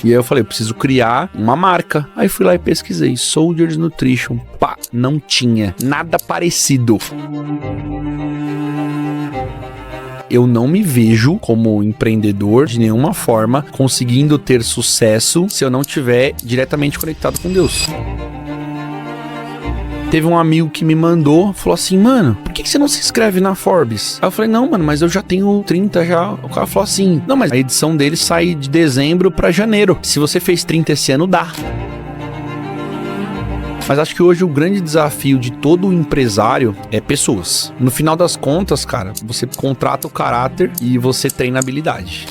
E aí eu falei, eu preciso criar uma marca. Aí fui lá e pesquisei, Soldiers Nutrition. Pá, não tinha nada parecido. Eu não me vejo como empreendedor de nenhuma forma conseguindo ter sucesso se eu não estiver diretamente conectado com Deus. Teve um amigo que me mandou, falou assim, mano, por que você não se inscreve na Forbes? Aí eu falei, não, mano, mas eu já tenho 30 já. O cara falou assim, não, mas a edição dele sai de dezembro pra janeiro. Se você fez 30 esse ano, dá. Mas acho que hoje o grande desafio de todo empresário é pessoas. No final das contas, cara, você contrata o caráter e você treina a habilidade.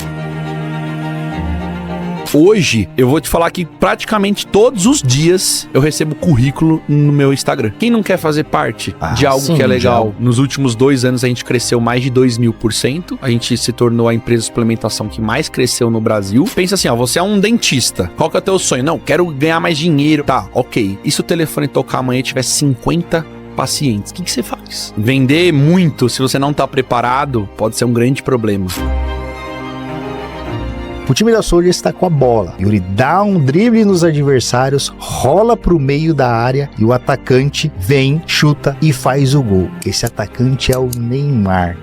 Hoje, eu vou te falar que praticamente todos os dias eu recebo currículo no meu Instagram. Quem não quer fazer parte de algo sim, que é legal? Nos últimos 2 anos a gente cresceu mais de 2000%. A gente se tornou a empresa de suplementação que mais cresceu no Brasil. Pensa assim, ó, você é um dentista. Qual que é o teu sonho? Não, quero ganhar mais dinheiro. Tá, ok. E se o telefone tocar amanhã e tiver 50 pacientes? O que você faz? Vender muito, se você não tá preparado, pode ser um grande problema. O time da Soldiers está com a bola. Yuri dá um drible nos adversários, rola pro meio da área e o atacante vem, chuta e faz o gol. Esse atacante é o Neymar.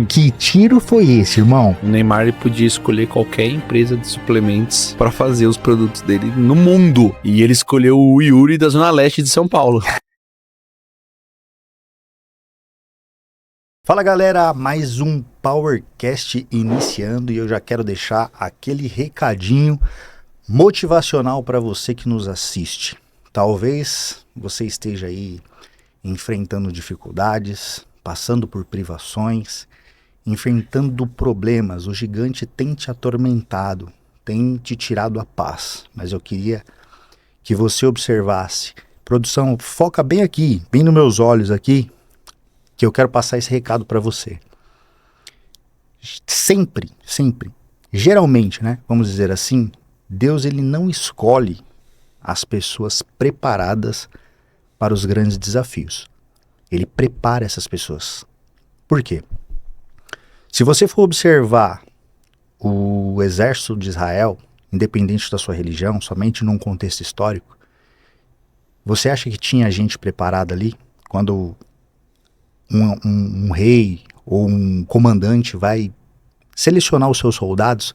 Que tiro foi esse, irmão? O Neymar ele podia escolher qualquer empresa de suplementos para fazer os produtos dele no mundo. E ele escolheu o Yuri da Zona Leste de São Paulo. Fala galera, mais um PowerCast iniciando e eu já quero deixar aquele recadinho motivacional para você que nos assiste. Talvez você esteja aí enfrentando dificuldades, passando por privações, enfrentando problemas, o gigante tem te atormentado, tem te tirado a paz, mas eu queria que você observasse. Produção, foca bem aqui, bem nos meus olhos aqui, que eu quero passar esse recado para você. Sempre, geralmente, né, vamos dizer assim, Deus ele não escolhe as pessoas preparadas para os grandes desafios. Ele prepara essas pessoas. Por quê? Se você for observar o exército de Israel, independente da sua religião, somente num contexto histórico, você acha que tinha gente preparada ali? Quando um rei ou um comandante vai selecionar os seus soldados,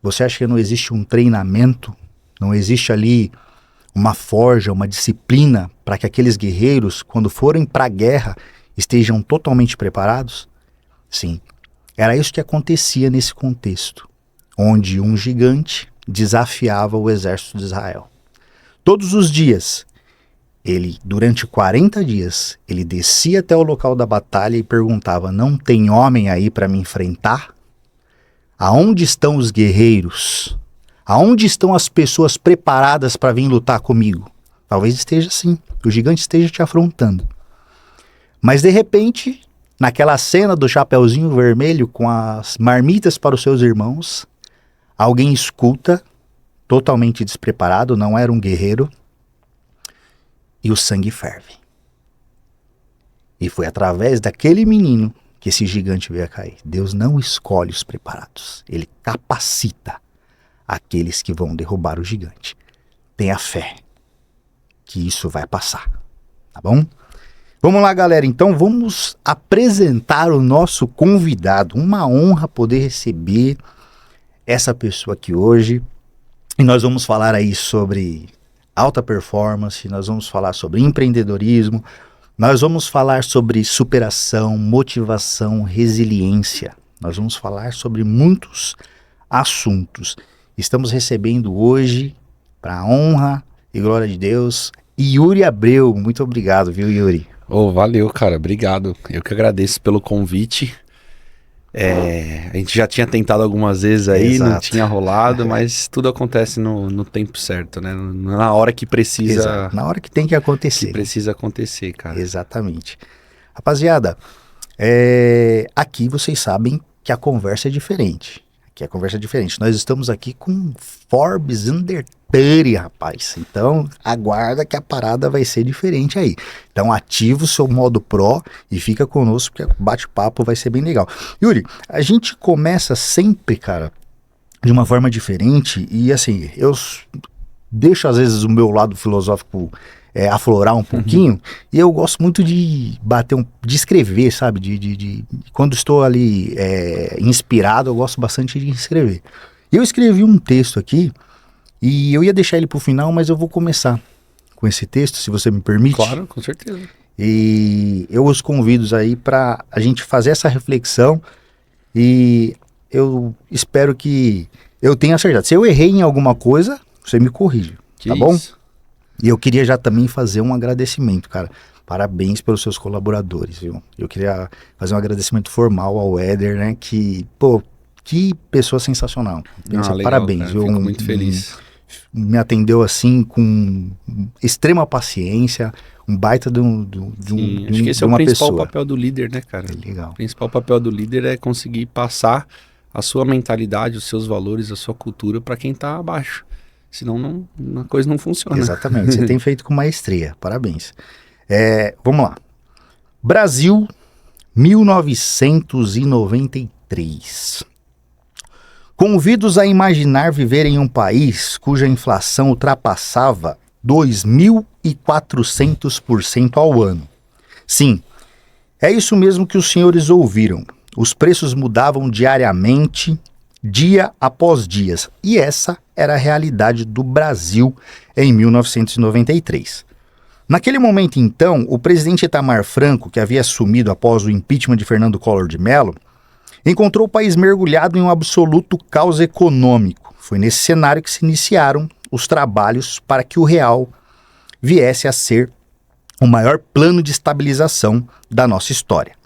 você acha que não existe um treinamento, não existe ali uma forja, uma disciplina para que aqueles guerreiros, quando forem para a guerra, estejam totalmente preparados? Sim, era isso que acontecia nesse contexto, onde um gigante desafiava o exército de Israel. Todos os dias, ele, durante 40 dias, ele descia até o local da batalha e perguntava, não tem homem aí para me enfrentar? Aonde estão os guerreiros? Aonde estão as pessoas preparadas para vir lutar comigo? Talvez esteja assim, o gigante esteja te afrontando. Mas de repente, naquela cena do Chapeuzinho Vermelho com as marmitas para os seus irmãos, alguém escuta, totalmente despreparado, não era um guerreiro, e o sangue ferve. E foi através daquele menino que esse gigante veio a cair. Deus não escolhe os preparados, ele capacita aqueles que vão derrubar o gigante. Tenha fé que isso vai passar, tá bom? Vamos lá, galera, então vamos apresentar o nosso convidado. Uma honra poder receber essa pessoa aqui hoje. E nós vamos falar aí sobre alta performance, nós vamos falar sobre empreendedorismo, nós vamos falar sobre superação, motivação, resiliência. Nós vamos falar sobre muitos assuntos. Estamos recebendo hoje, para a honra e glória de Deus, Yuri Abreu. Muito obrigado, viu, Yuri? Valeu, cara, obrigado. Eu que agradeço pelo convite. A gente já tinha tentado algumas vezes aí, Exato. Não tinha rolado, mas tudo acontece no tempo certo, né? Na hora que precisa. Exato. Na hora que tem que acontecer. Que precisa acontecer, cara. Exatamente. Rapaziada, aqui vocês sabem que a conversa é diferente. Nós estamos aqui com Forbes Under 30, rapaz. Então, aguarda que a parada vai ser diferente aí. Então, ativa o seu modo Pro e fica conosco, porque o bate-papo vai ser bem legal. Yuri, a gente começa sempre, cara, de uma forma diferente. E assim, eu deixo às vezes o meu lado filosófico aflorar um pouquinho, e eu gosto muito de de escrever, sabe? Quando estou ali inspirado, eu gosto bastante de escrever. Eu escrevi um texto aqui, e eu ia deixar ele pro final, mas eu vou começar com esse texto, se você me permite. Claro, com certeza. E eu os convido aí para a gente fazer essa reflexão, e eu espero que eu tenha acertado. Se eu errei em alguma coisa, você me corrige, tá bom? E eu queria já também fazer um agradecimento, cara. Parabéns pelos seus colaboradores, viu? Eu queria fazer um agradecimento formal ao Éder, né? Que pessoa sensacional. Legal, parabéns, cara, viu? Fico muito feliz. Me atendeu assim com extrema paciência, um baita de acho que esse é o principal papel do líder, né, cara? Legal. O principal papel do líder é conseguir passar a sua mentalidade, os seus valores, a sua cultura para quem tá abaixo. Senão a coisa não funciona. Exatamente, você tem feito com maestria, parabéns. Vamos lá. Brasil, 1993. Convidos a imaginar viver em um país cuja inflação ultrapassava 2.400% ao ano. Sim, é isso mesmo que os senhores ouviram. Os preços mudavam diariamente, dia após dia. E essa era a realidade do Brasil em 1993. Naquele momento, então, o presidente Itamar Franco, que havia assumido após o impeachment de Fernando Collor de Mello, encontrou o país mergulhado em um absoluto caos econômico. Foi nesse cenário que se iniciaram os trabalhos para que o real viesse a ser o maior plano de estabilização da nossa história.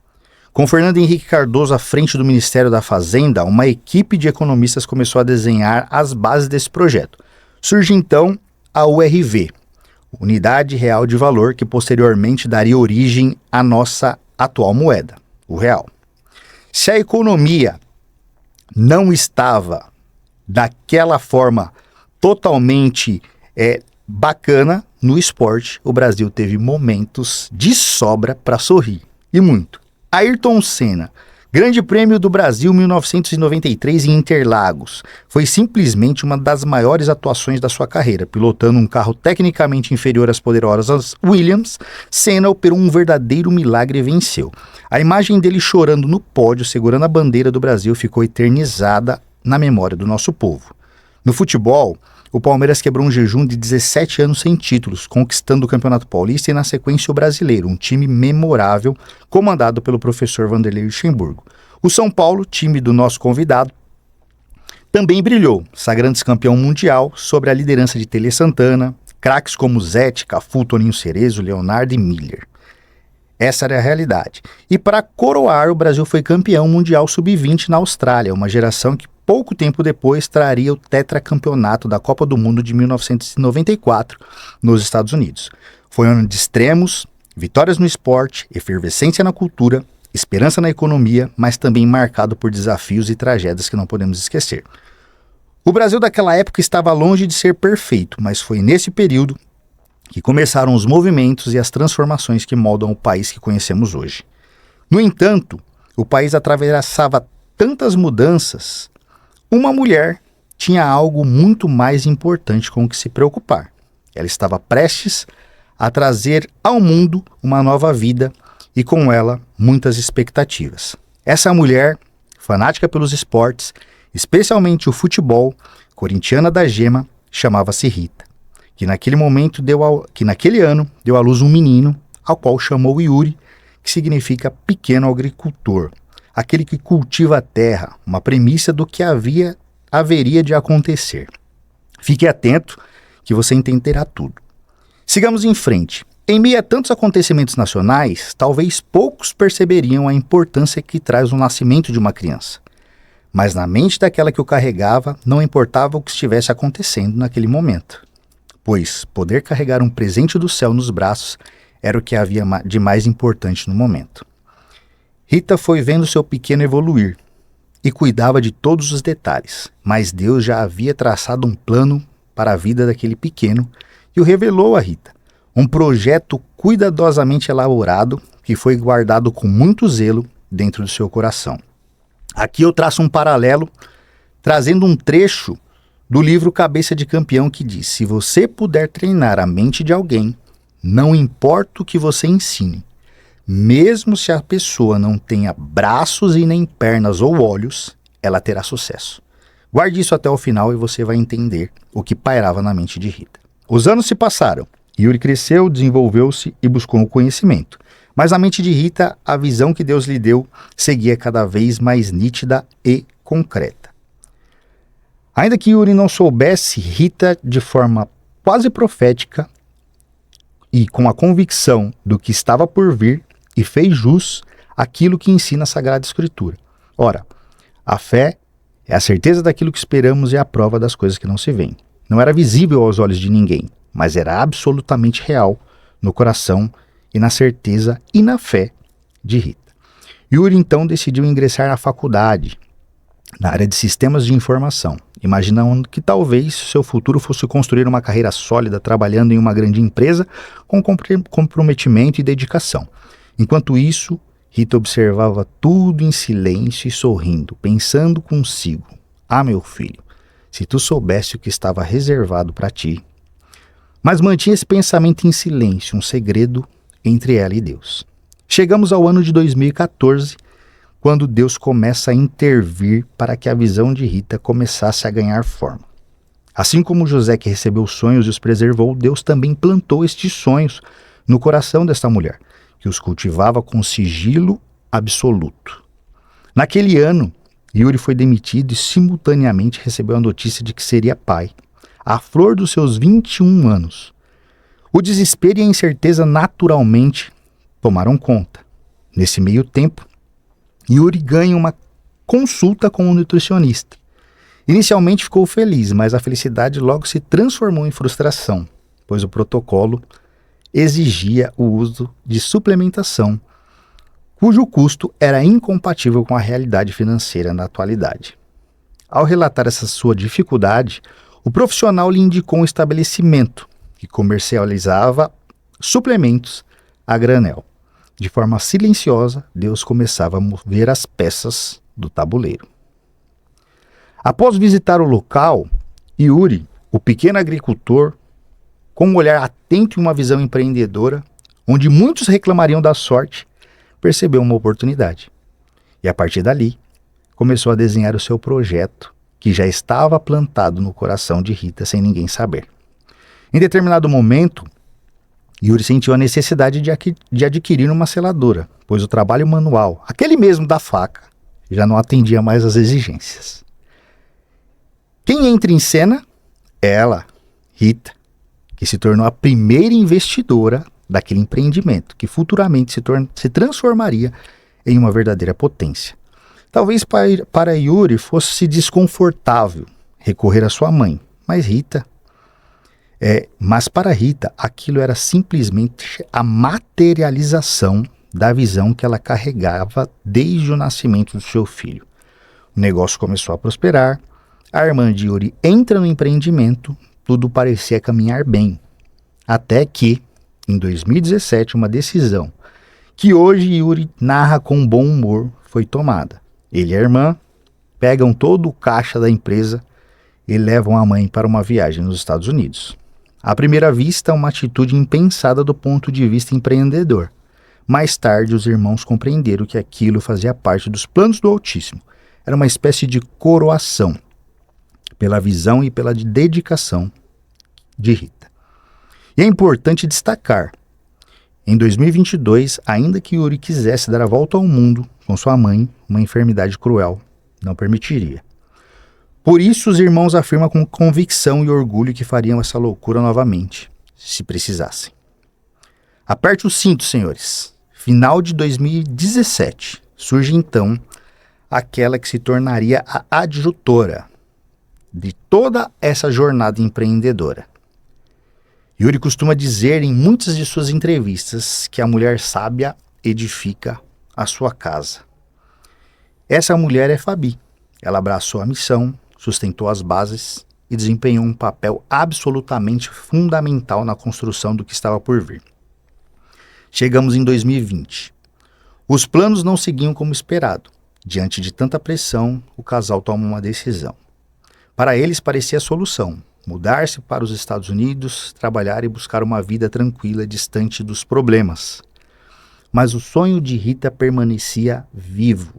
Com Fernando Henrique Cardoso à frente do Ministério da Fazenda, uma equipe de economistas começou a desenhar as bases desse projeto. Surge então a URV, Unidade Real de Valor, que posteriormente daria origem à nossa atual moeda, o real. Se a economia não estava daquela forma totalmente bacana, no esporte o Brasil teve momentos de sobra para sorrir, e muito. Ayrton Senna, Grande Prêmio do Brasil 1993 em Interlagos, foi simplesmente uma das maiores atuações da sua carreira. Pilotando um carro tecnicamente inferior às poderosas Williams, Senna operou um verdadeiro milagre e venceu. A imagem dele chorando no pódio, segurando a bandeira do Brasil, ficou eternizada na memória do nosso povo. No futebol, o Palmeiras quebrou um jejum de 17 anos sem títulos, conquistando o Campeonato Paulista e, na sequência, o Brasileiro, um time memorável, comandado pelo professor Vanderlei Luxemburgo. O São Paulo, time do nosso convidado, também brilhou, sagrando-se campeão mundial sob a liderança de Tele Santana, craques como Zete, Cafu, Toninho Cerezo, Leonardo e Miller. Essa era a realidade. E para coroar, o Brasil foi campeão mundial sub-20 na Austrália, uma geração que pouco tempo depois traria o tetracampeonato da Copa do Mundo de 1994 nos Estados Unidos. Foi um ano de extremos, vitórias no esporte, efervescência na cultura, esperança na economia, mas também marcado por desafios e tragédias que não podemos esquecer. O Brasil daquela época estava longe de ser perfeito, mas foi nesse período que começaram os movimentos e as transformações que moldam o país que conhecemos hoje. No entanto, o país atravessava tantas mudanças. Uma mulher tinha algo muito mais importante com o que se preocupar. Ela estava prestes a trazer ao mundo uma nova vida e com ela muitas expectativas. Essa mulher, fanática pelos esportes, especialmente o futebol, corintiana da gema, chamava-se Rita, que naquele ano deu à luz um menino, ao qual chamou Yuri, que significa pequeno agricultor. Aquele que cultiva a terra, uma premissa do que haveria de acontecer. Fique atento que você entenderá tudo. Sigamos em frente. Em meio a tantos acontecimentos nacionais, talvez poucos perceberiam a importância que traz o nascimento de uma criança. Mas na mente daquela que o carregava, não importava o que estivesse acontecendo naquele momento. Pois poder carregar um presente do céu nos braços era o que havia de mais importante no momento. Rita foi vendo seu pequeno evoluir e cuidava de todos os detalhes, mas Deus já havia traçado um plano para a vida daquele pequeno e o revelou a Rita. Um projeto cuidadosamente elaborado que foi guardado com muito zelo dentro do seu coração. Aqui eu traço um paralelo trazendo um trecho do livro Cabeça de Campeão que diz: se você puder treinar a mente de alguém, não importa o que você ensine, mesmo se a pessoa não tenha braços e nem pernas ou olhos, ela terá sucesso. Guarde isso até o final e você vai entender o que pairava na mente de Rita. Os anos se passaram. Yuri cresceu, desenvolveu-se e buscou o conhecimento. Mas na mente de Rita, a visão que Deus lhe deu seguia cada vez mais nítida e concreta. Ainda que Yuri não soubesse, Rita, de forma quase profética e com a convicção do que estava por vir, e fez jus àquilo que ensina a Sagrada Escritura. Ora, a fé é a certeza daquilo que esperamos e a prova das coisas que não se veem. Não era visível aos olhos de ninguém, mas era absolutamente real no coração e na certeza e na fé de Rita. Yuri então decidiu ingressar na faculdade, na área de sistemas de informação, imaginando que talvez seu futuro fosse construir uma carreira sólida trabalhando em uma grande empresa com comprometimento e dedicação. Enquanto isso, Rita observava tudo em silêncio e sorrindo, pensando consigo: ah, meu filho, se tu soubesse o que estava reservado para ti. Mas mantinha esse pensamento em silêncio, um segredo entre ela e Deus. Chegamos ao ano de 2014, quando Deus começa a intervir para que a visão de Rita começasse a ganhar forma. Assim como José, que recebeu sonhos e os preservou, Deus também plantou estes sonhos no coração desta mulher, que os cultivava com sigilo absoluto. Naquele ano, Yuri foi demitido e simultaneamente recebeu a notícia de que seria pai, à flor dos seus 21 anos. O desespero e a incerteza naturalmente tomaram conta. Nesse meio tempo, Yuri ganha uma consulta com um nutricionista. Inicialmente ficou feliz, mas a felicidade logo se transformou em frustração, pois o protocolo exigia o uso de suplementação, cujo custo era incompatível com a realidade financeira na atualidade. Ao relatar essa sua dificuldade, o profissional lhe indicou um estabelecimento que comercializava suplementos a granel. De forma silenciosa, Deus começava a mover as peças do tabuleiro. Após visitar o local, Yuri, o pequeno agricultor, com um olhar atento e uma visão empreendedora, onde muitos reclamariam da sorte, percebeu uma oportunidade. E a partir dali, começou a desenhar o seu projeto, que já estava plantado no coração de Rita sem ninguém saber. Em determinado momento, Yuri sentiu a necessidade de adquirir uma seladora, pois o trabalho manual, aquele mesmo da faca, já não atendia mais às exigências. Quem entra em cena? Ela, Rita, que se tornou a primeira investidora daquele empreendimento, que futuramente se transformaria em uma verdadeira potência. Talvez para Yuri fosse desconfortável recorrer à sua mãe, mas para Rita aquilo era simplesmente a materialização da visão que ela carregava desde o nascimento do seu filho. O negócio começou a prosperar, a irmã de Yuri entra no empreendimento, tudo parecia caminhar bem. Até que, em 2017, uma decisão que hoje Yuri narra com bom humor foi tomada. Ele e a irmã pegam todo o caixa da empresa e levam a mãe para uma viagem nos Estados Unidos. À primeira vista, uma atitude impensada do ponto de vista empreendedor. Mais tarde, os irmãos compreenderam que aquilo fazia parte dos planos do Altíssimo. Era uma espécie de coroação pela visão e pela dedicação de Rita. E é importante destacar, em 2022, ainda que Yuri quisesse dar a volta ao mundo com sua mãe, uma enfermidade cruel não permitiria. Por isso, os irmãos afirmam com convicção e orgulho que fariam essa loucura novamente, se precisassem. Aperte o cinto, senhores. Final de 2017, surge então aquela que se tornaria a adjutora de toda essa jornada empreendedora. Yuri costuma dizer em muitas de suas entrevistas que a mulher sábia edifica a sua casa. Essa mulher é Fabi. Ela abraçou a missão, sustentou as bases e desempenhou um papel absolutamente fundamental na construção do que estava por vir. Chegamos em 2020. Os planos não seguiam como esperado. Diante de tanta pressão, o casal toma uma decisão. Para eles parecia a solução: mudar-se para os Estados Unidos, trabalhar e buscar uma vida tranquila distante dos problemas. Mas o sonho de Rita permanecia vivo.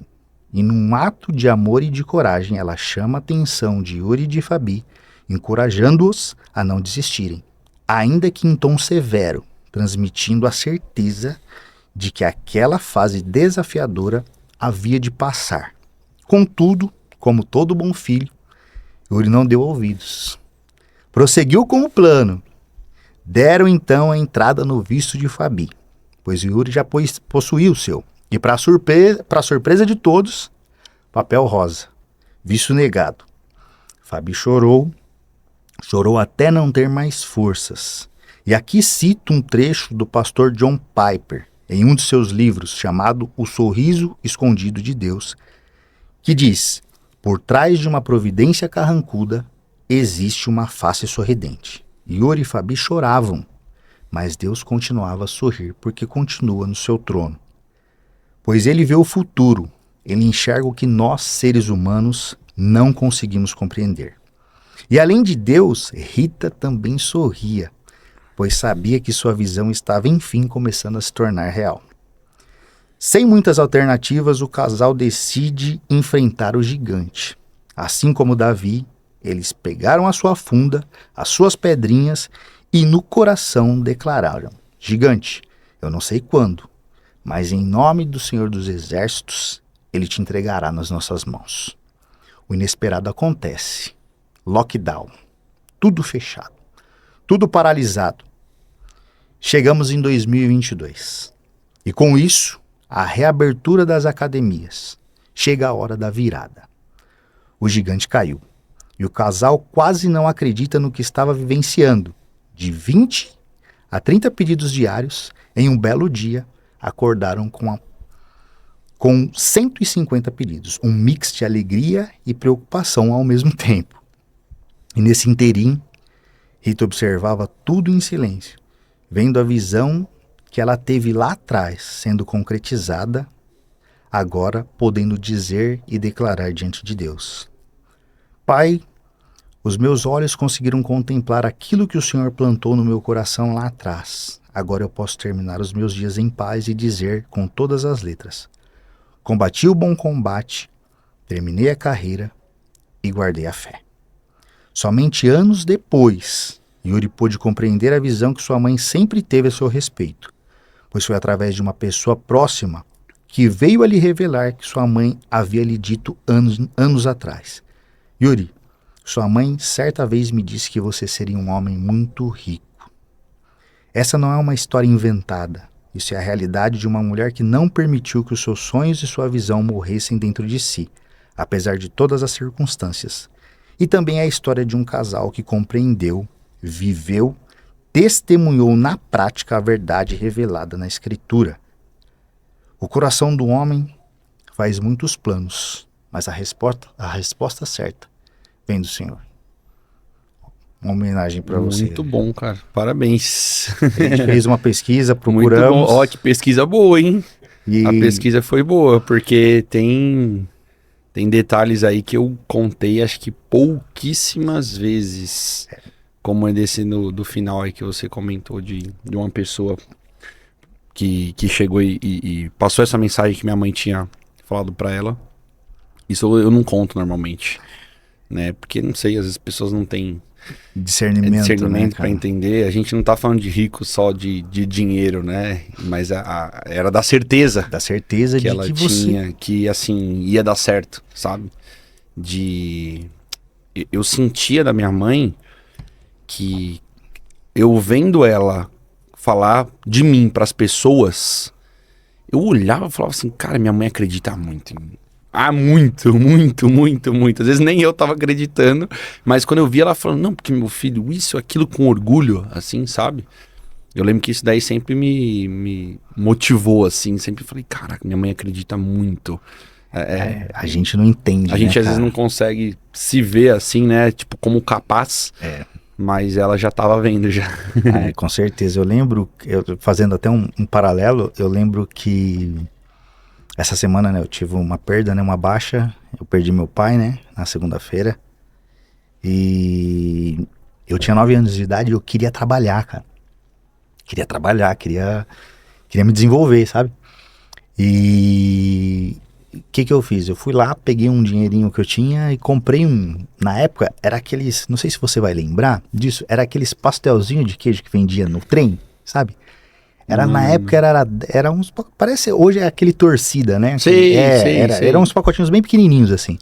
E num ato de amor e de coragem, ela chama a atenção de Yuri e de Fabi, encorajando-os a não desistirem, ainda que em tom severo, transmitindo a certeza de que aquela fase desafiadora havia de passar. Contudo, como todo bom filho, Yuri não deu ouvidos. Prosseguiu com o plano. Deram então a entrada no visto de Fabi, pois Yuri já possuía o seu. E para surpresa de todos, papel rosa, visto negado. Fabi chorou até não ter mais forças. E aqui cito um trecho do pastor John Piper, em um de seus livros, chamado O Sorriso Escondido de Deus, que diz: por trás de uma providência carrancuda, existe uma face sorridente. Yuri e Fabi choravam, mas Deus continuava a sorrir, porque continua no seu trono. Pois ele vê o futuro, ele enxerga o que nós, seres humanos, não conseguimos compreender. E além de Deus, Rita também sorria, pois sabia que sua visão estava enfim começando a se tornar real. Sem muitas alternativas, o casal decide enfrentar o gigante. Assim como Davi, eles pegaram a sua funda, as suas pedrinhas e no coração declararam: gigante, eu não sei quando, mas em nome do Senhor dos Exércitos, ele te entregará nas nossas mãos. O inesperado acontece. Lockdown. Tudo fechado. Tudo paralisado. Chegamos em 2022. E com isso, a reabertura das academias. Chega a hora da virada. O gigante caiu. E o casal quase não acredita no que estava vivenciando. De 20 a 30 pedidos diários, em um belo dia, acordaram com 150 pedidos. Um mix de alegria e preocupação ao mesmo tempo. E nesse interim, Rita observava tudo em silêncio, vendo a visão que ela teve lá atrás sendo concretizada, agora podendo dizer e declarar diante de Deus: Pai, os meus olhos conseguiram contemplar aquilo que o Senhor plantou no meu coração lá atrás. Agora eu posso terminar os meus dias em paz e dizer com todas as letras: combati o bom combate, terminei a carreira e guardei a fé. Somente anos depois, Yuri pôde compreender a visão que sua mãe sempre teve a seu respeito, pois foi através de uma pessoa próxima que veio a lhe revelar que sua mãe havia lhe dito anos atrás: Yuri, sua mãe certa vez me disse que você seria um homem muito rico. Essa não é uma história inventada. Isso é a realidade de uma mulher que não permitiu que os seus sonhos e sua visão morressem dentro de si, apesar de todas as circunstâncias. E também é a história de um casal que compreendeu, viveu, testemunhou na prática a verdade revelada na Escritura. O coração do homem faz muitos planos, mas a resposta certa vem do Senhor. Uma homenagem para você. Muito bom, cara. Parabéns. A gente fez uma pesquisa, procuramos. Muito bom. Ó, que pesquisa boa, hein? A pesquisa foi boa, porque tem detalhes aí que eu contei, acho que pouquíssimas vezes. Como é desse do final aí que você comentou de uma pessoa que chegou e passou essa mensagem que minha mãe tinha falado pra ela. Isso eu não conto normalmente, né? Porque, não sei, às vezes as pessoas não têm discernimento, né, para entender. A gente não tá falando de rico só de dinheiro, né? Mas era da certeza. Da certeza que de ela que tinha, você... que assim, ia dar certo, sabe? Eu sentia da minha mãe que eu vendo ela falar de mim pras pessoas, eu olhava e falava assim, cara, minha mãe acredita muito em mim. Muito, muito, muito, muito. Às vezes nem eu tava acreditando, mas quando eu vi ela falando, não, porque meu filho, isso, aquilo, com orgulho, assim, sabe? Eu lembro que isso daí sempre me motivou, assim, sempre falei, caraca, minha mãe acredita muito. A gente não entende, a gente né, às vezes não consegue se ver assim, né, tipo, como capaz, mas ela já tava vendo já. Com certeza. Eu lembro, fazendo até um paralelo, eu lembro que essa semana, né, eu tive uma perda, né, uma baixa. Eu perdi meu pai, né, na segunda-feira. E eu tinha 9 anos de idade e eu queria trabalhar, cara. Queria trabalhar, queria me desenvolver, sabe? E o que eu fiz? Eu fui lá, peguei um dinheirinho que eu tinha e comprei na época, era aqueles, não sei se você vai lembrar disso, era aqueles pastelzinhos de queijo que vendia no trem, sabe? Na época era uns, parece, hoje é aquele torcida, né? Sei. Eram uns pacotinhos bem pequenininhos assim.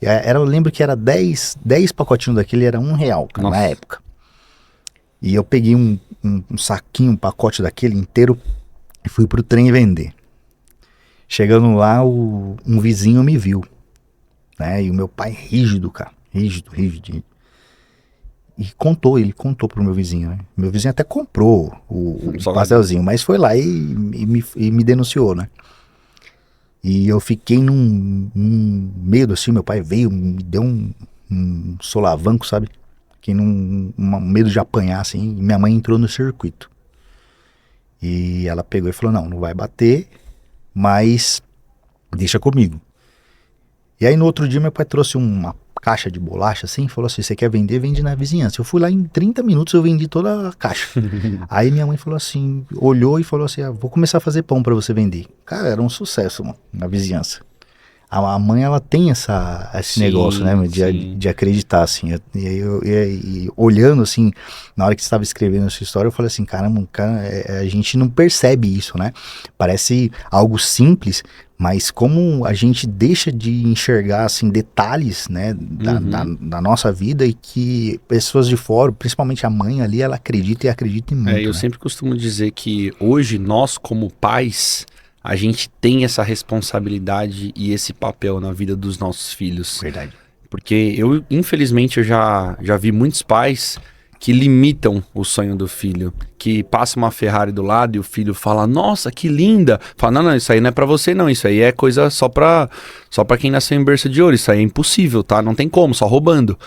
Eu lembro que era 10 pacotinhos daquele, era R$1, cara, na época. E eu peguei um saquinho, um pacote daquele inteiro e fui pro trem vender. Chegando lá, um vizinho me viu, né? E o meu pai rígido, cara, rígido. E ele contou pro meu vizinho, né? Meu vizinho até comprou o pastelzinho, mas foi lá e me denunciou, né? E eu fiquei num medo, assim, meu pai veio, me deu um solavanco, sabe? Fiquei num medo de apanhar, assim, e minha mãe entrou no circuito. E ela pegou e falou, não vai bater, mas deixa comigo. E aí no outro dia meu pai trouxe uma caixa de bolacha assim, falou assim, você quer vender? Vende na vizinhança. Eu fui lá em 30 minutos, eu vendi toda a caixa. Aí minha mãe falou assim, olhou e falou assim, vou começar a fazer pão pra você vender. Cara, era um sucesso, mano, na vizinhança. A mãe, ela tem esse negócio, né, de acreditar, assim. E olhando, assim, na hora que você estava escrevendo essa história, eu falei assim, caramba, a gente não percebe isso, né? Parece algo simples, mas como a gente deixa de enxergar, assim, detalhes, né, da nossa vida e que pessoas de fora, principalmente a mãe ali, ela acredita em muito, eu né? sempre costumo dizer que hoje nós, como pais, a gente tem essa responsabilidade e esse papel na vida dos nossos filhos. Verdade. Porque infelizmente, eu já vi muitos pais que limitam o sonho do filho. Que passa uma Ferrari do lado e o filho fala, nossa, que linda. Fala, não, isso aí não é pra você não, isso aí é coisa só pra quem nasceu em berço de ouro. Isso aí é impossível, tá? Não tem como, só roubando.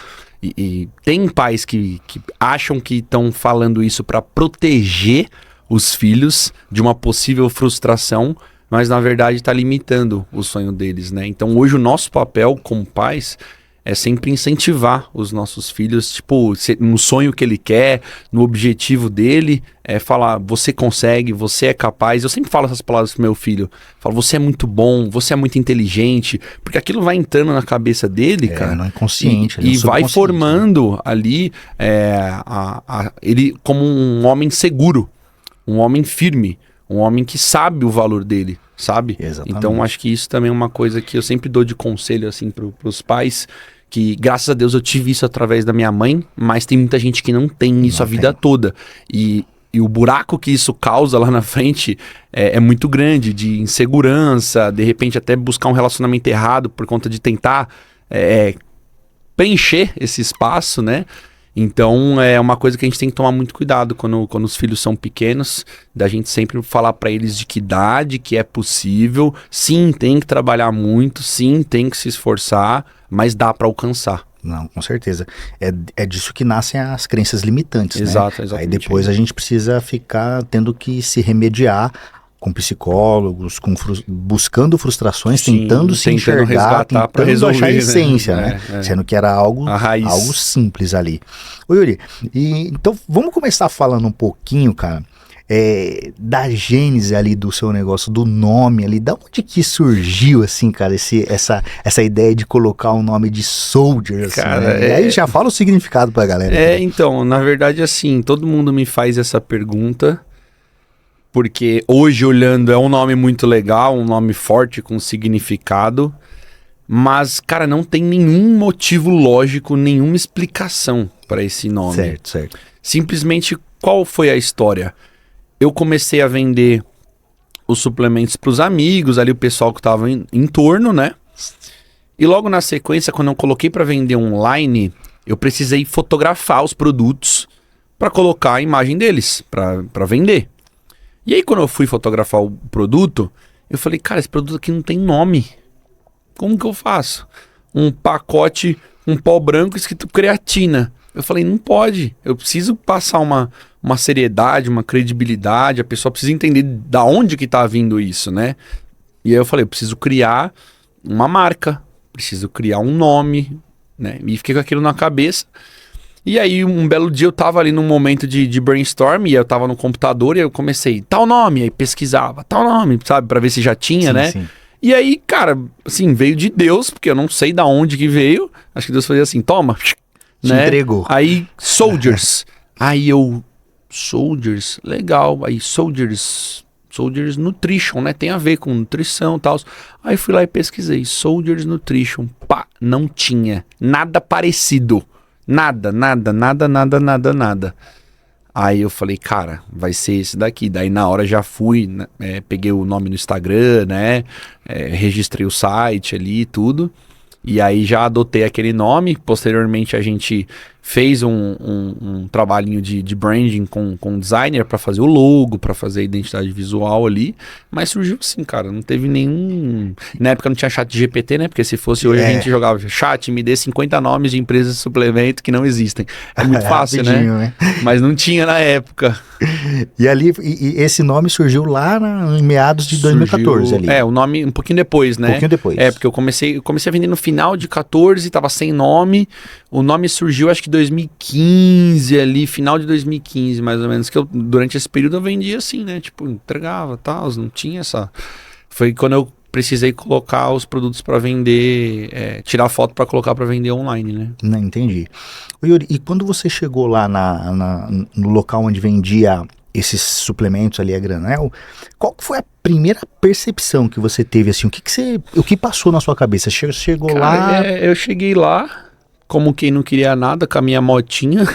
E tem pais que acham que estão falando isso pra proteger os filhos de uma possível frustração, mas na verdade está limitando o sonho deles, né? Então hoje o nosso papel como pais é sempre incentivar os nossos filhos, tipo, no sonho que ele quer, no objetivo dele, falar, você consegue, você é capaz. Eu sempre falo essas palavras pro meu filho, falo, você é muito bom, você é muito inteligente, porque aquilo vai entrando na cabeça dele, cara. Não é consciente. E vai formando ali ele como um homem seguro, um homem firme, um homem que sabe o valor dele, sabe? Exatamente. Então acho que isso também é uma coisa que eu sempre dou de conselho assim pros pais, que graças a Deus eu tive isso através da minha mãe, mas tem muita gente que não tem isso a vida toda. E o buraco que isso causa lá na frente é muito grande, de insegurança, de repente até buscar um relacionamento errado por conta de tentar preencher esse espaço, né? Então é uma coisa que a gente tem que tomar muito cuidado quando os filhos são pequenos, da gente sempre falar para eles de que idade, que é possível, sim, tem que trabalhar muito, sim, tem que se esforçar, mas dá para alcançar. Não, com certeza. É disso que nascem as crenças limitantes, Exato, né? exatamente. Aí depois a gente precisa ficar tendo que se remediar com psicólogos, buscando frustrações, tentando se enxergar, tentando achar a essência, né? Sendo que era algo simples ali. Ô Yuri, então vamos começar falando um pouquinho, cara, da gênese ali do seu negócio, do nome ali, da onde que surgiu, assim, cara, essa ideia de colocar o nome de Soldier, assim, cara, né? E aí já fala o significado pra galera. Então, na verdade, assim, todo mundo me faz essa pergunta, porque hoje, olhando, é um nome muito legal, um nome forte, com significado, mas, cara, não tem nenhum motivo lógico, nenhuma explicação para esse nome. Certo. Simplesmente, qual foi a história? Eu comecei a vender os suplementos para os amigos, ali o pessoal que estava em torno, né? E logo na sequência, quando eu coloquei para vender online, eu precisei fotografar os produtos para colocar a imagem deles, para vender. E aí, quando eu fui fotografar o produto, eu falei, cara, esse produto aqui não tem nome. Como que eu faço? Um pacote, um pó branco escrito creatina. Eu falei, não pode. Eu preciso passar uma seriedade, uma credibilidade. A pessoa precisa entender da onde que tá vindo isso, né? E aí eu falei, eu preciso criar uma marca. Preciso criar um nome. né? E fiquei com aquilo na cabeça. E aí, um belo dia eu tava ali num momento de brainstorm, e eu tava no computador, e eu comecei, tal nome, aí pesquisava, tal nome, sabe, pra ver se já tinha, né? Sim. E aí, cara, assim, veio de Deus, porque eu não sei da onde que veio, acho que Deus fazia assim, toma, né? Entregou. Aí, Soldiers. Aí eu, Soldiers, legal, aí Soldiers Nutrition, né? Tem a ver com nutrição e tal. Aí fui lá e pesquisei, Soldiers Nutrition, pá, não tinha nada parecido. Nada. Aí eu falei, cara, vai ser esse daqui. Daí na hora já fui, né, peguei o nome no Instagram, né? Registrei o site ali e tudo. E aí já adotei aquele nome. Posteriormente a gente fez um trabalhinho de branding com um designer para fazer o logo, para fazer a identidade visual ali. Mas surgiu assim, cara, não teve nenhum... Na época não tinha chat GPT, né? Porque se fosse hoje a gente jogava chat, me dê 50 nomes de empresas de suplemento que não existem. É muito fácil, né? Mas não tinha na época. E ali, esse nome surgiu lá em meados de 2014 ali. O nome um pouquinho depois, né? Um pouquinho depois. Porque eu comecei a vender no final de 14, tava sem nome. O nome surgiu acho que 2015 ali, final de 2015 mais ou menos, que eu, durante esse período eu vendia assim, né? Tipo, entregava, tal, não tinha essa... Foi quando eu precisei colocar os produtos para vender, tirar foto para colocar para vender online, né? Não, entendi. Ô, Yuri, e quando você chegou lá no local onde vendia esses suplementos ali a granel, qual que foi a primeira percepção que você teve, assim, o que passou na sua cabeça? Chegou Cara, lá... eu cheguei lá, como quem não queria nada, com a minha motinha.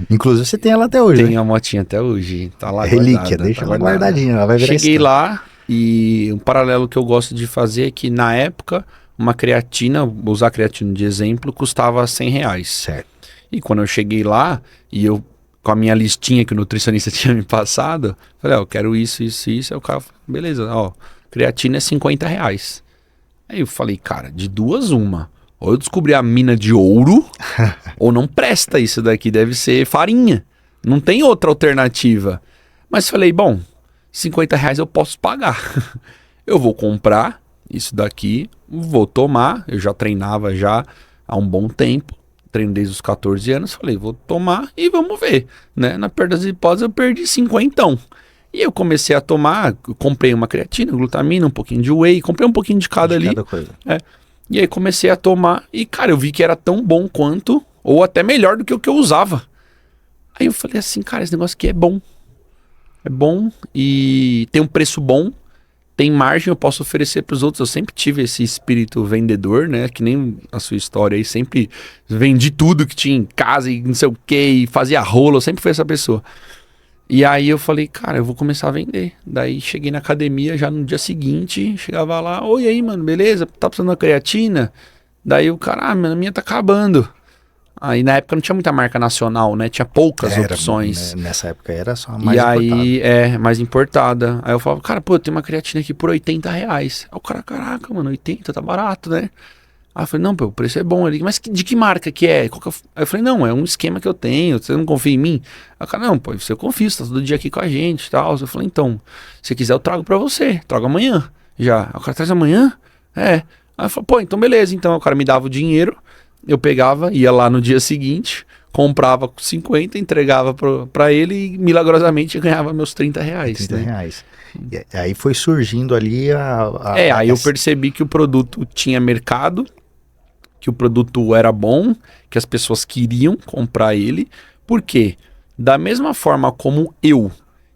Inclusive você tem ela até hoje, Tem né? a motinha até hoje, tá lá Relíquia, guardada, deixa tá ela guardada. guardadinha, ela vai virar Cheguei história. lá e um paralelo que eu gosto de fazer é que na época uma creatina, vou usar a creatina de exemplo, custava R$100. Certo. E quando eu cheguei lá e eu com a minha listinha que o nutricionista tinha me passado, falei, eu quero isso. Aí o cara falou, beleza, creatina é R$50. Aí eu falei, cara, de duas uma. Ou eu descobri a mina de ouro, ou não presta isso daqui, deve ser farinha. Não tem outra alternativa. Mas falei, bom, R$50 eu posso pagar. Eu vou comprar isso daqui, vou tomar. Eu já treinava já há um bom tempo. Treino desde os 14 anos. Falei, vou tomar e vamos ver. Né? Na pior das hipóteses, eu perdi 50. E eu comecei a tomar, comprei uma creatina, glutamina, um pouquinho de whey, comprei um pouquinho de cada ali. Cada coisa. E aí comecei a tomar e, cara, eu vi que era tão bom quanto, ou até melhor do que o que eu usava. Aí eu falei assim, cara, esse negócio aqui é bom. É bom e tem um preço bom, tem margem, eu posso oferecer para os outros. Eu sempre tive esse espírito vendedor, né? Que nem a sua história aí, sempre vendi tudo que tinha em casa e não sei o que, e fazia rolo, eu sempre fui essa pessoa. E aí eu falei, cara, eu vou começar a vender. Daí cheguei na academia já no dia seguinte, chegava lá, oi aí, mano, beleza? Tá precisando de creatina? Daí o cara, a minha tá acabando. Aí na época não tinha muita marca nacional, né? Tinha poucas opções. Nessa época era só a mais importada. E aí, mais importada. Aí eu falava, cara, pô, tem uma creatina aqui por R$80. Aí o cara, caraca, mano, 80, tá barato, né? Aí eu falei, não, pô, o preço é bom ali. Mas de que marca que é? Aí eu falei, não, é um esquema que eu tenho, você não confia em mim? Aí o cara, não, pô, você eu confio, você tá todo dia aqui com a gente e tal. Eu falei, então, se quiser eu trago pra você, trago amanhã já. Aí o cara traz amanhã? Aí eu falei, pô, então beleza. Então o cara me dava o dinheiro, eu pegava, ia lá no dia seguinte, comprava 50, entregava pra ele e milagrosamente ganhava meus R$30. R$30. E aí foi surgindo ali aí eu percebi que o produto tinha mercado, que o produto era bom, que as pessoas queriam comprar ele. Por quê? Da mesma forma como eu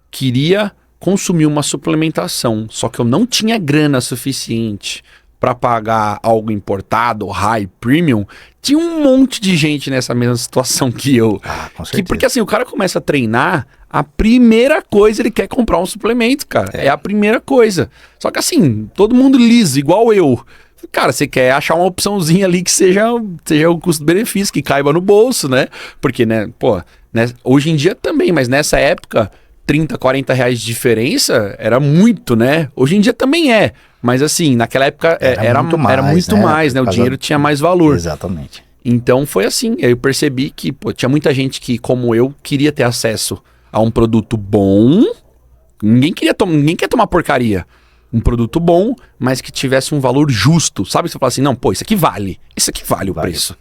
queria consumir uma suplementação, só que eu não tinha grana suficiente para pagar algo importado, high premium, tinha um monte de gente nessa mesma situação que eu. Com certeza. Porque assim, o cara começa a treinar, a primeira coisa ele quer comprar um suplemento, cara. É a primeira coisa. Só que assim, todo mundo liso, igual eu. Cara, você quer achar uma opçãozinha ali que seja o custo-benefício, que caiba no bolso, né? Porque, né, pô, né, hoje em dia também, mas nessa época, R$30, R$40 de diferença era muito, né? Hoje em dia também é. Mas assim, naquela época era muito mais, né? O dinheiro tinha mais valor. Exatamente. Então foi assim, eu percebi que pô, tinha muita gente que, como eu, queria ter acesso a um produto bom. Ninguém quer tomar porcaria. um produto bom, mas que tivesse um valor justo. Sabe? Você fala assim, não, pô, isso aqui vale o preço,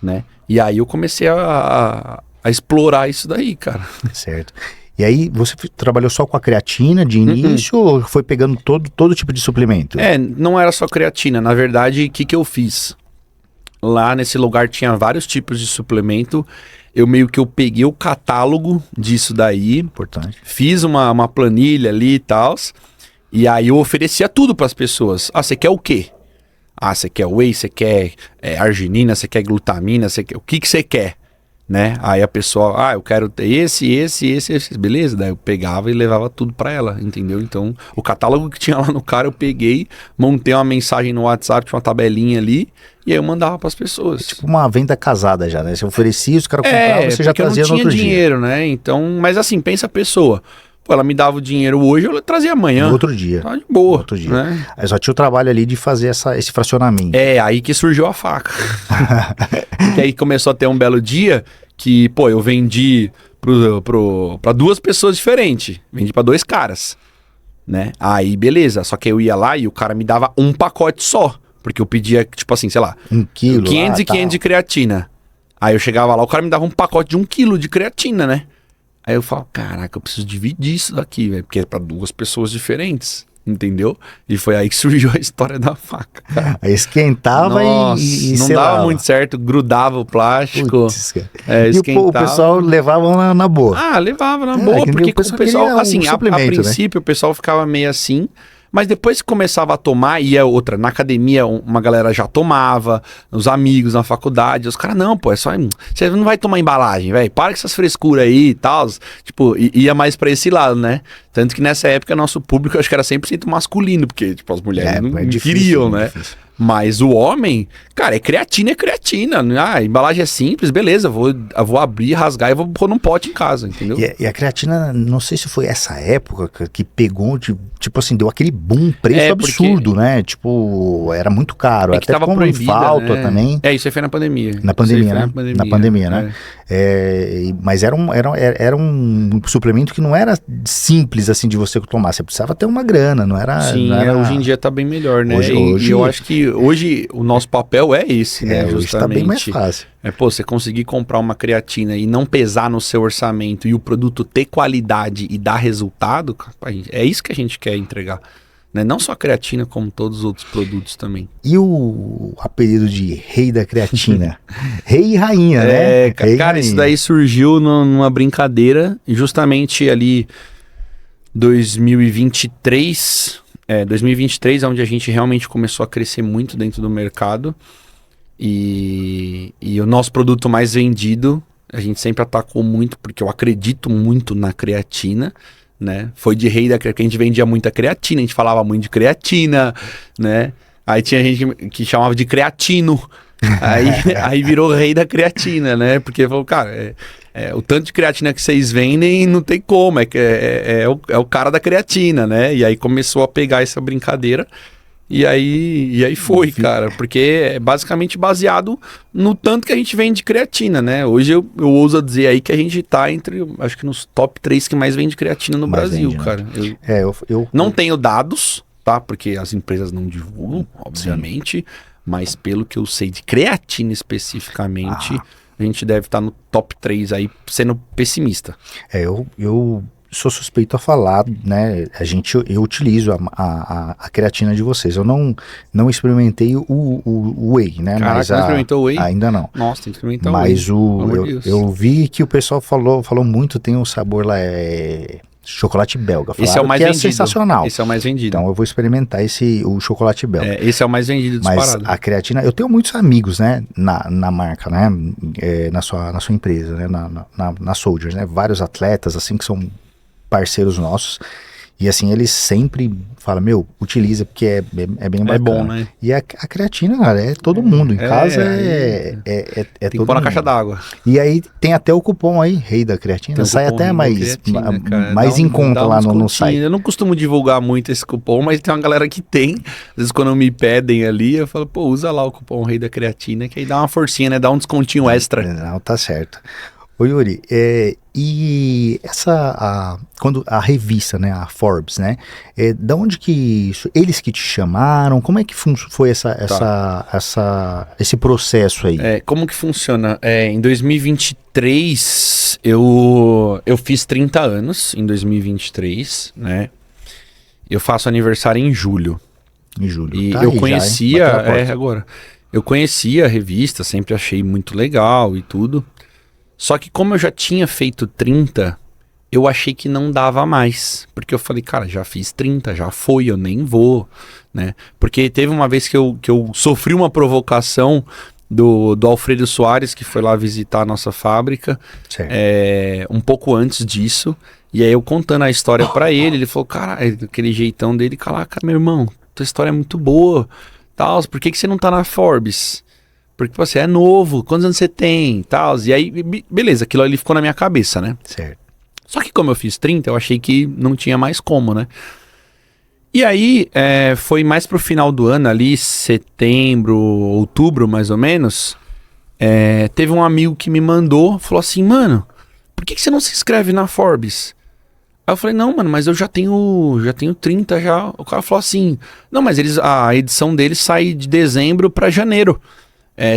né? E aí eu comecei a explorar isso daí, cara. Certo. E aí você trabalhou só com a creatina de início ou foi pegando todo tipo de suplemento? Não era só creatina. Na verdade, o que eu fiz? Lá nesse lugar tinha vários tipos de suplemento. Eu peguei o catálogo disso daí. Importante. Fiz uma planilha ali e tal. E aí eu oferecia tudo para as pessoas. Ah, você quer o quê? Ah, você quer whey, você quer arginina, você quer glutamina, o que você quer? Né? Aí a pessoa, eu quero ter esse, beleza? Daí eu pegava e levava tudo pra ela, entendeu? Então, o catálogo que tinha lá no cara, eu peguei, montei uma mensagem no WhatsApp, tinha uma tabelinha ali, e aí eu mandava pras pessoas. Tipo uma venda casada já, né? Você oferecia, os caras compravam, você já trazia no outro dia. Eu não tinha dinheiro, né? Então, mas assim, pensa a pessoa. Pô, ela me dava o dinheiro hoje, eu trazia amanhã. No outro dia. Tá de boa. No outro dia. Né? Aí só tinha o trabalho ali de fazer esse fracionamento. Aí que surgiu a faca. Que aí começou a ter um belo dia que, pô, eu vendi pra duas pessoas diferentes. Vendi pra 2 caras, né? Aí, beleza. Só que eu ia lá e o cara me dava um pacote só. Porque eu pedia, tipo assim, sei lá, 1 quilo. 500 e 500 de creatina. Aí eu chegava lá, o cara me dava um pacote de 1 quilo de creatina, né? Aí eu falo, caraca, eu preciso dividir isso daqui, velho. Porque é pra 2 pessoas diferentes, entendeu? E foi aí que surgiu a história da faca, cara. Aí esquentava. Nossa, e não selava. dava muito certo, grudava o plástico. Putz, e esquentava. O pessoal levava na boa. Levava na boa, porque o pessoal assim, a princípio, né? o pessoal ficava meio assim. Mas depois que começava a tomar, e é outra, na academia uma galera já tomava, os amigos na faculdade, os caras, não, pô, é só, você não vai tomar embalagem, velho, para com essas frescuras aí e tal, tipo, ia mais pra esse lado, né? Tanto que nessa época nosso público, acho que era 100% masculino, porque, tipo, as mulheres não queriam, né? Difícil. Mas o homem, cara, é creatina. A embalagem é simples, beleza, eu vou abrir, rasgar e vou pôr num pote em casa, entendeu? E a creatina, não sei se foi essa época que pegou, tipo assim, deu aquele boom, preço absurdo, né? Tipo, era muito caro, até como proibida, falta, né? Também. Isso aí foi na pandemia. Na pandemia, né? Na pandemia, né? Mas era um suplemento que não era simples, assim, de você tomar. Você precisava ter uma grana, não era... Sim, não era... hoje em dia tá bem melhor, né? Hoje... E eu acho que hoje o nosso papel é esse, né? Hoje tá bem mais fácil. Você conseguir comprar uma creatina e não pesar no seu orçamento e o produto ter qualidade e dar resultado, é isso que a gente quer entregar. Né? Não só a creatina, como todos os outros produtos também. E o apelido de rei da creatina? Rei e rainha, né? Cara, isso daí surgiu numa brincadeira, justamente ali 2023... 2023 é onde a gente realmente começou a crescer muito dentro do mercado e o nosso produto mais vendido, a gente sempre atacou muito, porque eu acredito muito na creatina, né? Foi de rei da creatina, que a gente vendia muita creatina, a gente falava muito de creatina, né? Aí tinha gente que chamava de creatino, aí virou rei da creatina, né? Porque falou, cara, o tanto de creatina que vocês vendem não tem como, é o cara da creatina, né? E aí começou a pegar essa brincadeira e aí foi, cara, porque é basicamente baseado no tanto que a gente vende de creatina, né? Hoje eu ouso dizer aí que a gente tá entre, acho que nos top 3 que mais vende creatina no Brasil, né? Cara. Eu não tenho dados, tá? Porque as empresas não divulgam, obviamente, sim. Mas pelo que eu sei de creatina especificamente... A gente deve estar no top 3 aí, sendo pessimista. Eu sou suspeito a falar, né? Eu utilizo a creatina de vocês. Eu não experimentei o whey, né? Caraca, mas não experimentou o whey? Ainda não. Nossa, tem que experimentar o whey. Mas eu vi que o pessoal falou muito, tem um sabor lá, chocolate belga. Esse é o mais que vendido. É sensacional. Esse é o mais vendido. Então eu vou experimentar o chocolate belga. Esse é o mais vendido disparado. Mas a creatina, eu tenho muitos amigos, né, na marca, né, na sua empresa, né, na Soldiers, né, vários atletas, assim, que são parceiros nossos. E assim, eles sempre falam, utiliza porque é bem bacana. É bom, né? E a creatina, cara, é todo mundo. Em casa é tem todo que pôr na caixa d'água. E aí tem até o cupom aí, rei da creatina. Sai até mais em conta lá no site. Eu não costumo divulgar muito esse cupom, mas tem uma galera que tem. Às vezes quando me pedem ali, eu falo, usa lá o cupom rei da creatina, que aí dá uma forcinha, né? Dá um descontinho extra. Não, tá certo. Ô Yuri, E quando a revista, né, a Forbes, né, da onde que eles que te chamaram, como é que foi esse processo aí? Como que funciona? Em 2023, eu fiz 30 anos, em 2023, né, eu faço aniversário em julho. Em julho. E Tá eu aí conhecia, já, hein? agora, eu conhecia a revista, sempre achei muito legal e tudo. Só que como eu já tinha feito 30, eu achei que não dava mais. Porque eu falei, cara, já fiz 30, já foi, eu nem vou, né? Porque teve uma vez que eu sofri uma provocação do Alfredo Soares, que foi lá visitar a nossa fábrica, um pouco antes disso. E aí eu contando a história pra ele falou, cara, aquele jeitão dele, caraca, meu irmão, tua história é muito boa, tal, por que você não tá na Forbes? Porque você é novo, quantos anos você tem, tal. E aí, beleza, aquilo ali ficou na minha cabeça, né? Certo. Só que como eu fiz 30, eu achei que não tinha mais como, né? E aí, foi mais pro final do ano, ali, setembro, outubro, mais ou menos, teve um amigo que me mandou, falou assim, mano, por que você não se inscreve na Forbes? Aí eu falei, não, mano, mas eu já tenho 30 já. O cara falou assim, não, mas a edição deles sai de dezembro pra janeiro.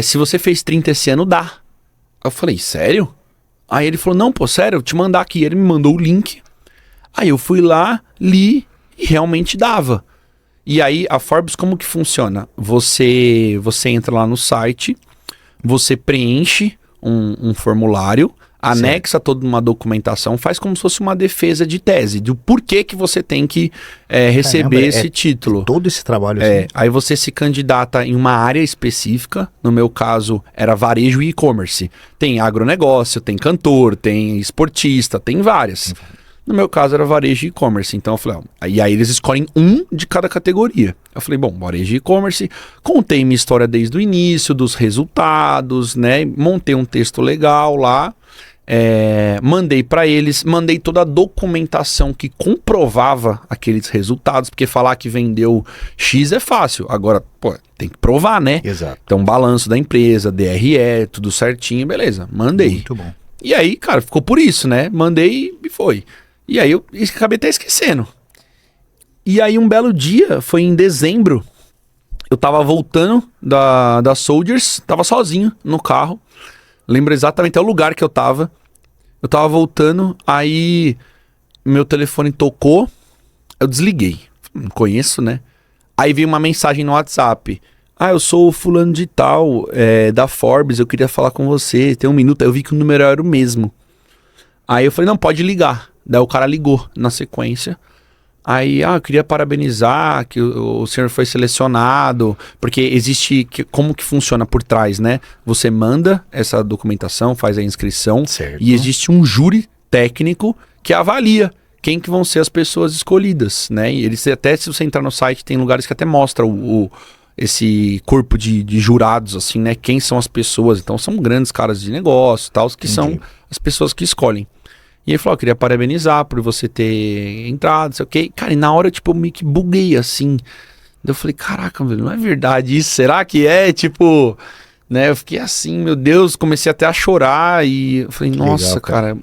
Se você fez 30 esse ano, dá. Eu falei, sério? Aí ele falou, não, pô, sério, eu te mandar aqui. Ele me mandou o link. Aí eu fui lá, li e realmente dava. E aí a Forbes, como que funciona? Você entra lá no site, você preenche um formulário, anexa toda uma documentação, faz como se fosse uma defesa de tese, do porquê que você tem que receber esse título. Todo esse trabalho. Assim. Aí você se candidata em uma área específica, no meu caso era varejo e e-commerce. Tem agronegócio, tem cantor, tem esportista, tem várias. No meu caso era varejo e e-commerce, então eu falei, e aí eles escolhem um de cada categoria. Eu falei, bom, varejo e e-commerce, contei minha história desde o início, dos resultados, né, montei um texto legal lá, mandei para eles, mandei toda a documentação que comprovava aqueles resultados, porque falar que vendeu X é fácil, agora, pô, tem que provar, né? Exato. Então, balanço da empresa, DRE, tudo certinho, beleza, mandei. Muito bom. E aí, cara, ficou por isso, né? Mandei e foi. E aí eu acabei até esquecendo. E aí um belo dia, foi em dezembro, eu tava voltando da Soldiers, tava sozinho no carro. Lembro exatamente até o lugar que eu tava. Eu tava voltando, aí meu telefone tocou, eu desliguei. Não conheço, né? Aí veio uma mensagem no WhatsApp. Eu sou o fulano de tal, da Forbes, eu queria falar com você, tem um minuto. Aí eu vi que o número era o mesmo. Aí eu falei, não, pode ligar. Daí o cara ligou na sequência. Aí, eu queria parabenizar que o senhor foi selecionado, porque existe, como que funciona por trás, né? Você manda essa documentação, faz a inscrição, certo. E existe um júri técnico que avalia quem que vão ser as pessoas escolhidas, né? E eles até, se você entrar no site, tem lugares que até mostra esse corpo de jurados, assim, né? Quem são as pessoas. Então, são grandes caras de negócio, tal, que são as pessoas que escolhem. E ele falou, eu queria parabenizar por você ter entrado, não sei o quê. Cara, e na hora, tipo, eu meio que buguei, assim. Daí eu falei, caraca, velho, não é verdade isso? Será que é? Tipo, né? Eu fiquei assim, meu Deus, comecei até a chorar. E eu falei, nossa, legal, cara.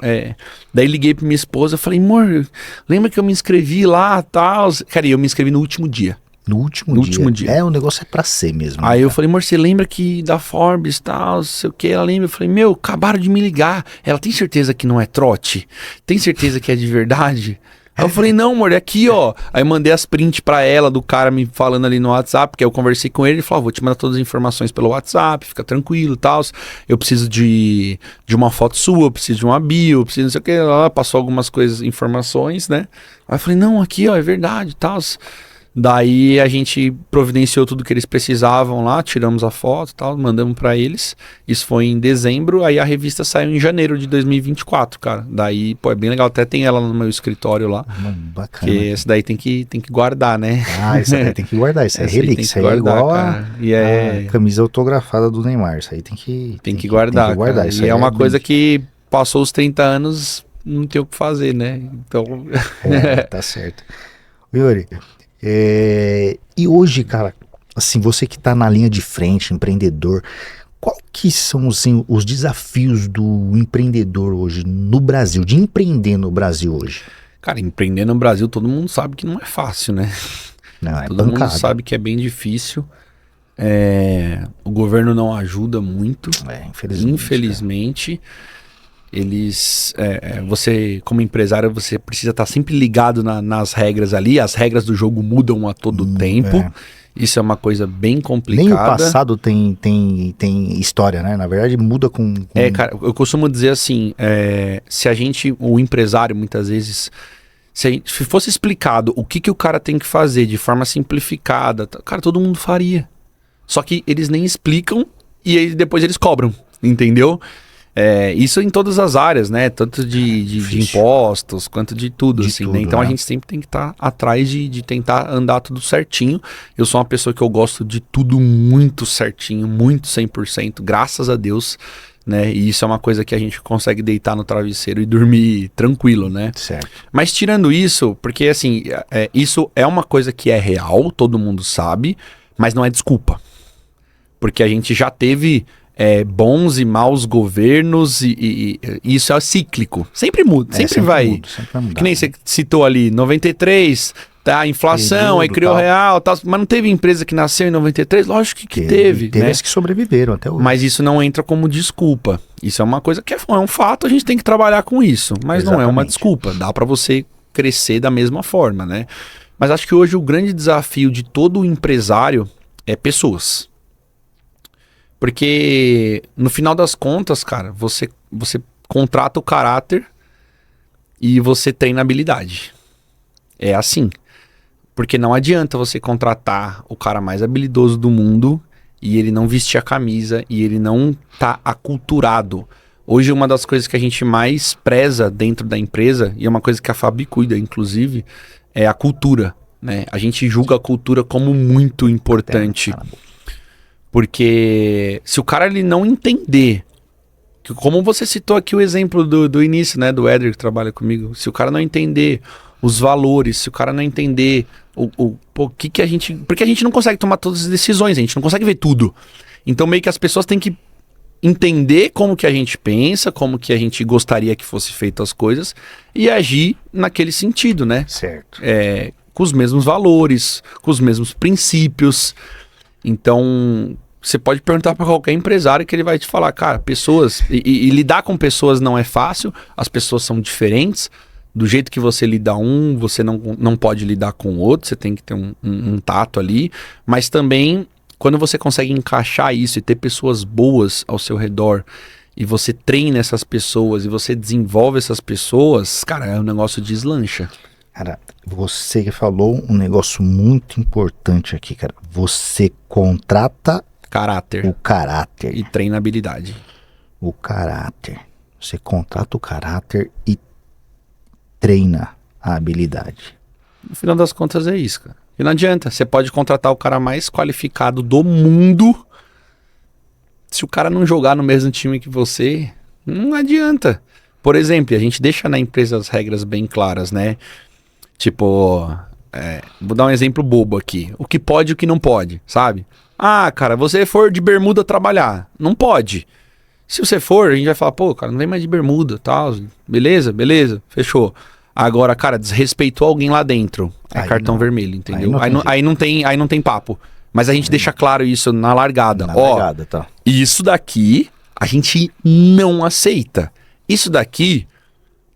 Daí liguei pra minha esposa, eu falei, amor, lembra que eu me inscrevi lá e tal? Cara, e eu me inscrevi no último dia. No último dia. O negócio é pra ser mesmo. Aí eu falei, amor, você lembra que da Forbes e tal, não sei o que, ela lembra? Eu falei, meu, acabaram de me ligar. Ela tem certeza que não é trote? Tem certeza que é de verdade? Aí eu falei, não, amor, é aqui, ó. Aí eu mandei as prints pra ela, do cara me falando ali no WhatsApp, porque eu conversei com ele, ele falou, vou te mandar todas as informações pelo WhatsApp, fica tranquilo e tal. Eu preciso de uma foto sua, eu preciso de uma bio, eu preciso não sei o que. Ela passou algumas coisas, informações, né? Aí eu falei, não, aqui, ó, é verdade e tal. Daí a gente providenciou tudo que eles precisavam lá, tiramos a foto e tal, mandamos pra eles. Isso foi em dezembro, aí a revista saiu em janeiro de 2024, cara. Daí, pô, é bem legal, até tem ela no meu escritório lá. Bacana. Porque essa daí tem que guardar, né? Isso aí tem que guardar, isso é relíquia, isso aí é igual a camisa autografada do Neymar, isso aí tem que guardar. Tem que guardar. Isso e é uma coisa que passou os 30 anos, não tem o que fazer, né? Então... tá certo. Yuri... E hoje, cara, assim, você que tá na linha de frente, empreendedor, qual que são assim, os desafios do empreendedor hoje no Brasil, de empreender no Brasil hoje? Cara, empreender no Brasil, todo mundo sabe que não é fácil, né? Não, é Todo pancada. mundo sabe que é bem difícil. O governo não ajuda muito. Infelizmente. Eles... você, como empresário, você precisa estar sempre ligado nas regras ali. As regras do jogo mudam a todo tempo. Isso é uma coisa bem complicada. Nem o passado tem história, né? Na verdade, muda com... Cara, eu costumo dizer assim, se a gente, o empresário, muitas vezes, se fosse explicado o que o cara tem que fazer de forma simplificada, cara, todo mundo faria. Só que eles nem explicam e aí depois eles cobram, entendeu? Isso em todas as áreas, né? Tanto de impostos, quanto de tudo, assim, tudo, né? Então né? a gente sempre tem que estar atrás de tentar andar tudo certinho. Eu sou uma pessoa que eu gosto de tudo muito certinho, muito 100%, graças a Deus, né? E isso é uma coisa que a gente consegue deitar no travesseiro e dormir tranquilo, né? Certo. Mas tirando isso, porque assim, isso é uma coisa que é real, todo mundo sabe, mas não é desculpa. Porque a gente já teve... bons e maus governos e isso é cíclico. Sempre muda, sempre vai. Sempre vai mudar, que nem você citou ali, 93, tá, a inflação, aí criou tal. real, tal, mas não teve empresa que nasceu em 93? Lógico que teve, Teve né? as que sobreviveram até hoje. Mas isso não entra como desculpa. Isso é uma coisa que é um fato, a gente tem que trabalhar com isso, mas não é uma Exatamente. desculpa. Dá pra você crescer da mesma forma, né? Mas acho que hoje o grande desafio de todo empresário é pessoas. Porque no final das contas, cara, você contrata o caráter e você treina a habilidade. É assim. Porque não adianta você contratar o cara mais habilidoso do mundo e ele não vestir a camisa e ele não tá aculturado. Hoje uma das coisas que a gente mais preza dentro da empresa, e é uma coisa que a Fabi cuida, inclusive, é a cultura, né? A gente julga a cultura como muito importante. Porque se o cara ele não entender, que, como você citou aqui o exemplo do início, né, do Éder que trabalha comigo, se o cara não entender os valores, se o cara não entender o que a gente... Porque a gente não consegue tomar todas as decisões, a gente não consegue ver tudo. Então meio que as pessoas têm que entender como que a gente pensa, como que a gente gostaria que fosse feito as coisas e agir naquele sentido, né? Certo. Com os mesmos valores, com os mesmos princípios. Então, você pode perguntar para qualquer empresário que ele vai te falar, cara, pessoas... E lidar com pessoas não é fácil, as pessoas são diferentes. Do jeito que você lida você não pode lidar com o outro, você tem que ter um tato ali. Mas também, quando você consegue encaixar isso e ter pessoas boas ao seu redor, e você treina essas pessoas, e você desenvolve essas pessoas, cara, o negócio deslancha. Cara, você falou um negócio muito importante aqui, cara. Você contrata Caráter. o caráter. E treina habilidade. O caráter. Você contrata o caráter e treina a habilidade. No final das contas é isso, cara. E não adianta. Você pode contratar o cara mais qualificado do mundo. Se o cara não jogar no mesmo time que você, não adianta. Por exemplo, a gente deixa na empresa as regras bem claras, né? Tipo, vou dar um exemplo bobo aqui. O que pode e o que não pode, sabe? Ah, cara, você for de bermuda trabalhar. Não pode. Se você for, a gente vai falar, pô, cara, não vem mais de bermuda, tal. Beleza, fechou. Agora, cara, desrespeitou alguém lá dentro. Aí cartão não. vermelho, entendeu? Aí Aí não tem papo. Mas a gente deixa claro isso na largada. Na Ó, largada, tá. isso daqui a gente não aceita. Isso daqui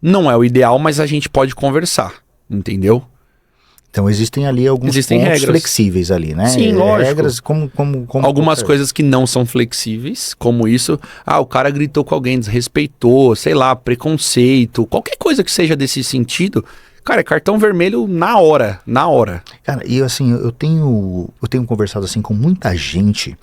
não é o ideal, mas a gente pode conversar, entendeu? Então existem ali alguns pontos regras flexíveis ali, né? Sim, lógico. Regras como Algumas coisas que não são flexíveis, como isso. Ah, o cara gritou com alguém, desrespeitou, sei lá, preconceito, qualquer coisa que seja desse sentido. Cara, é cartão vermelho na hora. Cara, e assim, eu tenho conversado assim com muita gente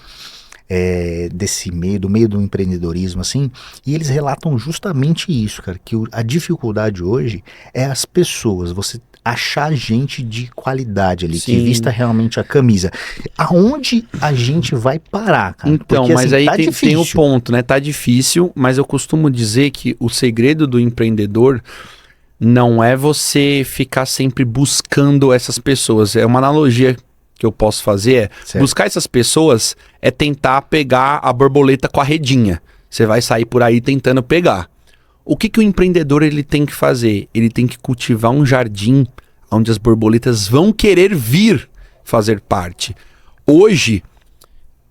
desse meio, do meio do empreendedorismo, assim, e eles relatam justamente isso, cara, que a dificuldade hoje é as pessoas, você achar gente de qualidade ali, Sim. que vista realmente a camisa. Aonde a gente vai parar, cara? Então, porque, mas assim, aí tá tem o difícil. ponto, né? Tá difícil, mas eu costumo dizer que o segredo do empreendedor não é você ficar sempre buscando essas pessoas. É uma analogia que eu posso fazer é Certo. buscar essas pessoas, é tentar pegar a borboleta com a redinha. Você vai sair por aí tentando pegar. O que o empreendedor ele tem que fazer? Ele tem que cultivar um jardim onde as borboletas vão querer vir fazer parte. Hoje,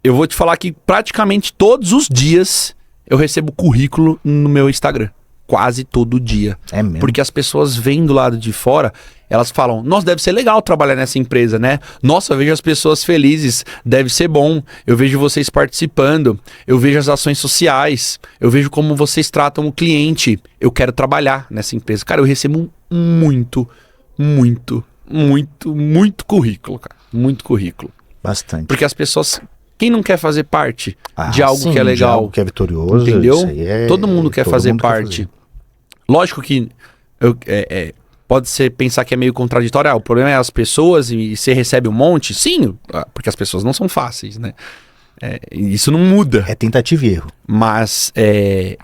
eu vou te falar que praticamente todos os dias eu recebo currículo no meu Instagram. Quase todo dia. É mesmo? Porque as pessoas vêm do lado de fora, elas falam, nossa, deve ser legal trabalhar nessa empresa, né? Nossa, eu vejo as pessoas felizes, deve ser bom. Eu vejo vocês participando, eu vejo as ações sociais, eu vejo como vocês tratam o cliente. Eu quero trabalhar nessa empresa. Cara, eu recebo muito currículo, cara. Muito currículo. Bastante. Porque as pessoas... Quem não quer fazer parte de algo sim, que é legal? de algo que é vitorioso. Entendeu? Isso aí Todo mundo quer todo fazer mundo quer parte. fazer. Lógico que pode ser pensar que é meio contraditório. O problema é as pessoas e você recebe um monte. Sim, porque as pessoas não são fáceis, né? Isso não muda. É tentativa e erro. Mas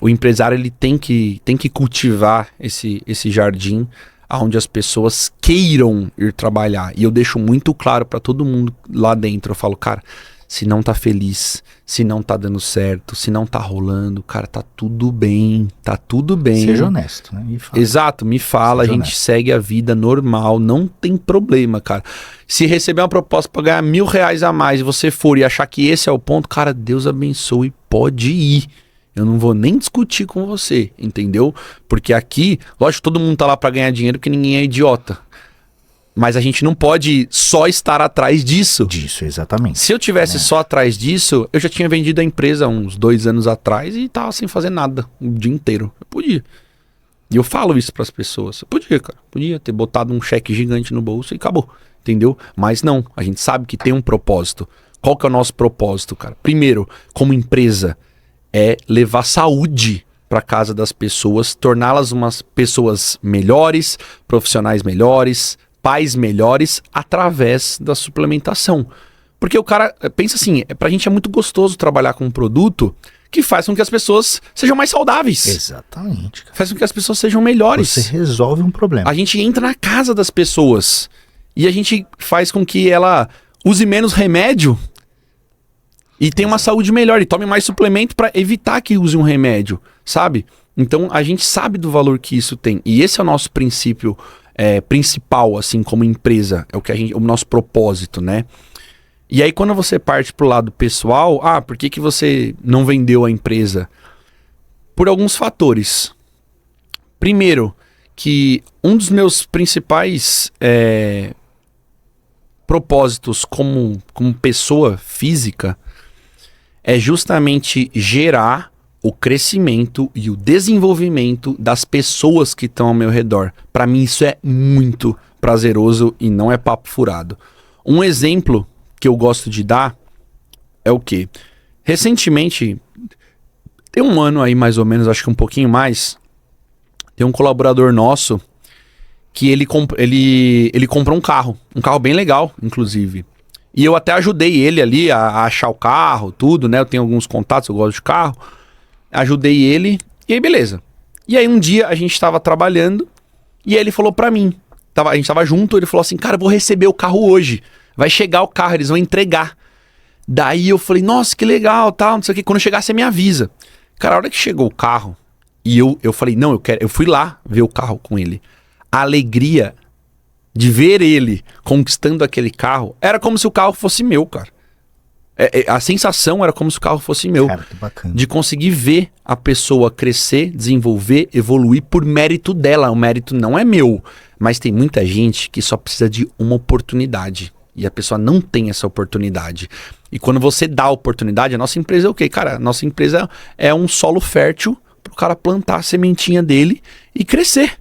o empresário ele tem que cultivar esse jardim onde as pessoas queiram ir trabalhar. E eu deixo muito claro para todo mundo lá dentro. Eu falo, cara, se não tá feliz, se não tá dando certo, se não tá rolando, cara, tá tudo bem, tá tudo bem. Seja honesto, né? E fala. Exato, me fala, Seja a gente honesto. segue a vida normal, não tem problema, cara. Se receber uma proposta pra ganhar R$1.000 a mais e você for e achar que esse é o ponto, cara, Deus abençoe, pode ir. Eu não vou nem discutir com você, entendeu? Porque aqui, lógico, todo mundo tá lá pra ganhar dinheiro porque ninguém é idiota. Mas a gente não pode só estar atrás disso. Disso, exatamente. Se eu tivesse só atrás disso, eu já tinha vendido a empresa uns 2 anos atrás e tava sem fazer nada o dia inteiro. Eu podia. E eu falo isso pras pessoas. Eu podia, cara. Podia ter botado um cheque gigante no bolso e acabou. Entendeu? Mas não. A gente sabe que tem um propósito. Qual que é o nosso propósito, cara? Primeiro, como empresa, é levar saúde para casa das pessoas, torná-las umas pessoas melhores, profissionais melhores, pais melhores através da suplementação. Porque o cara pensa assim, pra gente é muito gostoso trabalhar com um produto que faz com que as pessoas sejam mais saudáveis. Exatamente, cara. Faz com que as pessoas sejam melhores. Você resolve um problema. A gente entra na casa das pessoas e a gente faz com que ela use menos remédio e tenha uma saúde melhor e tome mais suplemento para evitar que use um remédio, sabe? Então a gente sabe do valor que isso tem. E esse é o nosso princípio principal, assim, como empresa. É o nosso propósito, né? E aí quando você parte pro lado pessoal, por que você não vendeu a empresa? Por alguns fatores. Primeiro, que um dos meus principais propósitos como pessoa física é justamente gerar o crescimento e o desenvolvimento das pessoas que estão ao meu redor. Para mim isso é muito prazeroso e não é papo furado. Um exemplo que eu gosto de dar é o quê? Recentemente, tem um ano aí mais ou menos, acho que um pouquinho mais, tem um colaborador nosso que ele comprou um carro bem legal, inclusive. E eu até ajudei ele ali a achar o carro, tudo, né? Eu tenho alguns contatos, eu gosto de carro. Ajudei ele, e aí beleza. E aí um dia a gente tava trabalhando, e aí ele falou pra mim, a gente tava junto, ele falou assim, cara, eu vou receber o carro hoje. Vai chegar o carro, eles vão entregar. Daí eu falei, nossa, que legal, tal, não sei o que. Quando chegar, você me avisa. Cara, a hora que chegou o carro, e eu falei, não, eu fui lá ver o carro com ele. A alegria de ver ele conquistando aquele carro, era como se o carro fosse meu, cara. A sensação era como se o carro fosse meu. Cara, que bacana. De conseguir ver a pessoa crescer, desenvolver, evoluir por mérito dela. O mérito não é meu, mas tem muita gente que só precisa de uma oportunidade. E a pessoa não tem essa oportunidade. E quando você dá a oportunidade, a nossa empresa é o quê? Cara, a nossa empresa é um solo fértil pro cara plantar a sementinha dele e crescer.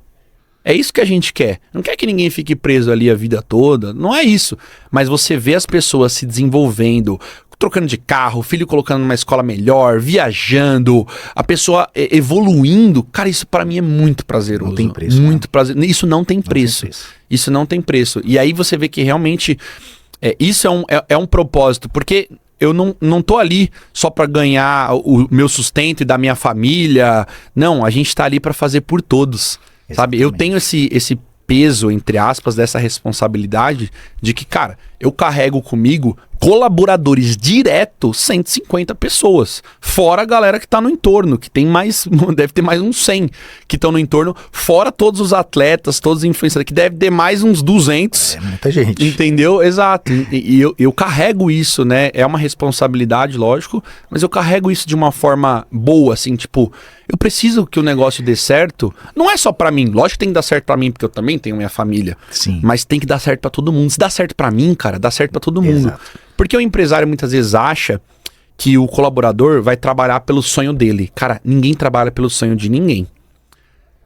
É isso que a gente quer. Não quer que ninguém fique preso ali a vida toda. Não é isso. Mas você vê as pessoas se desenvolvendo, trocando de carro, filho colocando numa escola melhor, viajando, a pessoa evoluindo. Cara, isso pra mim é muito prazeroso. Não tem preço. Muito prazeroso. Isso não tem preço. Isso não tem preço. E aí você vê que realmente isso é um propósito. Porque eu não tô ali só pra ganhar o meu sustento e da minha família. Não, a gente tá ali pra fazer por todos. Sabe? Eu tenho esse peso, entre aspas, dessa responsabilidade de que, cara, eu carrego comigo colaboradores diretos, 150 pessoas. Fora a galera que tá no entorno, que tem mais, deve ter mais uns 100 que estão no entorno. Fora todos os atletas, todos os influenciadores, que deve ter mais uns 200. É muita gente. Entendeu? Exato. E eu carrego isso, né? É uma responsabilidade, lógico, mas eu carrego isso de uma forma boa, assim, tipo, eu preciso que o negócio dê certo. Não é só pra mim, lógico que tem que dar certo pra mim, porque eu também tenho minha família. Sim. Mas tem que dar certo pra todo mundo. Se dá certo pra mim, cara, dá certo pra todo mundo. Exato. Porque o empresário muitas vezes acha que o colaborador vai trabalhar pelo sonho dele. Cara, ninguém trabalha pelo sonho de ninguém.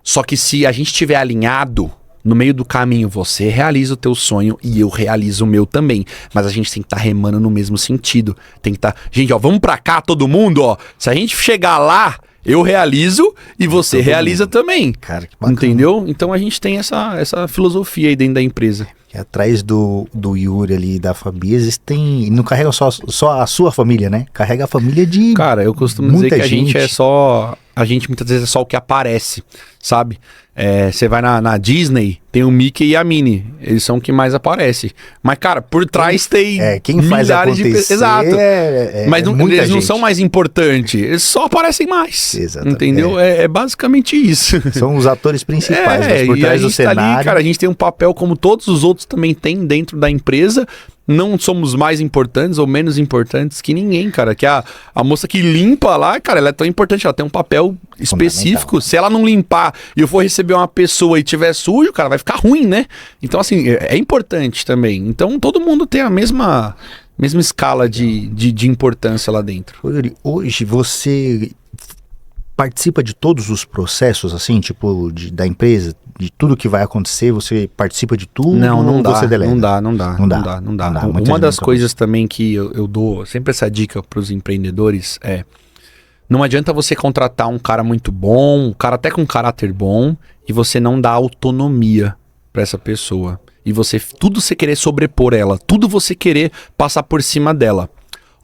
Só que se a gente estiver alinhado, no meio do caminho, você realiza o teu sonho e eu realizo o meu também. Mas a gente tem que estar remando no mesmo sentido. Tem que estar... Gente, ó, vamos pra cá todo mundo, ó. Se a gente chegar lá, eu realizo e você todo realiza mundo. também. Cara, que bacana. Entendeu? Então a gente tem essa filosofia aí dentro da empresa. Que atrás do Yuri ali e da Fabi, existem. Não carrega só a sua família, né? Carrega a família de. Cara, eu costumo muita dizer que a gente gente. é só. A gente muitas vezes é só o que aparece, sabe? Você vai na Disney, tem o Mickey e a Minnie. Eles são o que mais aparece. Mas, cara, por trás tem quem faz milhares de pessoas. acontecer Exato. Mas eles não são mais importantes. Eles só aparecem mais. Exatamente. Entendeu? É basicamente isso. São os atores principais, mas por e trás a do gente tá cenário. ali, cara, a gente tem um papel como todos os outros também têm dentro da empresa. Não somos mais importantes ou menos importantes que ninguém, cara. Que a moça que limpa lá, cara, ela é tão importante, ela tem um papel específico. Se ela não limpar e eu for receber uma pessoa e tiver sujo, cara, vai ficar ruim, né? Então, assim, é importante também. Então, todo mundo tem a mesma escala de importância lá dentro. Yuri, hoje você participa de todos os processos, assim, tipo, da empresa, de tudo que vai acontecer, você participa de tudo? Não dá, você delega? não dá. Uma das coisas também que eu dou sempre essa dica para os empreendedores é: não adianta você contratar um cara muito bom, um cara até com caráter bom, e você não dá autonomia para essa pessoa. E tudo você querer sobrepor ela, tudo você querer passar por cima dela.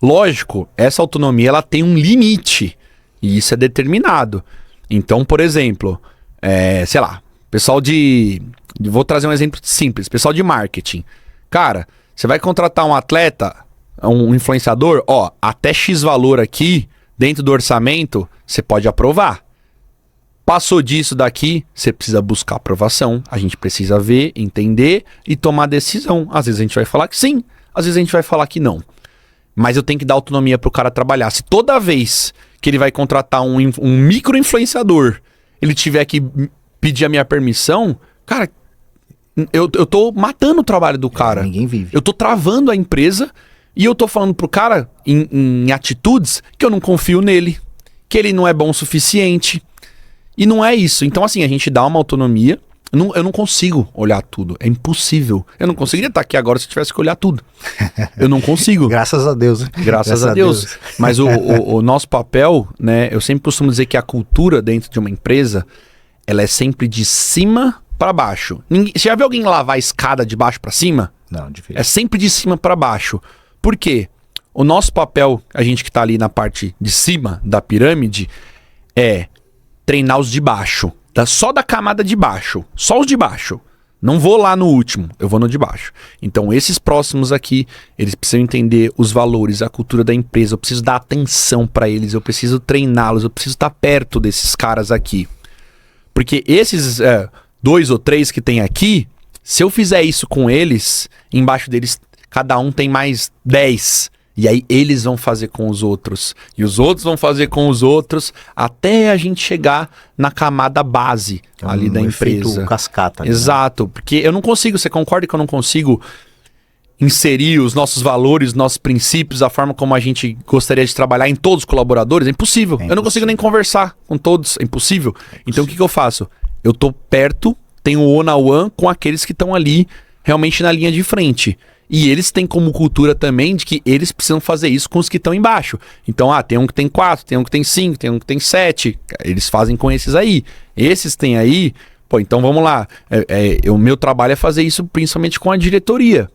Lógico, essa autonomia ela tem um limite. E isso é determinado. Então, por exemplo, sei lá, pessoal vou trazer um exemplo simples, pessoal de marketing. Cara, você vai contratar um atleta, um influenciador, ó, até X valor aqui, dentro do orçamento, você pode aprovar. Passou disso daqui, você precisa buscar aprovação. A gente precisa ver, entender e tomar decisão. Às vezes a gente vai falar que sim, às vezes a gente vai falar que não. Mas eu tenho que dar autonomia pro cara trabalhar. Se toda vez que ele vai contratar um micro-influenciador, ele tiver que pedir a minha permissão, cara, eu tô matando o trabalho do cara. Ninguém vive. Eu tô travando a empresa e eu tô falando pro cara em atitudes que eu não confio nele, que ele não é bom o suficiente. E não é isso. Então, assim, a gente dá uma autonomia. Eu não consigo olhar tudo. É impossível. Eu não conseguiria estar aqui agora se eu tivesse que olhar tudo. Eu não consigo. Graças a Deus. Graças a Deus. Mas o nosso papel, né? Eu sempre costumo dizer que a cultura dentro de uma empresa, ela é sempre de cima para baixo. Você já viu alguém lavar a escada de baixo para cima? Não, difícil. É sempre de cima para baixo. Por quê? O nosso papel, a gente que tá ali na parte de cima da pirâmide, é treinar os de baixo. Só da camada de baixo. Só os de baixo. Não vou lá no último, eu vou no de baixo. Então esses próximos aqui, eles precisam entender os valores, a cultura da empresa. Eu preciso dar atenção para eles, eu preciso treiná-los, eu preciso estar perto desses caras aqui. Porque esses 2 ou 3 que tem aqui, se eu fizer isso com eles, embaixo deles cada um tem mais 10. E aí eles vão fazer com os outros. E os outros vão fazer com os outros até a gente chegar na camada base ali da empresa. Efeito cascata. Exato. Né? Porque eu não consigo, você concorda que eu não consigo inserir os nossos valores, nossos princípios, a forma como a gente gostaria de trabalhar em todos os colaboradores? É impossível. Eu não consigo nem conversar com todos. É impossível. Então o que eu faço? Eu tô perto, tenho one-on-one com aqueles que estão ali realmente na linha de frente. E eles têm como cultura também de que eles precisam fazer isso com os que estão embaixo. Então, tem um que tem 4, tem um que tem 5, tem um que tem 7. Eles fazem com esses aí. Esses têm aí. Pô, então vamos lá. O meu trabalho é fazer isso principalmente com a diretoria.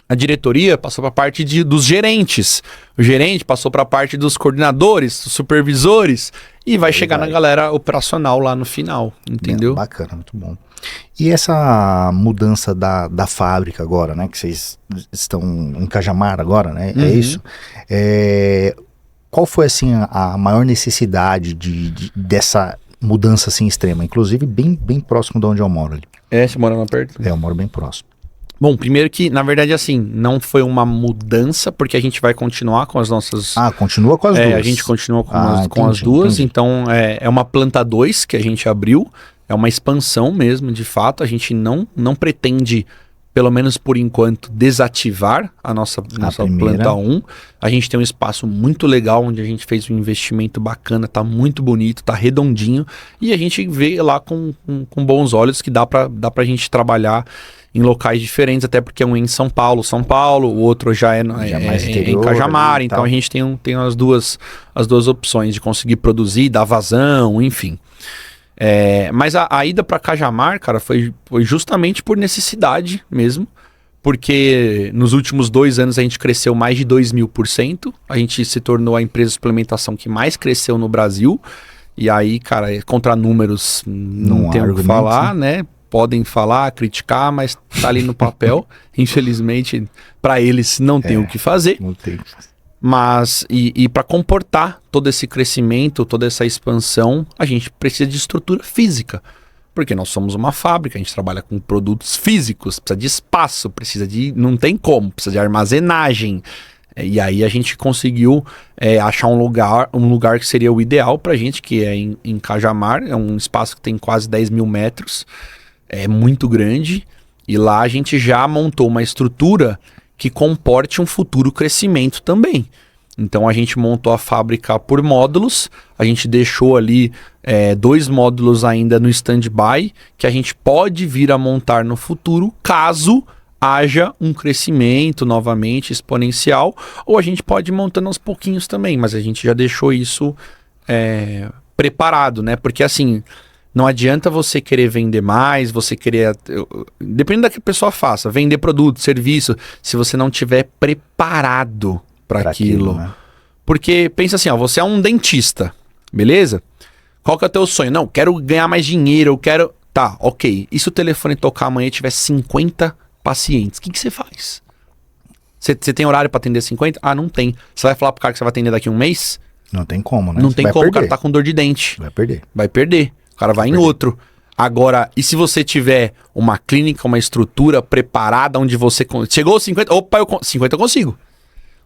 A diretoria passou para a parte dos gerentes. O gerente passou para a parte dos coordenadores, dos supervisores. e vai chegar na galera operacional lá no final, entendeu? Bacana, muito bom. E essa mudança da fábrica agora, né? Que vocês estão em Cajamar agora, né? É isso? Qual foi, assim, a maior necessidade dessa mudança, assim, extrema? Inclusive, bem próximo de onde eu moro ali. Você mora lá perto? Eu moro bem próximo. Bom, primeiro que, na verdade, assim, não foi uma mudança, porque a gente vai continuar com as nossas... continua com as duas? A gente continua com as duas, entendi. Então é uma planta 2 que a gente abriu, é uma expansão mesmo, de fato, a gente não pretende, pelo menos por enquanto, desativar a nossa planta 1. A gente tem um espaço muito legal, onde a gente fez um investimento bacana, tá muito bonito, tá redondinho, e a gente vê lá com bons olhos que dá pra gente trabalhar em locais diferentes, até porque um é em São Paulo, o outro já é em Cajamar, então a gente tem as duas opções de conseguir produzir, dar vazão, enfim. Mas a ida para Cajamar, cara, foi justamente por necessidade mesmo, porque nos últimos 2 anos a gente cresceu mais de 2000%, a gente se tornou a empresa de suplementação que mais cresceu no Brasil, e aí, cara, contra números não tem o que falar, né? Podem falar, criticar, mas tá ali no papel. Infelizmente, para eles não tem o que fazer. Não tem. Mas, e para comportar todo esse crescimento, toda essa expansão, a gente precisa de estrutura física. Porque nós somos uma fábrica, a gente trabalha com produtos físicos, precisa de espaço, não tem como, precisa de armazenagem. E aí a gente conseguiu achar um lugar que seria o ideal pra gente, que é em Cajamar, é um espaço que tem quase 10 mil metros. É muito grande, e lá a gente já montou uma estrutura que comporte um futuro crescimento também. Então a gente montou a fábrica por módulos, a gente deixou ali 2 módulos ainda no stand-by, que a gente pode vir a montar no futuro, caso haja um crescimento novamente exponencial, ou a gente pode ir montando aos pouquinhos também, mas a gente já deixou isso preparado, né? Porque assim... Não adianta você querer vender mais, você querer... Depende da que a pessoa faça. Vender produto, serviço, se você não tiver preparado para aquilo. Né? Porque pensa assim, você é um dentista, beleza? Qual que é o teu sonho? Não, quero ganhar mais dinheiro, eu quero... Tá, ok. E se o telefone tocar amanhã e tiver 50 pacientes? O que você faz? Você tem horário para atender 50? Ah, não tem. Você vai falar pro cara que você vai atender daqui a um mês? Não tem como, né? Não tem como, o cara tá com dor de dente. Vai perder. O cara vai em outro. Agora, e se você tiver uma clínica, uma estrutura preparada onde você... Chegou aos 50, 50 eu consigo.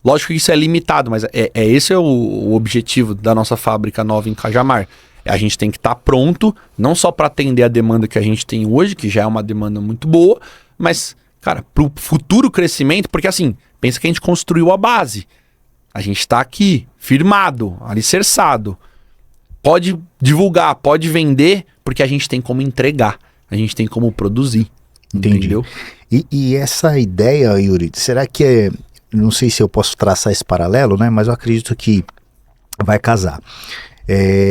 Lógico que isso é limitado, mas esse é o objetivo da nossa fábrica nova em Cajamar. A gente tem que estar pronto, não só para atender a demanda que a gente tem hoje, que já é uma demanda muito boa, mas, cara, para o futuro crescimento, porque assim, pensa que a gente construiu a base. A gente está aqui, firmado, alicerçado. Pode divulgar, pode vender, porque a gente tem como entregar, a gente tem como produzir. Entendi. Entendeu? E essa ideia, Yuri, será que não sei se eu posso traçar esse paralelo, né? Mas eu acredito que vai casar.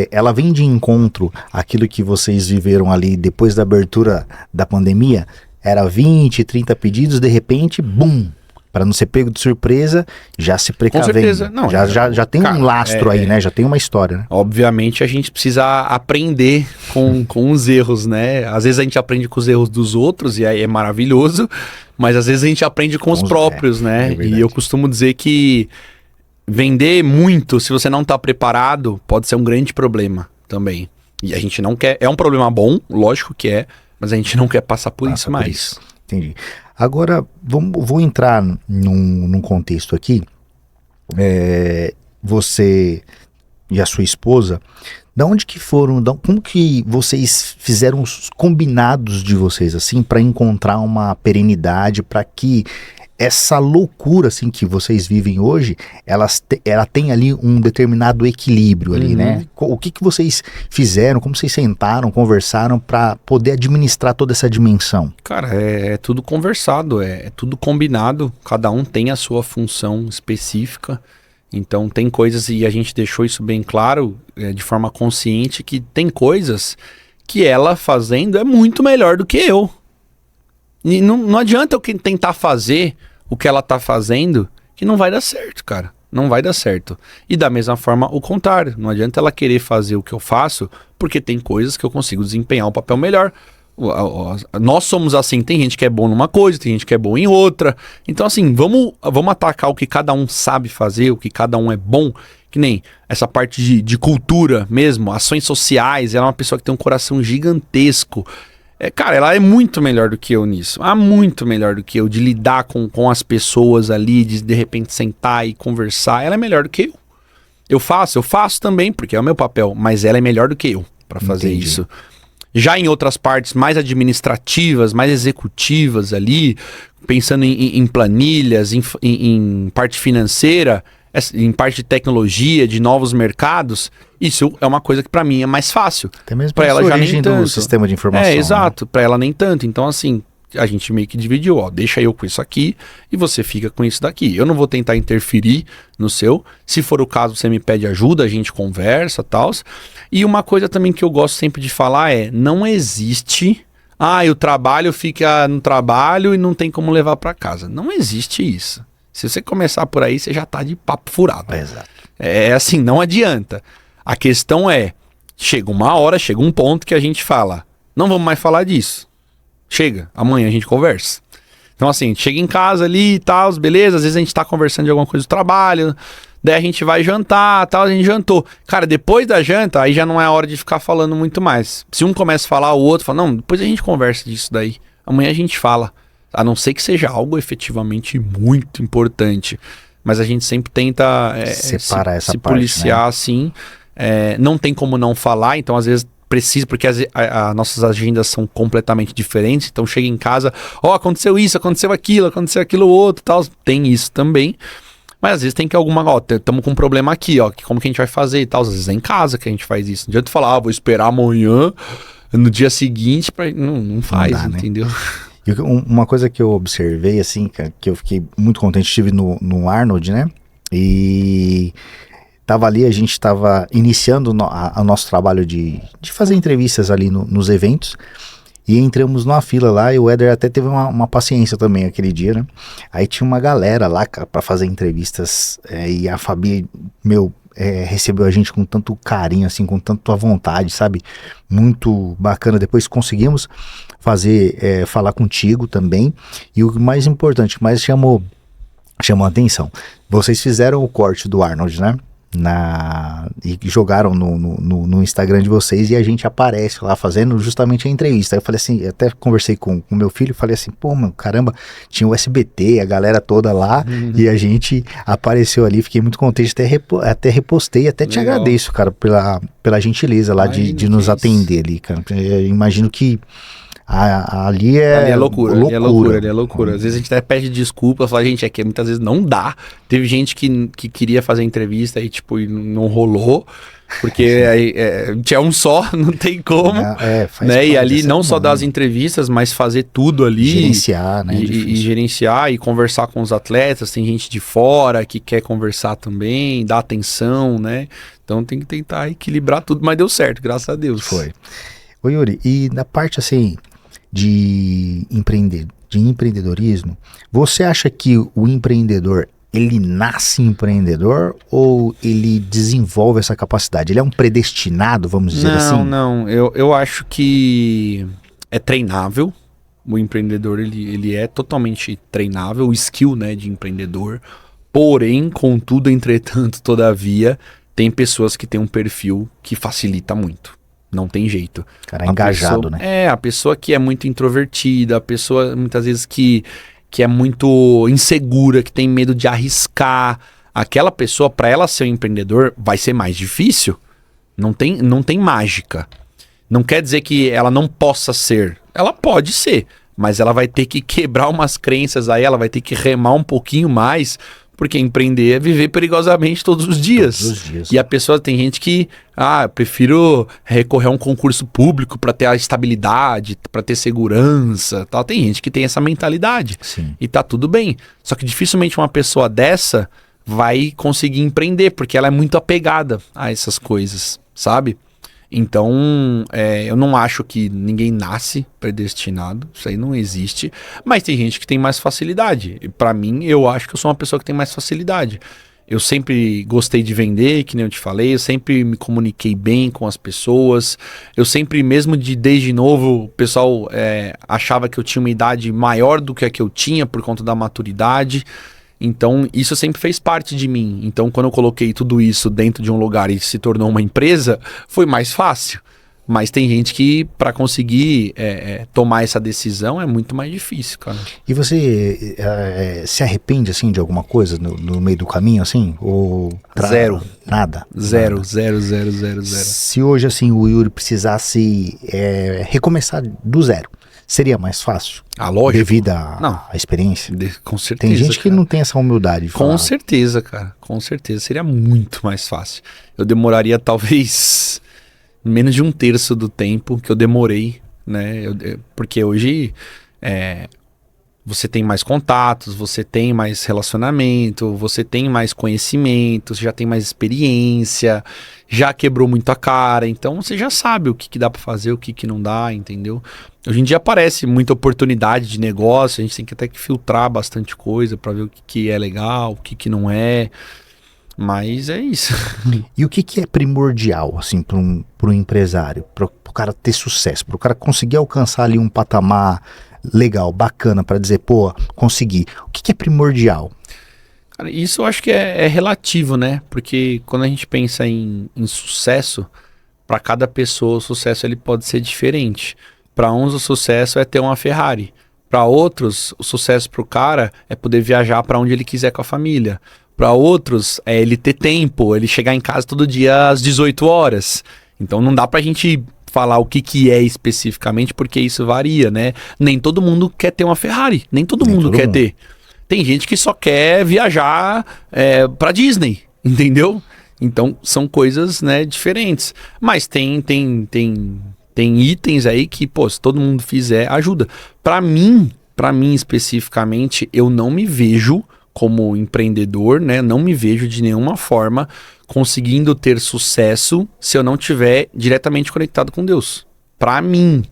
Ela vem de encontro àquilo que vocês viveram ali depois da abertura da pandemia. Era 20, 30 pedidos, de repente, bum! Para não ser pego de surpresa, já se precavendo. Com certeza. Não, já tem um lastro aí, né? Já tem uma história, né? Obviamente a gente precisa aprender com os erros, né? Às vezes a gente aprende com os erros dos outros e aí é maravilhoso, mas às vezes a gente aprende com os próprios, né? E eu costumo dizer que vender muito, se você não está preparado, pode ser um grande problema também. E a gente não quer... É um problema bom, lógico que é, mas a gente não quer passar por isso mais. Entendi. Agora, vou entrar num contexto aqui. Você e a sua esposa, da onde que foram, como que vocês fizeram os combinados de vocês, assim, para encontrar uma perenidade, para que essa loucura, assim, que vocês vivem hoje, ela tem ali um determinado equilíbrio ali, né? O que vocês fizeram, como vocês sentaram, conversaram para poder administrar toda essa dimensão? Cara, é tudo conversado, é tudo combinado, cada um tem a sua função específica, então tem coisas, e a gente deixou isso bem claro, de forma consciente, que tem coisas que ela fazendo é muito melhor do que eu. E não adianta eu tentar fazer o que ela tá fazendo, que não vai dar certo, cara. Não vai dar certo. E da mesma forma, o contrário. Não adianta ela querer fazer o que eu faço, porque tem coisas que eu consigo desempenhar um papel melhor. Nós somos assim, tem gente que é bom numa coisa, tem gente que é bom em outra. Então assim, vamos atacar o que cada um sabe fazer, o que cada um é bom. Que nem essa parte de cultura mesmo, ações sociais. Ela é uma pessoa que tem um coração gigantesco. Cara, ela é muito melhor do que eu nisso. Muito melhor do que eu, de lidar com as pessoas ali, de repente sentar e conversar. Ela é melhor do que eu. Eu faço também, porque é o meu papel, mas ela é melhor do que eu para fazer isso. Já em outras partes mais administrativas, mais executivas ali, pensando em planilhas, em parte financeira, em parte de tecnologia, de novos mercados, isso é uma coisa que para mim é mais fácil. Até mesmo para ela já nem tanto. Do sistema de informação. Exato, para ela nem tanto. Então assim, a gente meio que dividiu, ó, deixa eu com isso aqui e você fica com isso daqui. Eu não vou tentar interferir no seu. Se for o caso, você me pede ajuda, a gente conversa e tal. E uma coisa também que eu gosto sempre de falar é, não existe, o trabalho fica no trabalho e não tem como levar para casa. Não existe isso. Se você começar por aí, você já tá de papo furado. Exato. É assim, não adianta. A questão é, chega um ponto que a gente fala, não vamos mais falar disso. Chega, amanhã a gente conversa. Então assim, chega em casa ali e tal, beleza, às vezes a gente tá conversando de alguma coisa do trabalho, daí a gente vai jantar, tal, a gente jantou. Cara, depois da janta, aí já não é a hora de ficar falando muito mais. Se um começa a falar, o outro fala, não, depois a gente conversa disso daí. Amanhã a gente fala. A não ser que seja algo efetivamente muito importante. Mas a gente sempre tenta separar essa se parte, policiar, né? Assim. Não tem como não falar, então às vezes precisa, porque as nossas agendas são completamente diferentes. Então chega em casa, aconteceu isso, aconteceu aquilo outro, tal. Tem isso também. Mas às vezes tem que estamos com um problema aqui, como que a gente vai fazer e tal. Às vezes é em casa que a gente faz isso. Não adianta falar, vou esperar amanhã, no dia seguinte, não faz, não dá, entendeu? Né? E uma coisa que eu observei, assim, que eu fiquei muito contente, estive no Arnold, né? E tava ali, a gente tava iniciando o nosso trabalho de fazer entrevistas ali nos eventos. E entramos numa fila lá, e o Éder até teve uma paciência também aquele dia, né? Aí tinha uma galera lá para fazer entrevistas, e a Fabi, recebeu a gente com tanto carinho, assim, com tanta vontade, sabe? Muito bacana. Depois conseguimos falar contigo também. E o mais importante, que mais chamou a atenção, vocês fizeram o corte do Arnold, né? E jogaram no Instagram de vocês, e a gente aparece lá fazendo justamente a entrevista. Aí eu falei assim, até conversei com o meu filho, falei assim, pô, mano, caramba, tinha o SBT, a galera toda lá, e a gente apareceu ali, fiquei muito contente, até repostei, até te agradeço, cara, pela gentileza lá de nos atender ali, cara. Eu imagino que ali é loucura. Às vezes a gente até pede desculpa, fala, gente, que muitas vezes não dá. Teve gente que queria fazer entrevista e e não rolou, porque tinha um só, não tem como. Né? E ali não só das entrevistas, mas fazer tudo ali. Gerenciar, né? E gerenciar e conversar com os atletas. Tem gente de fora que quer conversar também, dar atenção, né? Então tem que tentar equilibrar tudo, mas deu certo, graças a Deus. Foi. Ô Yuri, e na parte assim de empreendedorismo, você acha que o empreendedor, ele nasce empreendedor ou ele desenvolve essa capacidade? Ele é um predestinado, vamos dizer assim? Não. Eu acho que é treinável. O empreendedor, ele é totalmente treinável, o skill, né, de empreendedor. Porém, contudo, entretanto, todavia, tem pessoas que têm um perfil que facilita muito. Não tem jeito. Cara, engajado, né? A pessoa que é muito introvertida, a pessoa muitas vezes que é muito insegura, que tem medo de arriscar. Aquela pessoa, para ela ser um empreendedor, vai ser mais difícil. Não tem mágica. Não quer dizer que ela não possa ser. Ela pode ser, mas ela vai ter que quebrar umas crenças aí, ela vai ter que remar um pouquinho mais. Porque empreender é viver perigosamente todos os dias. Todos os dias. E a pessoa, tem gente que, eu prefiro recorrer a um concurso público para ter a estabilidade, para ter segurança, tal. Tem gente que tem essa mentalidade. Sim. E tá tudo bem. Só que dificilmente uma pessoa dessa vai conseguir empreender, porque ela é muito apegada a essas coisas, sabe? Então, eu não acho que ninguém nasce predestinado, isso aí não existe, mas tem gente que tem mais facilidade. E para mim, eu acho que eu sou uma pessoa que tem mais facilidade. Eu sempre gostei de vender, que nem eu te falei, eu sempre me comuniquei bem com as pessoas, eu sempre, mesmo desde novo, o pessoal achava que eu tinha uma idade maior do que a que eu tinha por conta da maturidade, então isso sempre fez parte de mim. Então quando eu coloquei tudo isso dentro de um lugar e se tornou uma empresa, foi mais fácil. Mas tem gente que, para conseguir tomar essa decisão, é muito mais difícil, cara. E você se arrepende, assim, de alguma coisa no meio do caminho, assim? Ou Zero. Nada? Zero. Se hoje, assim, o Yuri precisasse recomeçar do zero, seria mais fácil? Lógico. Devido à experiência? Com certeza. Tem gente que não tem essa humildade de falar. Com certeza, cara. Com certeza. Seria muito mais fácil. Eu demoraria, talvez, menos de 1/3 do tempo que eu demorei, né? Porque hoje você tem mais contatos, você tem mais relacionamento, você tem mais conhecimento, você já tem mais experiência, já quebrou muito a cara, então você já sabe o que dá pra fazer, o que não dá, entendeu? Hoje em dia aparece muita oportunidade de negócio, a gente tem que até que filtrar bastante coisa pra ver o que é legal, o que não é. Mas é isso. E o que é primordial, assim, para um empresário, para o cara ter sucesso, para o cara conseguir alcançar ali um patamar legal, bacana, para dizer, pô, consegui. O que é primordial? Cara, isso eu acho que é relativo, né? Porque quando a gente pensa em sucesso, para cada pessoa o sucesso ele pode ser diferente. Para uns o sucesso é ter uma Ferrari. Para outros, o sucesso para o cara é poder viajar para onde ele quiser com a família. Para outros, é ele ter tempo, ele chegar em casa todo dia às 18 horas. Então não dá pra gente falar o que é especificamente, porque isso varia, né? Nem todo mundo quer ter uma Ferrari, nem todo mundo quer ter. Tem gente que só quer viajar pra Disney, entendeu? Então são coisas, né, diferentes. Mas tem itens aí que, pô, se todo mundo fizer, ajuda. Pra mim especificamente, eu não me vejo como empreendedor, né? Não me vejo de nenhuma forma conseguindo ter sucesso se eu não tiver diretamente conectado com Deus. Pra mim.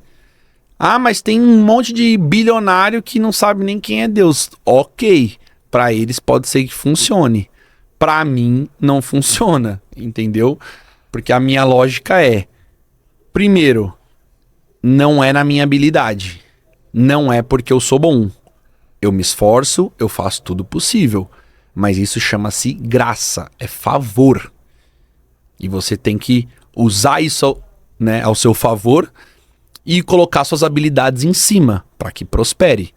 Mas tem um monte de bilionário que não sabe nem quem é Deus. Ok. Pra eles pode ser que funcione. Pra mim não funciona, entendeu? Porque a minha lógica primeiro, não é na minha habilidade. Não é porque eu sou bom. Eu me esforço, eu faço tudo possível. Mas isso chama-se graça, é favor. E você tem que usar isso, né, ao seu favor e colocar suas habilidades em cima para que prospere.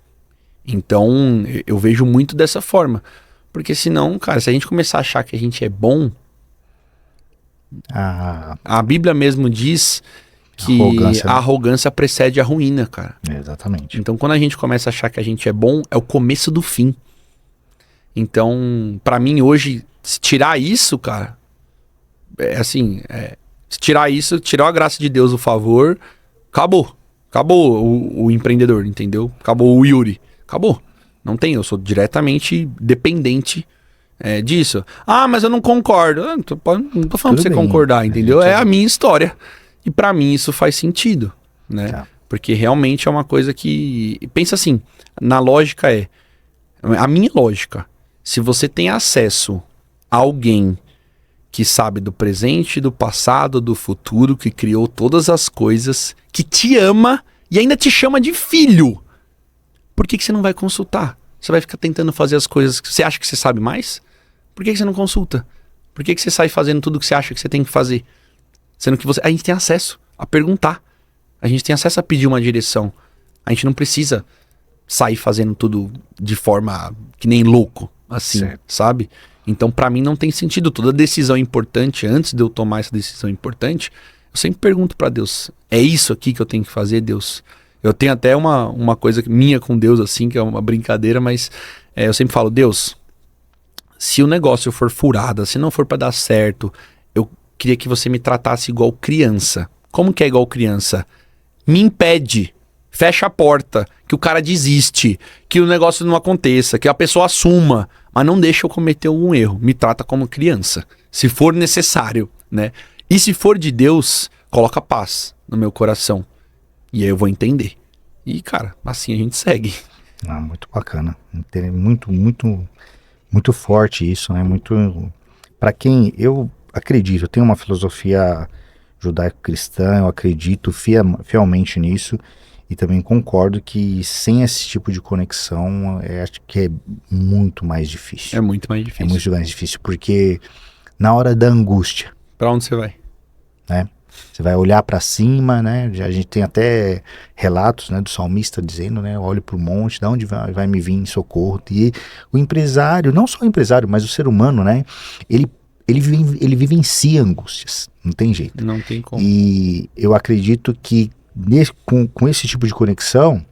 Então, eu vejo muito dessa forma. Porque senão, cara, se a gente começar a achar que a gente é bom... A Bíblia mesmo diz que a arrogância precede a ruína, cara. Exatamente. Então, quando a gente começa a achar que a gente é bom, é o começo do fim. Então, pra mim hoje, se tirar isso, cara, se tirar isso, tirar a graça de Deus, o favor, acabou. Acabou o empreendedor, entendeu? Acabou o Yuri. Acabou. Não tem, eu sou diretamente dependente disso. Mas eu não concordo. Não tô falando pra você concordar, entendeu? É a minha história. E pra mim isso faz sentido, né? Tá. Porque realmente é uma coisa que... Pensa assim, na lógica a minha lógica, se você tem acesso a alguém que sabe do presente, do passado, do futuro, que criou todas as coisas, que te ama e ainda te chama de filho, por que você não vai consultar? Você vai ficar tentando fazer as coisas que você acha que você sabe mais? Por que você não consulta? Por que você sai fazendo tudo que você acha que você tem que fazer? Sendo que a gente tem acesso a perguntar. A gente tem acesso a pedir uma direção. A gente não precisa sair fazendo tudo de forma que nem louco, assim, certo, sabe? Então, pra mim, não tem sentido. Toda decisão importante, antes de eu tomar essa decisão importante, eu sempre pergunto pra Deus, é isso aqui que eu tenho que fazer, Deus? Eu tenho até uma coisa minha com Deus, assim, que é uma brincadeira, mas eu sempre falo, Deus, se o negócio for furada, se não for pra dar certo, eu queria que você me tratasse igual criança. Como que é igual criança? Me impede, fecha a porta, que o cara desiste, que o negócio não aconteça, que a pessoa assuma, mas não deixa eu cometer algum erro. Me trata como criança, se for necessário, né? E se for de Deus, coloca paz no meu coração. E aí eu vou entender. E, cara, assim a gente segue. Muito bacana. Muito, muito, Muito forte isso, né? Muito. Para quem eu acredito, eu tenho uma filosofia judaico-cristã, eu acredito fielmente nisso e também concordo que sem esse tipo de conexão, acho que é muito mais difícil. É muito mais É difícil. muito mais difícil, porque na hora da angústia, Pra onde você vai? né? Você vai olhar para cima, né? A gente tem até relatos, né, do salmista dizendo, né? Olho para o monte, de onde vai me vir socorro? E o empresário, não só o empresário, mas o ser humano, né? Ele vivencia angústias, não tem jeito. Não tem como. E eu acredito que com esse tipo de conexão,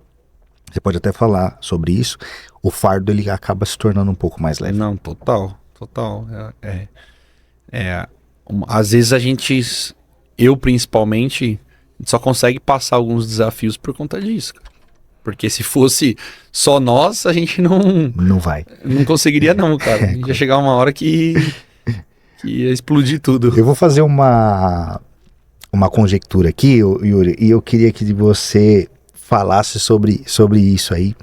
você pode até falar sobre isso, o fardo ele acaba se tornando um pouco mais leve. Não, total. Às vezes eu principalmente, só consegue passar alguns desafios por conta disso, cara. Porque se fosse só nós, a gente Não vai. não conseguiria não, cara. A gente ia chegar uma hora que ia explodir tudo. Eu vou fazer uma conjectura aqui, Yuri, e eu queria que você falasse sobre isso aí.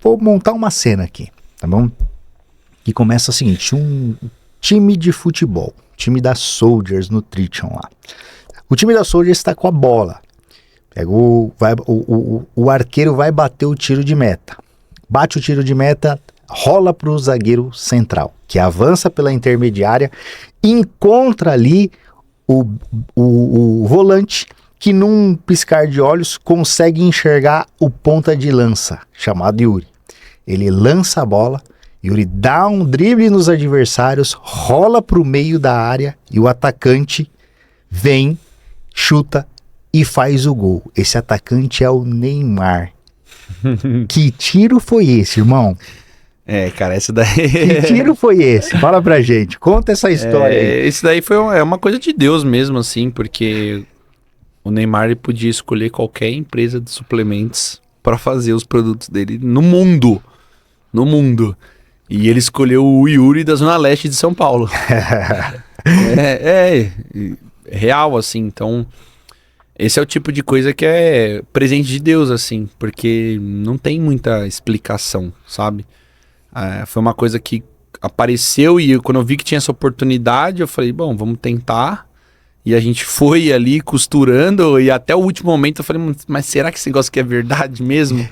Vou montar uma cena aqui, tá bom? Que começa o seguinte, um time de futebol, time da Soldiers Nutrition lá. O time da Soldiers está com a bola. O arqueiro vai bater o tiro de meta. Bate o tiro de meta, rola para o zagueiro central, que avança pela intermediária, encontra ali o volante, que num piscar de olhos consegue enxergar o ponta de lança, chamado Yuri. Ele lança a bola, Yuri dá um drible nos adversários, rola para o meio da área e o atacante vem, chuta e faz o gol. Esse atacante é o Neymar. Que tiro foi esse, irmão? Cara, essa daí... Que tiro foi esse? Fala pra gente, conta essa história aí. Esse daí é uma coisa de Deus mesmo, assim, porque o Neymar ele podia escolher qualquer empresa de suplementos para fazer os produtos dele no mundo. No mundo. E ele escolheu o Yuri da Zona Leste de São Paulo. É real, assim. Então, esse é o tipo de coisa que é presente de Deus, assim, porque não tem muita explicação, sabe? Foi uma coisa que apareceu e quando eu vi que tinha essa oportunidade, eu falei, bom, vamos tentar. E a gente foi ali costurando e até o último momento eu falei, mas será que esse negócio aqui é verdade mesmo?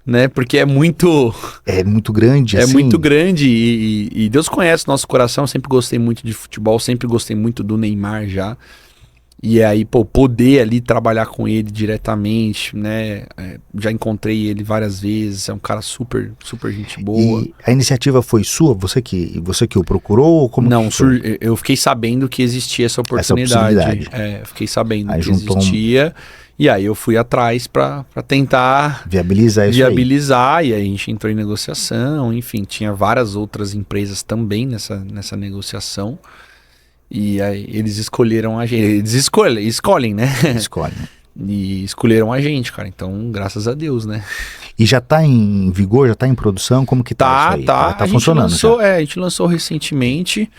Né? Porque é muito... É muito grande, É assim. muito grande e Deus conhece o nosso coração. Eu sempre gostei muito de futebol, sempre gostei muito do Neymar já. E aí, poder ali trabalhar com ele diretamente, né? Já encontrei ele várias vezes, é um cara super, super gente boa. E a iniciativa foi sua? Você que o procurou? Ou como Não, que foi? eu fiquei sabendo que existia essa oportunidade. Eu fiquei sabendo Aí que existia. E aí eu fui atrás para tentar viabilizar isso viabilizar, e aí a gente entrou em negociação, enfim, tinha várias outras empresas também nessa negociação. E aí eles escolheram a gente. Eles escolhem, né? Escolhe. E escolheram a gente, cara. Então, graças a Deus, né? E já tá em vigor, já tá em produção? Como que tá isso aí? Tá funcionando já? A gente lançou recentemente.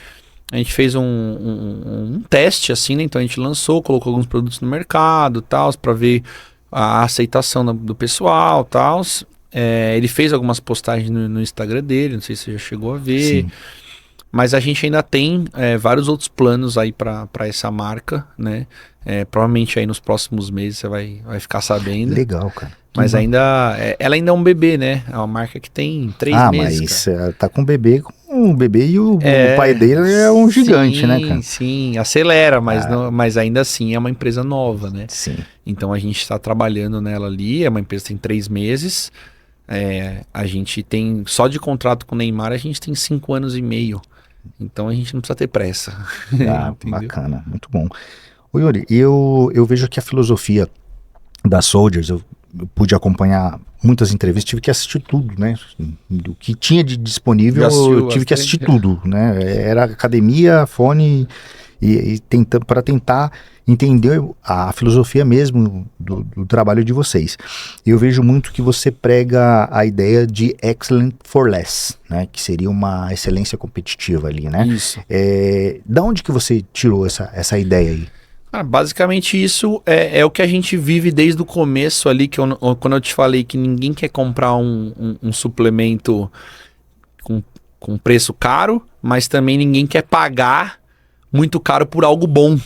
A gente fez um teste, assim, né? Então a gente lançou, colocou alguns produtos no mercado, tal, para ver a aceitação do pessoal, tal. Ele fez algumas postagens no Instagram dele, não sei se você já chegou a ver. Sim. Mas a gente ainda tem vários outros planos aí para essa marca, né? Provavelmente aí nos próximos meses você vai ficar sabendo. Legal, cara. Mas ela ainda é um bebê, né? É uma marca que tem 3 meses. Mas tá com um bebê e o pai dele é um gigante, né, cara? Sim, acelera, mas ainda assim é uma empresa nova, né? Sim. Então a gente está trabalhando nela ali, é uma empresa que tem 3 meses. A gente tem, só de contrato com o Neymar, a gente tem 5 anos e meio. Então a gente não precisa ter pressa. Bacana, muito bom. Ô Yuri, eu vejo que a filosofia da Soldiers, eu pude acompanhar muitas entrevistas, tive que assistir tudo, né? Do que tinha de disponível, eu tive que assistir tudo, né? Era academia, fone e para tentar entender a filosofia mesmo do trabalho de vocês. Eu vejo muito que você prega a ideia de excellent for less, né? Que seria uma excelência competitiva ali, né? Isso. Da onde que você tirou essa ideia aí? Basicamente isso é o que a gente vive desde o começo ali, quando eu te falei que ninguém quer comprar um suplemento com preço caro, mas também ninguém quer pagar muito caro por algo bom.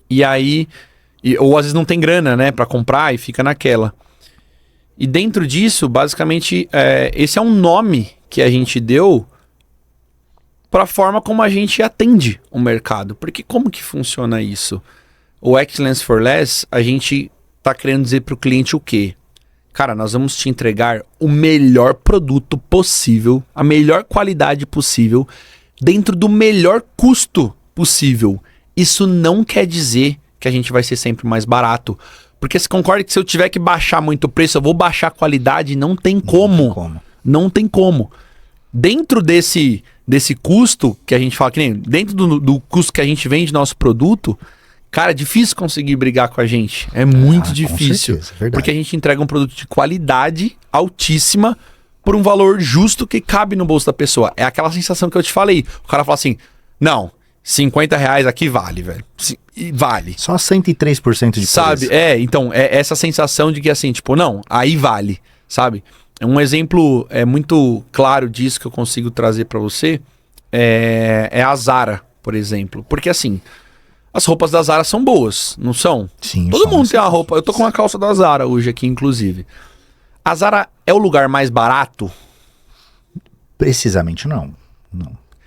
E aí, ou às vezes não tem grana, né, para comprar e fica naquela. E dentro disso, basicamente, esse é um nome que a gente deu para a forma como a gente atende o mercado. Porque como que funciona isso? O Excellence for Less, a gente tá querendo dizer para o cliente o quê? Cara, nós vamos te entregar o melhor produto possível, a melhor qualidade possível, dentro do melhor custo possível. Isso não quer dizer que a gente vai ser sempre mais barato. Porque você concorda que se eu tiver que baixar muito o preço, eu vou baixar a qualidade? Não tem como. Não tem como. Dentro desse custo que a gente fala, que nem dentro do custo que a gente vende nosso produto, cara, é difícil conseguir brigar com a gente. É muito difícil. Com certeza, porque a gente entrega um produto de qualidade altíssima por um valor justo que cabe no bolso da pessoa. É aquela sensação que eu te falei. O cara fala assim, não, R$50 aqui vale, velho. Vale. Só 103% de sabe? preço. Então, é essa sensação de que assim, tipo, não, aí vale, sabe? Um exemplo muito claro disso que eu consigo trazer pra você é a Zara, por exemplo. Porque assim, as roupas da Zara são boas, não são? Sim. Todo mundo tem uma roupa. Eu tô com uma calça da Zara hoje aqui, inclusive. A Zara é o lugar mais barato? Precisamente não.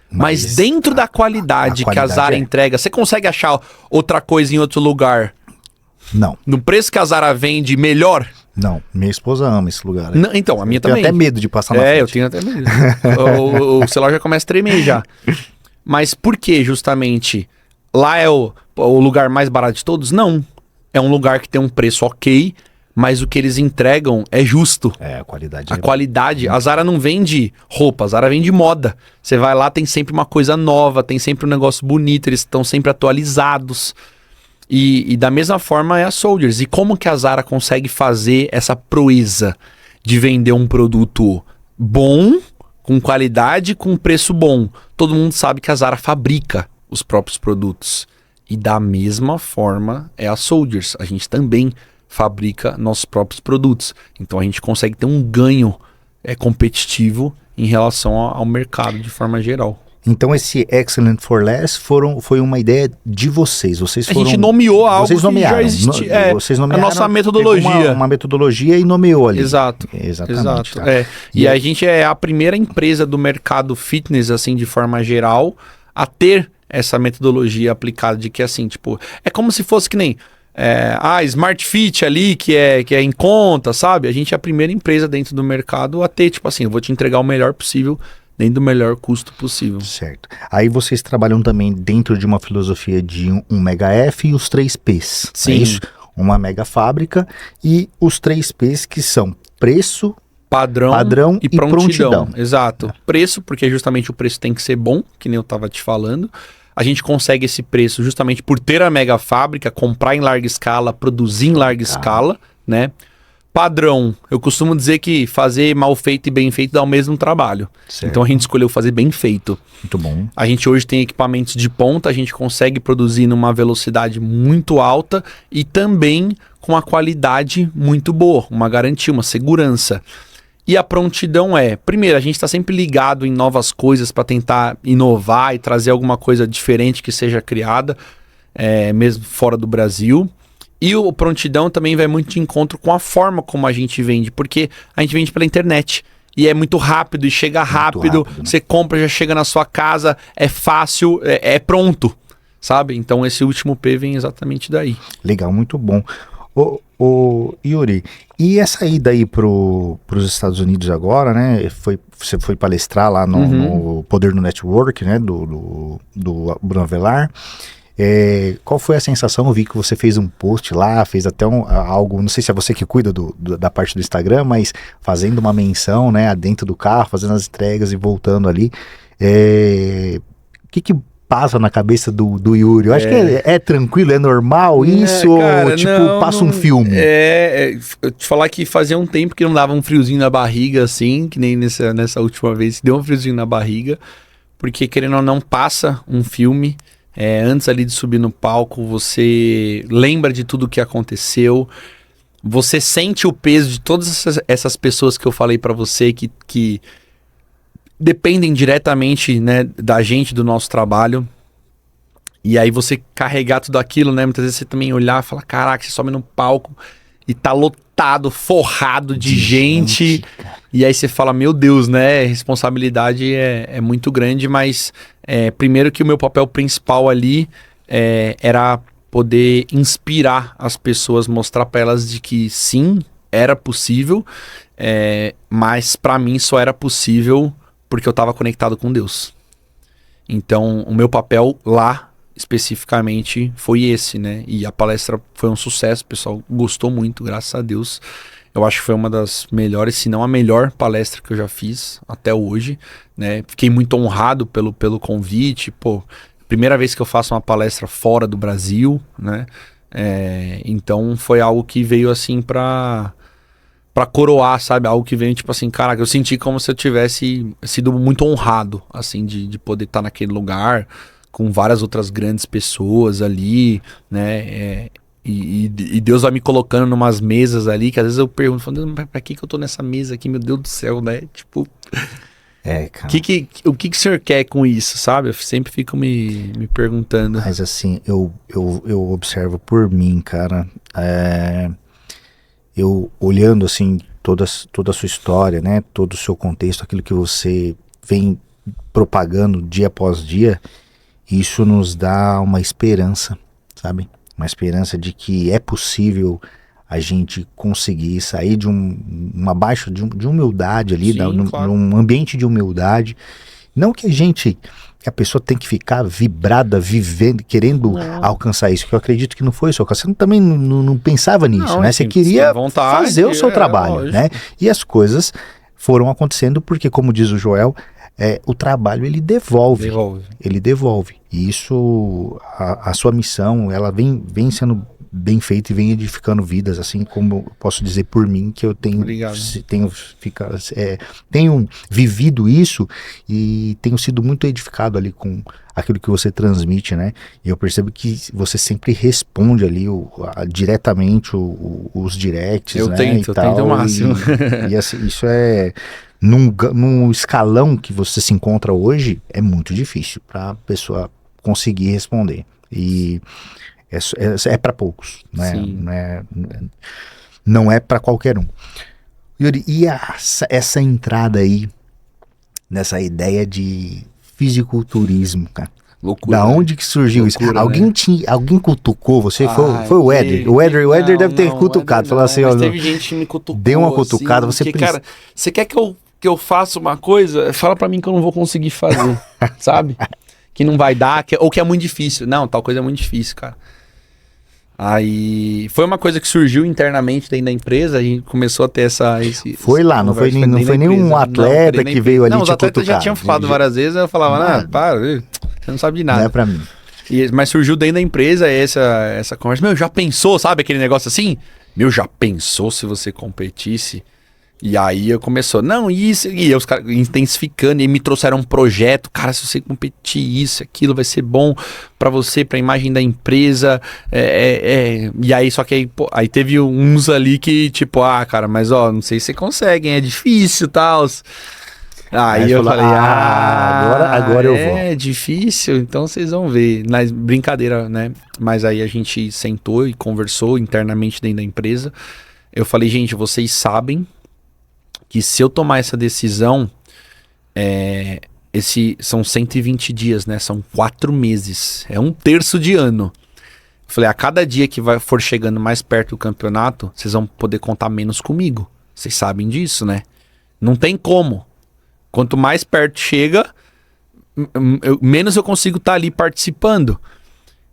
Mas dentro da qualidade que a Zara entrega, você consegue achar outra coisa em outro lugar? Não. No preço que a Zara vende, melhor? Não. Minha esposa ama esse lugar. Não, então, a minha também. Eu tenho até medo de passar na frente. Eu tenho até medo. o celular já começa a tremer já. Mas por que justamente lá é o lugar mais barato de todos? Não. É um lugar que tem um preço ok, mas o que eles entregam é justo. A qualidade. A qualidade. A Zara não vende roupa, a Zara vende moda. Você vai lá, tem sempre uma coisa nova, tem sempre um negócio bonito, eles estão sempre atualizados. E da mesma forma é a Soldiers. E como que a Zara consegue fazer essa proeza de vender um produto bom, com qualidade, com preço bom? Todo mundo sabe que a Zara fabrica os próprios produtos. E da mesma forma é a Soldiers. A gente também fabrica nossos próprios produtos. Então a gente consegue ter um ganho competitivo em relação ao mercado de forma geral. Então esse Excellent for Less foi uma ideia de vocês. A gente nomeou algo que já existia. Vocês nomearam a nossa metodologia. Uma metodologia e nomeou ali. Exato. Exatamente. Exato. E a gente é a primeira empresa do mercado fitness, assim, de forma geral, a ter essa metodologia aplicada de que, assim, tipo, é como se fosse que nem Smart Fit ali, que é em conta, sabe? A gente é a primeira empresa dentro do mercado a ter, tipo assim, eu vou te entregar o melhor possível, dentro do melhor custo possível. Certo. Aí vocês trabalham também dentro de uma filosofia de um Mega F e os 3 Ps. Sim. É isso? Uma mega fábrica e os 3 Ps que são preço, padrão e prontidão. Exato. Preço, porque justamente o preço tem que ser bom, que nem eu tava te falando. A gente consegue esse preço justamente por ter a mega fábrica, comprar em larga escala, produzir em larga escala, né? Padrão, eu costumo dizer que fazer mal feito e bem feito dá o mesmo trabalho. Certo. Então a gente escolheu fazer bem feito. Muito bom. A gente hoje tem equipamentos de ponta, a gente consegue produzir numa velocidade muito alta e também com a qualidade muito boa, uma garantia, uma segurança. E a prontidão primeiro, a gente está sempre ligado em novas coisas para tentar inovar e trazer alguma coisa diferente que seja criada, mesmo fora do Brasil. E o prontidão também vai muito de encontro com a forma como a gente vende, porque a gente vende pela internet. E é muito rápido e chega rápido, né? Você compra, já chega na sua casa, é fácil, é pronto, sabe? Então esse último P vem exatamente daí. Legal, muito bom. Ô Yuri, e essa ida aí pros Estados Unidos agora, né? Você foi palestrar lá no Poder do Network, né? Do Bruno Avelar. Qual foi a sensação? Eu vi que você fez um post lá, fez até algo, não sei se é você que cuida da parte do Instagram, mas fazendo uma menção, né, dentro do carro, fazendo as entregas e voltando ali. O que passa na cabeça do Yuri? Eu acho que é tranquilo, é normal isso, cara, ou tipo, passa um filme? Eu te falar que fazia um tempo que não dava um friozinho na barriga, assim, que nem nessa última vez, deu um friozinho na barriga, porque querendo ou não passa um filme. Antes ali de subir no palco, você lembra de tudo o que aconteceu, você sente o peso de todas essas pessoas que eu falei pra você que dependem diretamente, né, da gente, do nosso trabalho. E aí você carregar tudo aquilo, né? Muitas vezes você também olhar e falar, caraca, você sobe no palco e tá lotado, forrado de gente. E aí você fala, meu Deus, né? A responsabilidade é muito grande, mas primeiro que o meu papel principal ali era poder inspirar as pessoas, mostrar para elas de que sim, era possível, mas para mim só era possível porque eu estava conectado com Deus. Então, o meu papel lá, especificamente, foi esse, né? E a palestra foi um sucesso, o pessoal gostou muito, graças a Deus. Eu acho que foi uma das melhores, se não a melhor palestra que eu já fiz até hoje, né? Fiquei muito honrado pelo convite, pô, primeira vez que eu faço uma palestra fora do Brasil, né? Então foi algo que veio assim pra coroar, sabe? Algo que veio tipo assim, caraca, eu senti como se eu tivesse sido muito honrado, assim, de poder estar naquele lugar com várias outras grandes pessoas ali, né? E Deus vai me colocando numas mesas ali, que às vezes eu pergunto, falando, pra que eu tô nessa mesa aqui, meu Deus do céu, né? Tipo, cara. O que o senhor quer com isso, sabe? Eu sempre fico me perguntando. Mas assim, eu observo por mim, cara, eu olhando assim toda a sua história, né? Todo o seu contexto, aquilo que você vem propagando dia após dia, isso nos dá uma esperança, sabe? Uma esperança de que é possível a gente conseguir sair de uma baixa de humildade ali, Sim, claro. num ambiente de humildade. Não que a pessoa tem que ficar vibrada, vivendo, querendo alcançar isso, que eu acredito que não foi o seu caso. Você também não pensava nisso, né? Você queria fazer o seu trabalho, né? E as coisas foram acontecendo porque, como diz o Joel, o trabalho ele devolve. Ele devolve. E isso, a sua missão, ela vem sendo bem feita e vem edificando vidas, assim como eu posso dizer por mim, que eu tenho vivido isso e tenho sido muito edificado ali com aquilo que você transmite, né? E eu percebo que você sempre responde ali diretamente os directs, eu né? tento o máximo. E assim, isso num escalão que você se encontra hoje, é muito difícil para a pessoa conseguir responder. E é para poucos, né? Não é para qualquer um. Yuri, e essa entrada aí nessa ideia de fisiculturismo, cara? Loucura, da onde que surgiu isso? Alguém cutucou você? Foi o Éder. O Éder deve ter cutucado. Falou assim, mas teve gente que me cutucou. Deu uma cutucada. Assim, porque, cara, você quer que eu faça uma coisa? Fala pra mim que eu não vou conseguir fazer, sabe? Que não vai dar, ou que é muito difícil. Não, tal coisa é muito difícil, cara. Aí foi uma coisa que surgiu internamente dentro da empresa, a gente começou a ter não foi nenhum atleta que veio ali te cutucar. Não, os atletas já tinham falado várias vezes, eu falava, para, você não sabe de nada. Não é pra mim. Mas surgiu dentro da empresa essa conversa, meu, já pensou, sabe aquele negócio assim? Meu, já pensou se você competisse? E aí começou, não, isso, e os caras intensificando, e me trouxeram um projeto, cara, se você competir isso, aquilo, vai ser bom pra você, pra imagem da empresa, e aí, só que aí, pô, aí teve uns ali que, tipo, cara, mas não sei se você consegue, hein, é difícil e tal. Aí eu falei, agora eu vou. É difícil, então vocês vão ver, mas brincadeira, né, mas aí a gente sentou e conversou internamente dentro da empresa, eu falei, gente, vocês sabem que se eu tomar essa decisão, são 120 dias, né? São 4 meses. É 1/3 de ano. Eu falei, a cada dia que for chegando mais perto do campeonato, vocês vão poder contar menos comigo. Vocês sabem disso, né? Não tem como. Quanto mais perto chega, menos eu consigo estar ali participando.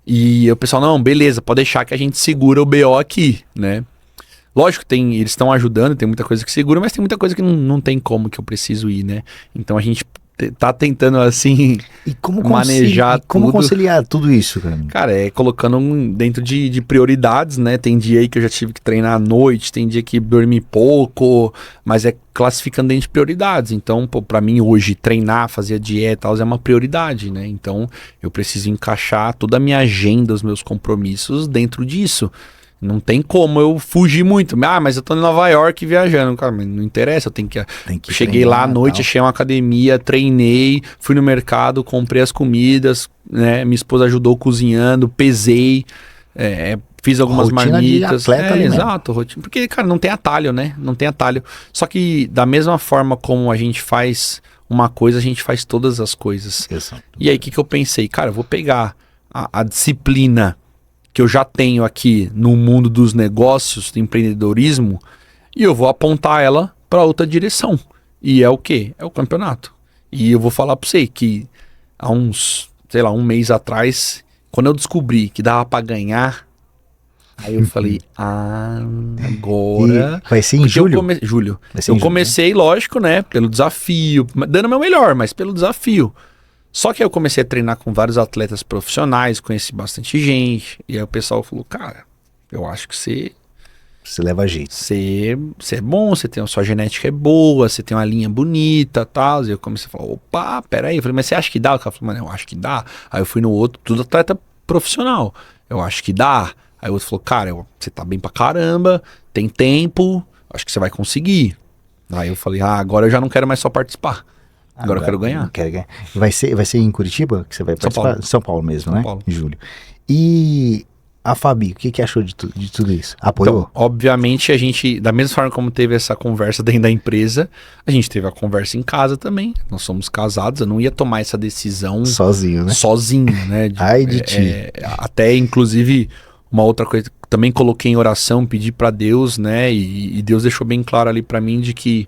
E o pessoal, não, beleza, pode deixar que a gente segura o BO aqui, né? Lógico que eles estão ajudando, tem muita coisa que segura, mas tem muita coisa que não tem como que eu preciso ir, né? Então a gente tá tentando, assim, manejar tudo. Como conciliar tudo isso, cara? Cara, colocando dentro de prioridades, né? Tem dia aí que eu já tive que treinar à noite, tem dia que dormi pouco, mas classificando dentro de prioridades. Então, pô, pra mim hoje, treinar, fazer a dieta e tal, é uma prioridade, né? Então, eu preciso encaixar toda a minha agenda, os meus compromissos dentro disso. Não tem como eu fugir muito. Ah, mas eu tô em Nova York viajando. Cara, mas não interessa, eu tenho que... Cheguei lá à noite, achei uma academia, treinei, fui no mercado, comprei as comidas, né? Minha esposa ajudou cozinhando, pesei, fiz algumas rotina marmitas. De atleta ali exato, rotina. Porque, cara, não tem atalho, né? Não tem atalho. Só que da mesma forma como a gente faz uma coisa, a gente faz todas as coisas. Exato. E aí, o que eu pensei? Cara, eu vou pegar a disciplina que eu já tenho aqui no mundo dos negócios, do empreendedorismo, e eu vou apontar ela para outra direção. E é o quê? É o campeonato. E eu vou falar para você que há uns, sei lá, um mês atrás, quando eu descobri que dava para ganhar, aí eu falei, agora... E vai ser em julho? Julho. Eu comecei, lógico, né, pelo desafio, dando o meu melhor, mas pelo desafio. Só que aí eu comecei a treinar com vários atletas profissionais, conheci bastante gente, e aí o pessoal falou, cara, eu acho que você leva jeito. Você é bom, a sua genética é boa, você tem uma linha bonita e tal. E eu comecei a falar, opa, peraí. Eu falei, mas você acha que dá? O cara falou, mano, eu acho que dá. Aí eu fui no outro, tudo atleta profissional. Eu acho que dá. Aí o outro falou, cara, você tá bem pra caramba, tem tempo, acho que você vai conseguir. Aí eu falei, agora eu já não quero mais só participar. Agora eu quero ganhar. Vai ser em Curitiba que você vai participar? São Paulo mesmo, né? Em julho. E a Fabi, o que achou de tudo isso? Apoiou? Então, obviamente, a gente, da mesma forma como teve essa conversa dentro da empresa, a gente teve a conversa em casa também. Nós somos casados, eu não ia tomar essa decisão sozinho, né? Sozinho, né? Ai de ti. Até, inclusive, uma outra coisa, também coloquei em oração, pedi para Deus, né? E Deus deixou bem claro ali para mim de que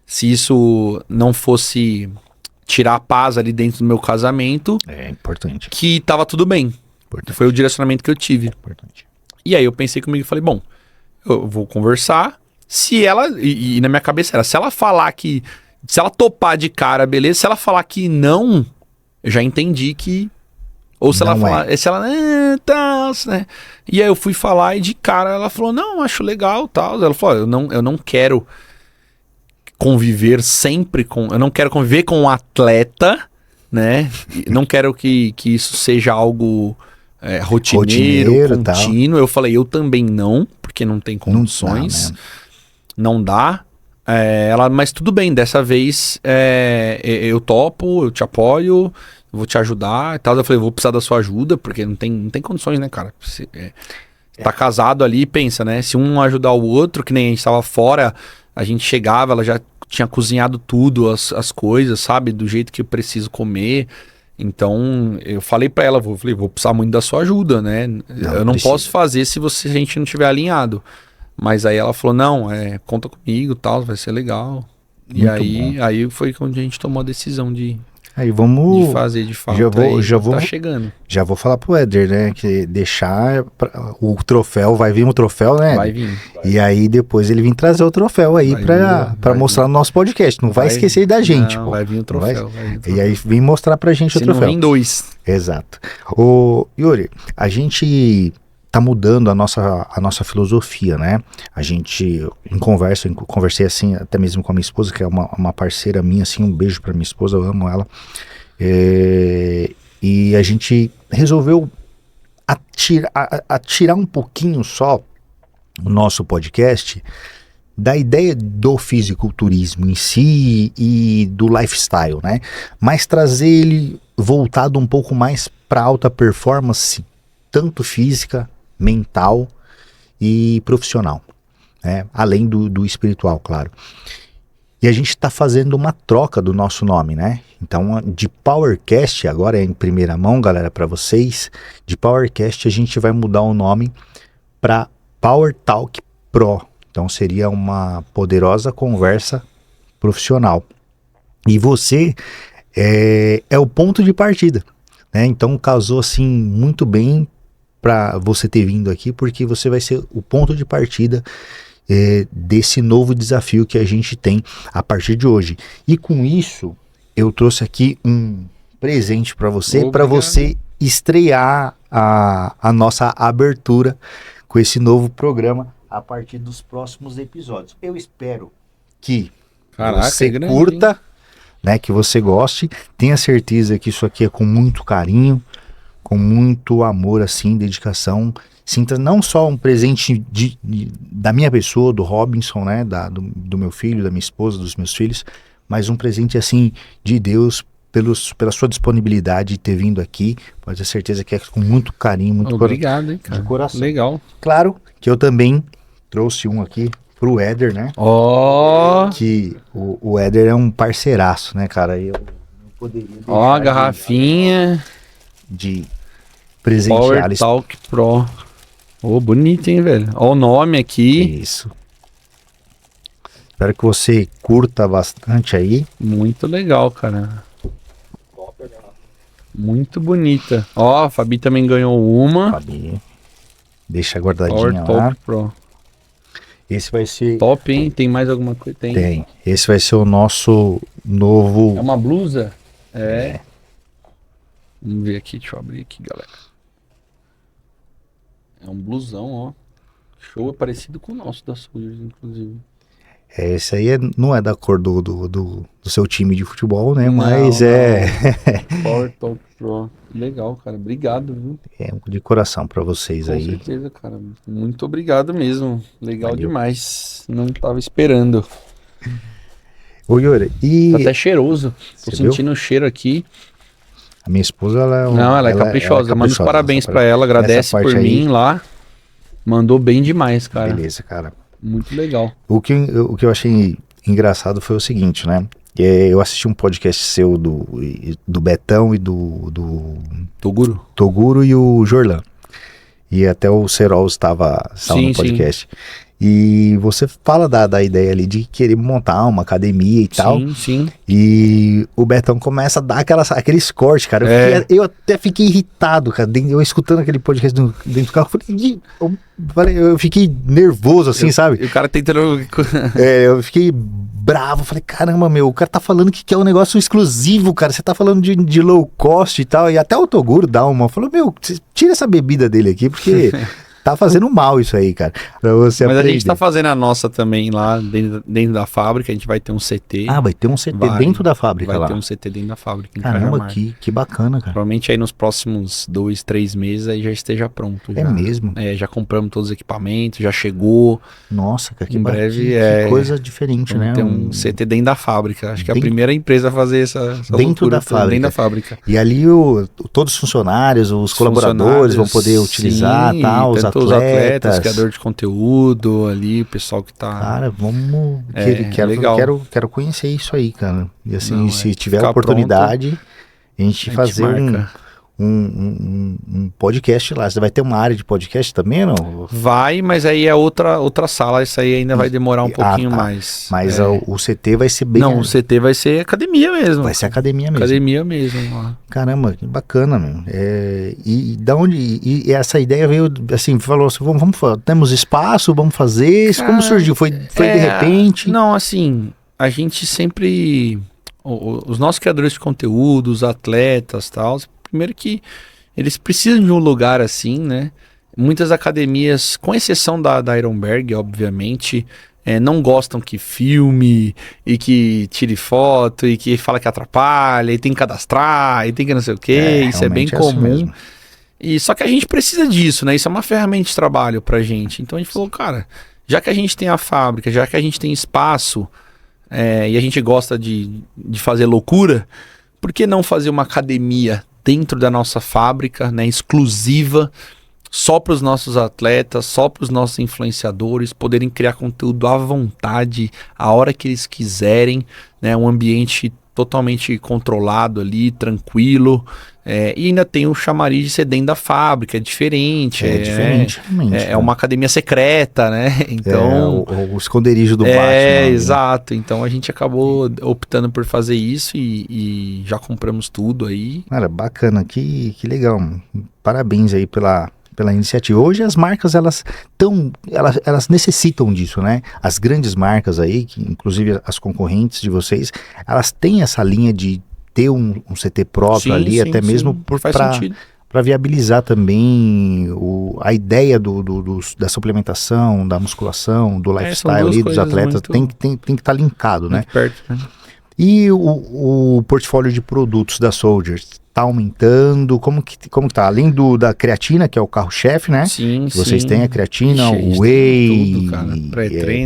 se isso não fosse tirar a paz ali dentro do meu casamento, é importante, que tava tudo bem. Importante. Foi o direcionamento que eu tive. Importante. E aí eu pensei comigo e falei, bom, eu vou conversar. Se ela, e na minha cabeça era, se ela falar que, se ela topar de cara, beleza. Se ela falar que não, eu já entendi que, ou se não ela falar, se ela, tal, né? E aí eu fui falar e de cara ela falou, não, acho legal, tal. Ela falou, eu não quero conviver sempre com... Eu não quero conviver com um atleta, né? Não quero que isso seja algo rotineiro, contínuo. Tal. Eu falei, eu também não, porque não tem condições. Não dá. Ela, mas tudo bem, dessa vez eu topo, eu te apoio, vou te ajudar e tal. Eu falei, vou precisar da sua ajuda, porque não tem condições, né, cara? Tá casado ali, pensa, né? Se um ajudar o outro, que nem a gente tava fora... A gente chegava, ela já tinha cozinhado tudo, as coisas, sabe? Do jeito que eu preciso comer. Então, eu falei pra ela, vou precisar muito da sua ajuda, né? Eu não posso fazer se a gente não tiver alinhado. Mas aí ela falou, não, conta comigo, tal, vai ser legal. Muito aí foi quando a gente tomou a decisão de fazer de fato. Tá chegando. Já vou falar pro Éder, né? Que deixar o troféu, vai vir um troféu, né? Vai vir. E aí depois ele vir trazer o troféu aí pra mostrar no nosso podcast. Não vai esquecer da gente, pô. Vai vir o troféu. E aí vem mostrar pra gente o troféu. Se não vem 2. Exato. Ô, Yuri, a gente tá mudando a nossa filosofia, né? A gente, conversei assim, até mesmo com a minha esposa, que é uma parceira minha, assim, um beijo pra minha esposa, eu amo ela. E a gente resolveu atirar um pouquinho só o nosso podcast da ideia do fisiculturismo em si e do lifestyle, né? Mas trazer ele voltado um pouco mais para alta performance, tanto física, mental e profissional, né? Além do espiritual, claro. E a gente está fazendo uma troca do nosso nome, né? Então, de PowerCast, agora é em primeira mão, galera, para vocês, de PowerCast a gente vai mudar o nome para Power Talk Pro. Então, seria uma poderosa conversa profissional. E você é o ponto de partida, né? Então, casou assim muito bem para você ter vindo aqui, porque você vai ser o ponto de partida desse novo desafio que a gente tem a partir de hoje. E com isso, eu trouxe aqui um presente para você estrear a nossa abertura com esse novo programa a partir dos próximos episódios. Eu espero que você curta, né, que você goste, tenha certeza que isso aqui é com muito carinho, com muito amor, assim, dedicação. Sinta não só um presente da minha pessoa, do Robinson, né, do meu filho, da minha esposa, dos meus filhos, mas um presente, assim, de Deus, pela sua disponibilidade de ter vindo aqui. Pode ter certeza que é com muito carinho, muito Obrigado, hein, cara. de coração. Legal. Claro que eu também trouxe um aqui pro Éder, né? Ó, Que o Éder é um parceiraço, né, cara? Eu não poderia deixar ó a garrafinha. de presentear Power Talk Pro. Ô, bonito, hein, velho? Ó o nome aqui. Isso. Espero que você curta bastante aí. Muito legal, cara. Muito bonita. Ó, a Fabi também ganhou uma. Fabi, deixa Power guardadinha lá. Talk Pro. Esse vai ser... Top, hein? Tem mais alguma coisa? Tem. Esse vai ser o nosso novo... É uma blusa? É. Vamos ver aqui, deixa eu abrir aqui, galera. É um blusão, ó. Show, é parecido com o nosso da Soldiers, inclusive. Esse aí não é da cor do seu time de futebol, né? Não, Mas não. é... Power Talk Pro. Legal, cara. Obrigado, viu? é de coração pra vocês Com aí. certeza, cara. Muito obrigado mesmo. Legal Valeu. demais. Não tava esperando. Ô, Yuri, e Tá até cheiroso. Tô Você viu? sentindo o cheiro aqui. a minha esposa, ela é... Não, ela é caprichosa. Manda os parabéns pra ela. Agradece parte por aí. mim lá. Mandou bem demais, cara. Beleza, cara. Muito legal. O que eu achei engraçado foi o seguinte, né? Eu assisti um podcast seu do Betão e do Toguro? Toguro e o Jorlan. E até o Serol estava Sim, no podcast. E você fala da ideia ali de querer montar uma academia e tal. Sim, sim. E o Betão começa a dar aqueles cortes, cara. Eu até fiquei irritado, cara. Eu escutando aquele podcast dentro do carro, eu fiquei nervoso, assim, sabe? E o cara tentando... Eu fiquei bravo. Falei, caramba, meu, o cara tá falando que é um negócio exclusivo, cara. Você tá falando de low cost e tal. E até o Toguro dá uma. Falou, meu, tira essa bebida dele aqui, porque... tá fazendo mal isso aí, cara. Pra você Mas aprender. a gente tá fazendo a nossa também lá dentro da fábrica. A gente vai ter um CT. Ah, vai ter um CT dentro da fábrica vai lá. Vai ter um CT dentro da fábrica. Em Caramba, Cajamar. que bacana, cara. Provavelmente aí nos próximos 2, 3 meses aí já esteja pronto. É já. mesmo? Já compramos todos os equipamentos, já chegou. Nossa, cara, Em breve, que coisa diferente, né? Tem um CT dentro da fábrica. Acho que é a Dentro- primeira empresa a fazer essa Dentro loucura da toda, fábrica. Dentro da fábrica. E ali todos os funcionários, os colaboradores vão poder utilizar, sim, tal, os tanto atletas. criador de conteúdo ali, o pessoal que tá... Cara, vamos... legal. Quero conhecer isso aí, cara. E assim, Não, se tiver ficar oportunidade, a gente fazer marca. um podcast lá. Você vai ter uma área de podcast também, não? Vai, mas aí é outra sala, isso aí ainda vai demorar um pouquinho tá. mais. Mas o CT vai ser bem... Não, o CT vai ser academia mesmo. Vai ser academia mesmo. Academia mesmo. Ó. Caramba, que bacana, meu. E da onde... E essa ideia veio, assim, falou assim, vamos temos espaço, vamos fazer. Como surgiu? Foi de repente? Não, assim, a gente sempre... Os nossos criadores de conteúdo, os atletas e tal... Primeiro que eles precisam de um lugar assim, né? Muitas academias, com exceção da Ironberg, obviamente, não gostam que filme e que tire foto e que fala que atrapalha e tem que cadastrar e tem que não sei o quê. Isso é bem comum. E só que a gente precisa disso, né? Isso é uma ferramenta de trabalho pra gente. Então a gente falou, cara, já que a gente tem a fábrica, já que a gente tem espaço e a gente gosta de fazer loucura, por que não fazer uma academia dentro da nossa fábrica, né, exclusiva, só para os nossos atletas, só para os nossos influenciadores poderem criar conteúdo à vontade, a hora que eles quiserem, né, um ambiente totalmente controlado ali, tranquilo, e ainda tem o chamariz de ser dentro da fábrica, é diferente. Diferente, realmente. É uma academia secreta, né? Então... o esconderijo do Batman. Exato. Então a gente acabou optando por fazer isso e já compramos tudo aí. Cara, bacana, que legal. Parabéns aí pela iniciativa. Hoje as marcas, elas necessitam disso, né? As grandes marcas aí, que inclusive as concorrentes de vocês, elas têm essa linha de ter um CT próprio ali, até mesmo para viabilizar também a ideia da suplementação, da musculação, do lifestyle ali dos atletas, tem que estar linkado, né? Perto, né? E o portfólio de produtos da Soldiers tá aumentando? Como que tá? Além da creatina, que é o carro-chefe, né? Sim, Que vocês sim. têm a creatina, Ixi, a gente o whey, tem tudo, cara.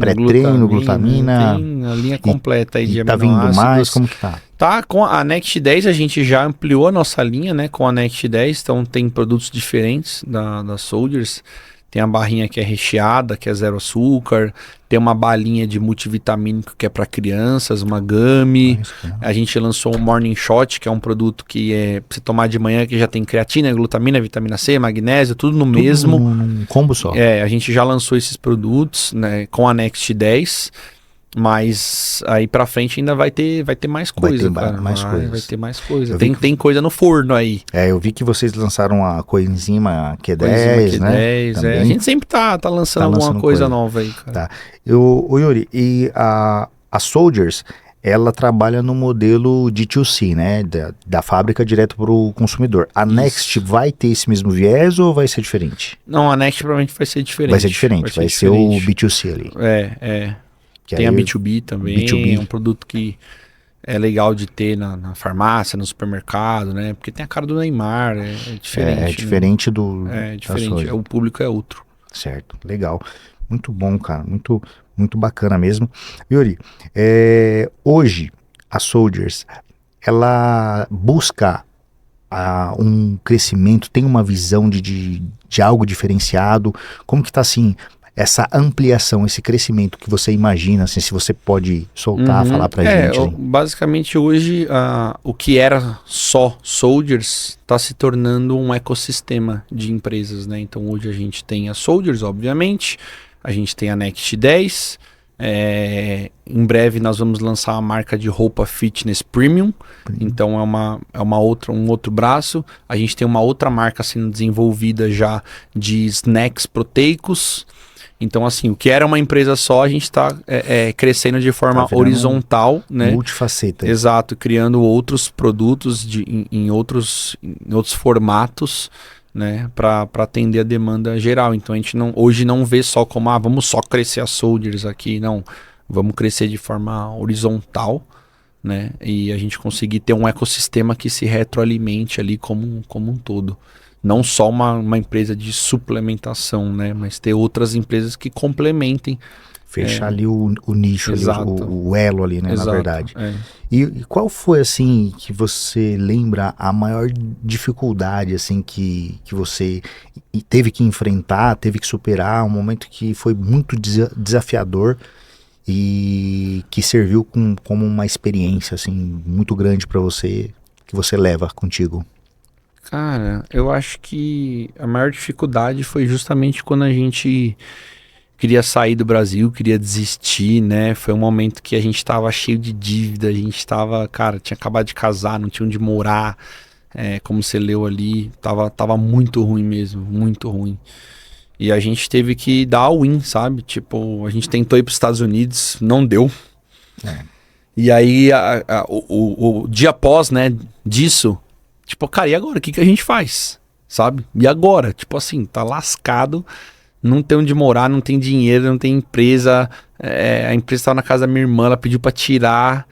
pré-treino, glutamina. Tem a linha completa aí E de tá vindo mais? aminoácidos. Como que tá? Tá, com a Next 10 a gente já ampliou a nossa linha, né? Com a Next 10, então tem produtos diferentes da Soldiers. Tem a barrinha que é recheada, que é zero açúcar. Tem uma balinha de multivitamínico que é para crianças, uma gummy. A gente lançou um Morning Shot, que é um produto que é pra você tomar de manhã, que já tem creatina, glutamina, vitamina C, magnésio, tudo no mesmo. Num combo só. A gente já lançou esses produtos, né, com a Next 10. Mas aí pra frente ainda vai ter mais coisa, cara. Vai ter mais coisa. Tem coisa no forno aí. Eu vi que vocês lançaram a coenzima Q10, Coenzima né? Q10, a gente sempre tá lançando alguma coisa nova aí, cara. Tá. O Yuri, e a Soldiers, ela trabalha no modelo D2C, né? Da fábrica direto pro consumidor. A Next vai ter esse mesmo viés ou vai ser diferente? Não, a Next provavelmente vai ser diferente. Vai ser diferente, vai ser o B2C ali. Que tem a B2B também, B2B. É um produto que é legal de ter na farmácia, no supermercado, né? Porque tem a cara do Neymar, é diferente. É diferente do... É diferente, o público é outro. Certo, legal. Muito bom, cara, muito bacana mesmo. Yuri, hoje a Soldiers, ela busca um crescimento, tem uma visão de algo diferenciado. Como que tá assim... essa ampliação, esse crescimento que você imagina, assim, se você pode soltar, falar pra gente. Basicamente hoje, o que era só Soldiers está se tornando um ecossistema de empresas, né? Então hoje a gente tem a Soldiers, obviamente, a gente tem a Next 10, em breve nós vamos lançar a marca de roupa fitness premium, então é um outro braço. A gente tem uma outra marca sendo desenvolvida já de snacks proteicos. Então, assim, o que era uma empresa só, a gente está crescendo de forma horizontal, né? Multifaceta. Exato, criando outros produtos em outros formatos, né? Para atender a demanda geral. Então, a gente hoje não vê só como, vamos só crescer a Soldiers aqui. Não, vamos crescer de forma horizontal, né? E a gente conseguir ter um ecossistema que se retroalimente ali como um todo. Não só uma empresa de suplementação, né? Mas ter outras empresas que complementem. Fechar ali o nicho, ali, o elo ali, né? Exato, na verdade. E qual foi, assim, que você lembra a maior dificuldade, assim, que você teve que enfrentar, teve que superar, um momento que foi muito desafiador e que serviu como uma experiência, assim, muito grande para você, que você leva contigo? Cara, eu acho que a maior dificuldade foi justamente quando a gente queria sair do Brasil, queria desistir, né? Foi um momento que a gente tava cheio de dívida, a gente tava, cara, tinha acabado de casar, não tinha onde morar, como você leu ali, tava muito ruim mesmo, muito ruim. E a gente teve que dar a win, sabe? Tipo, a gente tentou ir para os Estados Unidos, não deu. E aí, o dia após, né, disso... Tipo, cara, e agora? O que a gente faz? Sabe? E agora? Tipo assim, tá lascado, não tem onde morar, não tem dinheiro, não tem empresa. A empresa tava na casa da minha irmã, ela pediu pra tirar.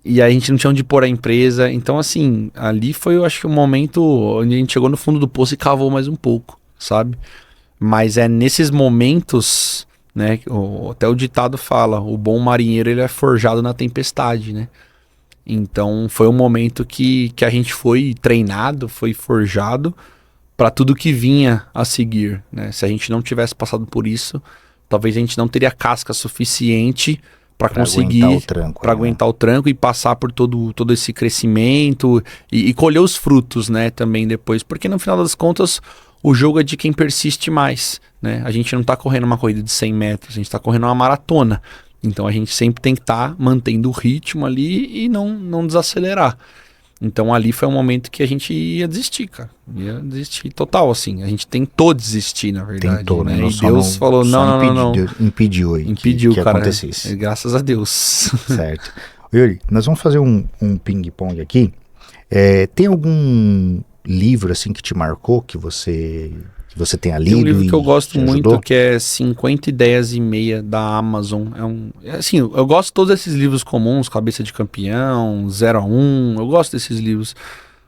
E aí a gente não tinha onde pôr a empresa. Então, assim, ali foi, eu acho que o momento onde a gente chegou no fundo do poço e cavou mais um pouco, sabe? Mas nesses momentos, né? Até o ditado fala, o bom marinheiro ele é forjado na tempestade, né? Então foi um momento que a gente foi treinado, foi forjado para tudo que vinha a seguir, né? Se a gente não tivesse passado por isso, talvez a gente não teria casca suficiente para conseguir aguentar o tranco e passar por todo esse crescimento e colher os frutos, né? Também depois, porque no final das contas o jogo é de quem persiste mais, né? A gente não tá correndo uma corrida de 100 metros, a gente tá correndo uma maratona. Então a gente sempre tem que estar mantendo o ritmo ali e não desacelerar. Então ali foi um momento que a gente ia desistir, cara. Ia desistir total, assim. A gente tentou desistir, na verdade. Tentou, né? E Deus falou, não. Impediu que cara. Acontecesse. Graças a Deus. Certo. Yuri, nós vamos fazer um ping-pong aqui. Tem algum livro, assim, que te marcou, que você você tenha Tem um lido livro que eu gosto te muito, ajudou? que é 50 Ideias e Meia, da Amazon. Assim, eu gosto de todos esses livros comuns, Cabeça de Campeão, 0 a 1, eu gosto desses livros.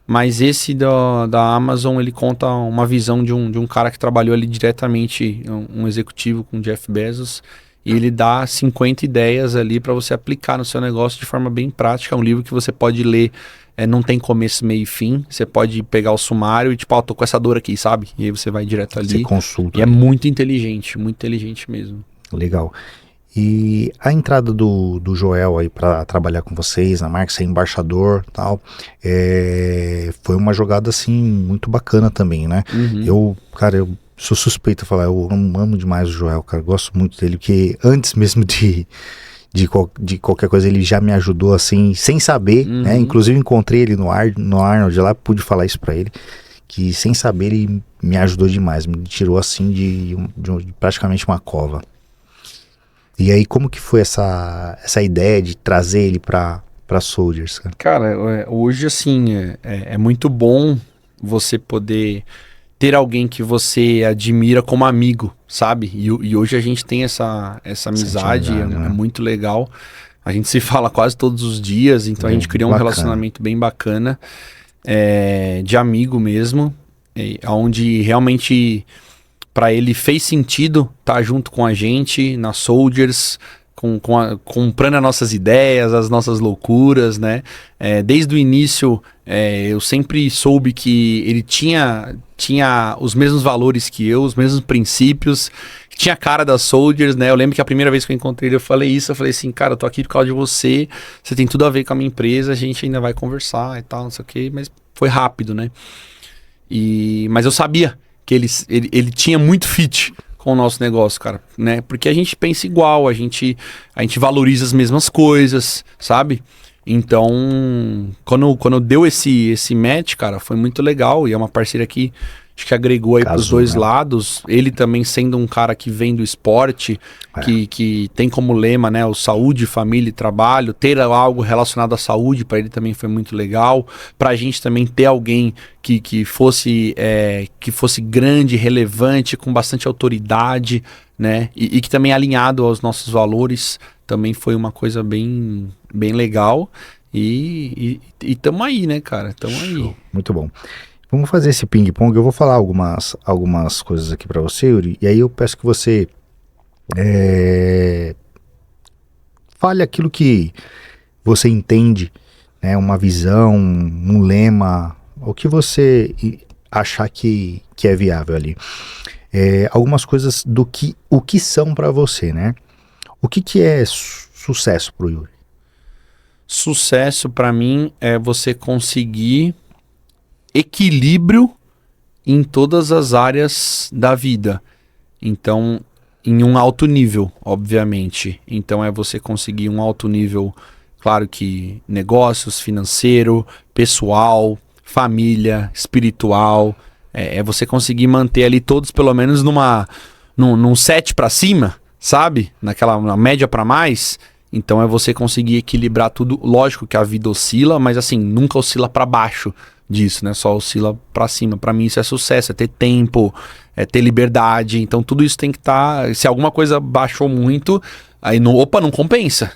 Mas esse da Amazon, ele conta uma visão de um cara que trabalhou ali diretamente, um executivo com Jeff Bezos, e ele dá 50 ideias ali para você aplicar no seu negócio de forma bem prática. É um livro que você pode ler, não tem começo, meio e fim. Você pode pegar o sumário e tipo, tô com essa dor aqui, sabe? E aí você vai direto Você ali. consulta. E é muito inteligente mesmo. Legal. E a entrada do Joel aí para trabalhar com vocês na marca, ser embaixador e tal, foi uma jogada assim muito bacana também, né? Uhum. Cara, eu sou suspeito a falar, eu amo demais o Joel, cara, gosto muito dele, porque antes mesmo de qualquer coisa ele já me ajudou assim, sem saber, né? Uhum. Inclusive encontrei ele no Arnold lá, pude falar isso para ele, que sem saber ele me ajudou demais, me tirou assim de praticamente uma cova. E aí, como que foi essa ideia de trazer ele pra Soldiers, cara? Cara, hoje assim, é muito bom você poder ter alguém que você admira como amigo, sabe? E hoje a gente tem essa Essa amizade, intimidade, é né? muito legal. A gente se fala quase todos os dias, então a gente criou um Bacana. relacionamento bem bacana, de amigo mesmo, onde realmente para ele fez sentido estar junto com a gente na Soldiers, comprando as nossas ideias, as nossas loucuras, né? Desde o início, eu sempre soube que ele tinha os mesmos valores que eu, os mesmos princípios, tinha a cara das Soldiers, né? Eu lembro que a primeira vez que eu encontrei ele, eu falei assim, cara, eu tô aqui por causa de você, você tem tudo a ver com a minha empresa, a gente ainda vai conversar e tal, não sei o quê, mas foi rápido, né? Mas eu sabia que ele tinha muito fit com o nosso negócio, cara, né? Porque a gente pensa igual, a gente valoriza as mesmas coisas, sabe? Então, quando deu esse match, cara, foi muito legal. E é uma parceria que acho que agregou aí pros Casou, dois né? lados. Ele também sendo um cara que vem do esporte, É, que tem como lema, né, o saúde, família e trabalho. Ter algo relacionado à saúde para ele também foi muito legal. Pra gente também ter alguém que fosse grande, relevante, com bastante autoridade, né? E que também é alinhado aos nossos valores, também foi uma coisa bem legal. E tamo aí, né, cara? Tamo aí. show. Muito bom. Vamos fazer esse ping-pong. Eu vou falar algumas coisas aqui pra você, Yuri, e aí eu peço que você fale aquilo que você entende, né? Uma visão, um lema, o que você achar que é viável ali. Algumas coisas o que são pra você, né? O que é sucesso pro Yuri? Sucesso pra mim é você conseguir equilíbrio em todas as áreas da vida. Então, em um alto nível, obviamente. Então, é você conseguir um alto nível, claro que negócios, financeiro, pessoal, família, espiritual. É você conseguir manter ali todos, pelo menos num 7 para cima, sabe? Na média para mais. Então, é você conseguir equilibrar tudo. Lógico que a vida oscila, mas assim, nunca oscila para baixo disso, né? Só oscila para cima. Para mim isso é sucesso, é ter tempo, é ter liberdade. Então tudo isso tem que estar. Se alguma coisa baixou muito, aí não compensa.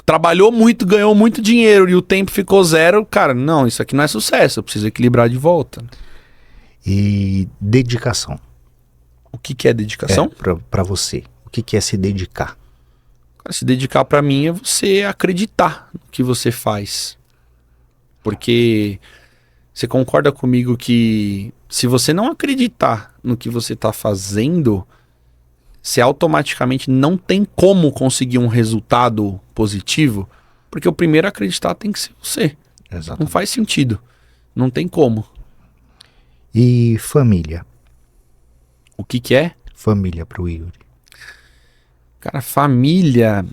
Trabalhou muito, ganhou muito dinheiro e o tempo ficou zero, cara, não, isso aqui não é sucesso, eu preciso equilibrar de volta. E dedicação. O que é dedicação? Pra você. O que é se dedicar? Cara, se dedicar para mim é você acreditar no que você faz. Porque você concorda comigo que se você não acreditar no que você está fazendo, você automaticamente não tem como conseguir um resultado positivo? Porque o primeiro a acreditar tem que ser você. Não Exatamente. faz sentido. Não tem como. E família. O que é? Família pro Yuri. Cara, família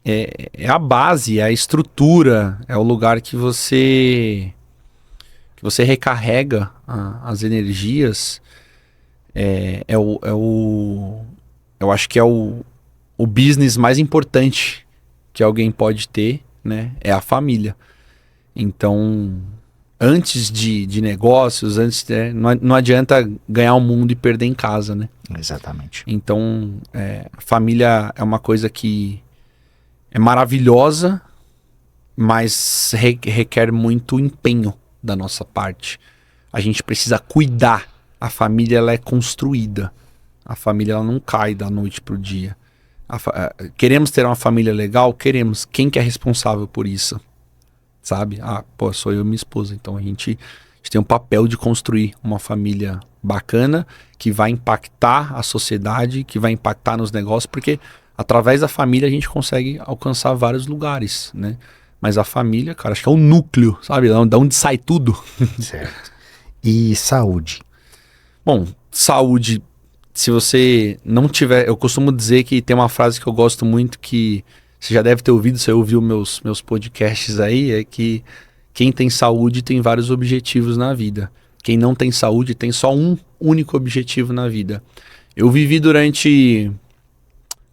é a base, é a estrutura, é o lugar que você recarrega as energias. Eu acho que é o business mais importante que alguém pode ter, né? É a família. Então, antes de negócios, não adianta ganhar o mundo e perder em casa, né? Exatamente. Então, a família é uma coisa que é maravilhosa, mas requer muito empenho da nossa parte. A gente precisa cuidar. A família, ela é construída. A família, ela não cai da noite pro dia. Queremos ter uma família legal? Queremos. Quem que é responsável por isso? Sabe? Sou eu e minha esposa. Então a gente tem um papel de construir uma família bacana, que vai impactar a sociedade, que vai impactar nos negócios, porque através da família a gente consegue alcançar vários lugares, né? Mas a família, cara, acho que é o núcleo, sabe? Da onde sai tudo. Certo. E saúde? Bom, saúde, se você não tiver... Eu costumo dizer que tem uma frase que eu gosto muito, que você já deve ter ouvido, você ouviu meus podcasts aí, é que quem tem saúde tem vários objetivos na vida. Quem não tem saúde tem só um único objetivo na vida. Eu vivi durante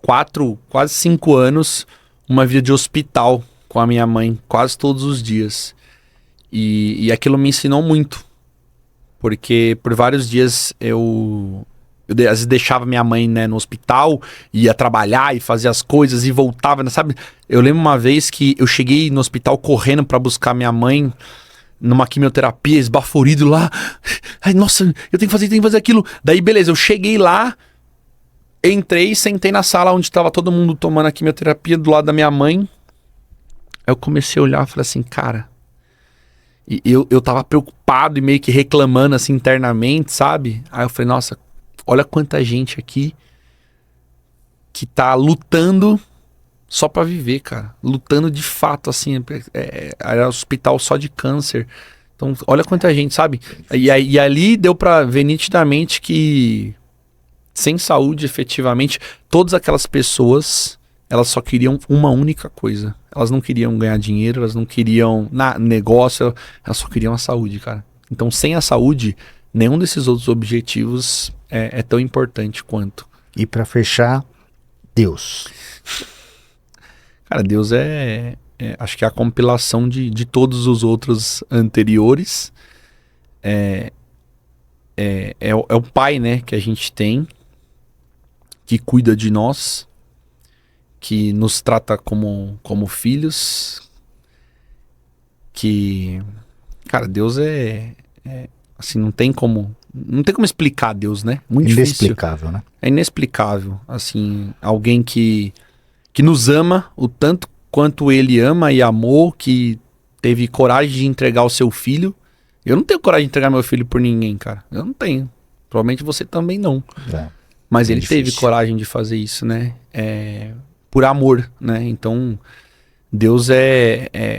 4, quase 5 anos, uma vida de hospital com a minha mãe, quase todos os dias. E aquilo me ensinou muito. Porque por vários dias eu às vezes deixava minha mãe, né, no hospital, ia trabalhar e fazia as coisas e voltava, né, sabe? Eu lembro uma vez que eu cheguei no hospital correndo pra buscar minha mãe numa quimioterapia, esbaforido lá. Ai, nossa, eu tenho que fazer aquilo. Daí, beleza, eu cheguei lá, entrei, sentei na sala onde tava todo mundo tomando a quimioterapia do lado da minha mãe. Aí eu comecei a olhar e falei assim, cara... E eu tava preocupado e meio que reclamando assim internamente, sabe? Aí eu falei, nossa, olha quanta gente aqui que tá lutando só pra viver, cara. Lutando de fato, assim. Era hospital só de câncer. Então, olha quanta gente, sabe? E ali deu pra ver nitidamente que sem saúde, efetivamente, todas aquelas pessoas... Elas só queriam uma única coisa. Elas não queriam ganhar dinheiro, elas não queriam negócio, elas só queriam a saúde, cara. Então, sem a saúde, nenhum desses outros objetivos é tão importante quanto. E para fechar, Deus. Cara, Deus acho que é a compilação de todos os outros anteriores. É o Pai, né, que a gente tem, que cuida de nós, que nos trata como filhos, que, cara, Deus assim, não tem como explicar Deus, né? Muito inexplicável, difícil. Né? É inexplicável, assim, alguém que nos ama o tanto quanto ele ama e amou, que teve coragem de entregar o seu filho. Eu não tenho coragem de entregar meu filho por ninguém, cara. Eu não tenho. Provavelmente você também não. Mas ele teve coragem de fazer isso, né? Por amor, né? Então, Deus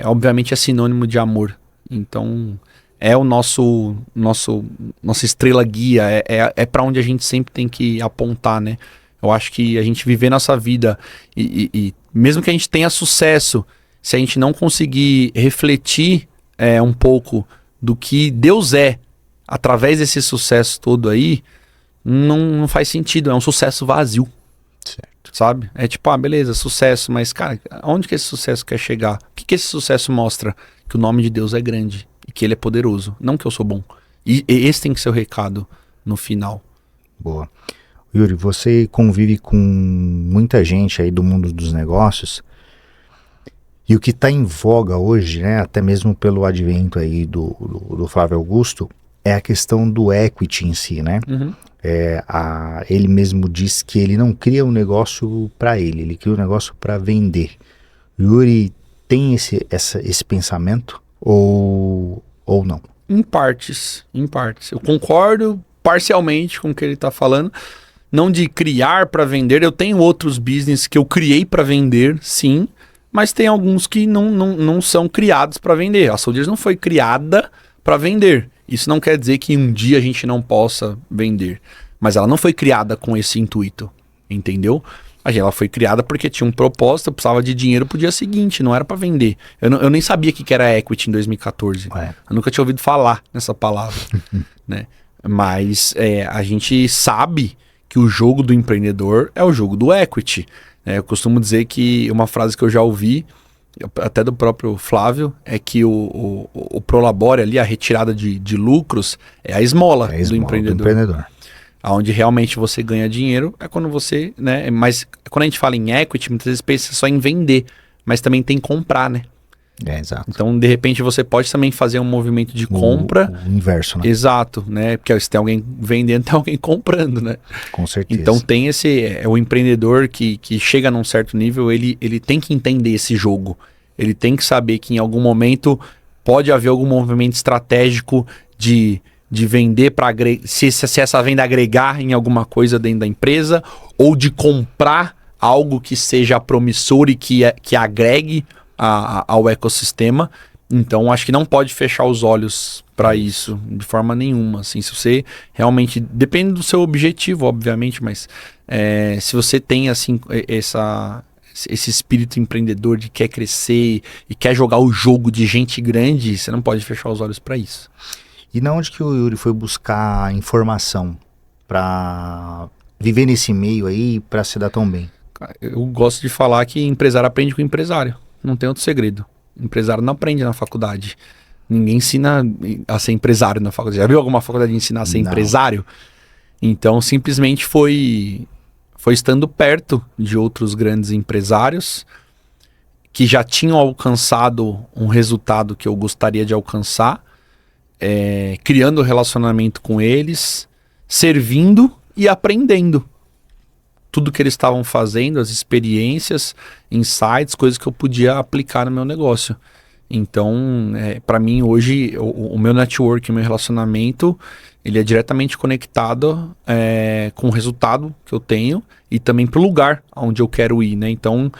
obviamente é sinônimo de amor. Então, é o nossa estrela guia, é para onde a gente sempre tem que apontar, né? Eu acho que a gente viver nossa vida e mesmo que a gente tenha sucesso, se a gente não conseguir refletir um pouco do que Deus é através desse sucesso todo aí, não faz sentido, é um sucesso vazio. Certo. Sabe? É tipo, beleza, sucesso, mas, cara, aonde que esse sucesso quer chegar? O que esse sucesso mostra? Que o nome de Deus é grande e que ele é poderoso, não que eu sou bom. E esse tem que ser o recado no final. Boa. Yuri, você convive com muita gente aí do mundo dos negócios, e o que está em voga hoje, né, até mesmo pelo advento aí do Flávio Augusto, é a questão do equity em si, né? Uhum. Ele mesmo diz que ele não cria um negócio para ele cria um negócio para vender. Yuri tem esse pensamento ou não? Em partes. Eu concordo parcialmente com o que ele está falando. Não de criar para vender. Eu tenho outros business que eu criei para vender, sim. Mas tem alguns que não são criados para vender. A Soldiers não foi criada para vender. Isso não quer dizer que um dia a gente não possa vender. Mas ela não foi criada com esse intuito, entendeu? Ela foi criada porque tinha um propósito, eu precisava de dinheiro pro dia seguinte, não era para vender. Eu nem sabia o que era equity em 2014. Eu nunca tinha ouvido falar nessa palavra, né? Mas a gente sabe que o jogo do empreendedor é o jogo do equity. Eu costumo dizer que uma frase que eu já ouvi até do próprio Flávio, é que o Prolabore ali, a retirada de lucros, é a esmola, do empreendedor. Onde realmente você ganha dinheiro é quando você, né? Mas quando a gente fala em equity, muitas vezes pensa só em vender, mas também tem comprar, né? Exato. Então, de repente, você pode também fazer um movimento de compra. O inverso, né? Exato, né? Porque se tem alguém vendendo, tem alguém comprando, né? Com certeza. Então tem o empreendedor que chega num certo nível, ele tem que entender esse jogo. Ele tem que saber que em algum momento pode haver algum movimento estratégico de vender para se essa venda agregar em alguma coisa dentro da empresa, ou de comprar algo que seja promissor e que agregue ao ecossistema. Então acho que não pode fechar os olhos para isso de forma nenhuma. Assim, se você realmente, depende do seu objetivo, obviamente, mas se você tem assim esse espírito empreendedor de quer crescer e quer jogar o jogo de gente grande, você não pode fechar os olhos para isso. E na onde que o Yuri foi buscar informação para viver nesse meio aí, para se dar tão bem? Eu gosto de falar que empresário aprende com empresário. Não tem outro segredo. Empresário não aprende na faculdade. Ninguém ensina a ser empresário na faculdade. Já viu alguma faculdade ensinar a ser empresário? Então, simplesmente foi estando perto de outros grandes empresários que já tinham alcançado um resultado que eu gostaria de alcançar, criando relacionamento com eles, servindo e aprendendo. Tudo que eles estavam fazendo, as experiências, insights, coisas que eu podia aplicar no meu negócio. Então, para mim hoje, o meu network, o meu relacionamento, ele é diretamente conectado com o resultado que eu tenho e também pro lugar onde eu quero ir, né? Então,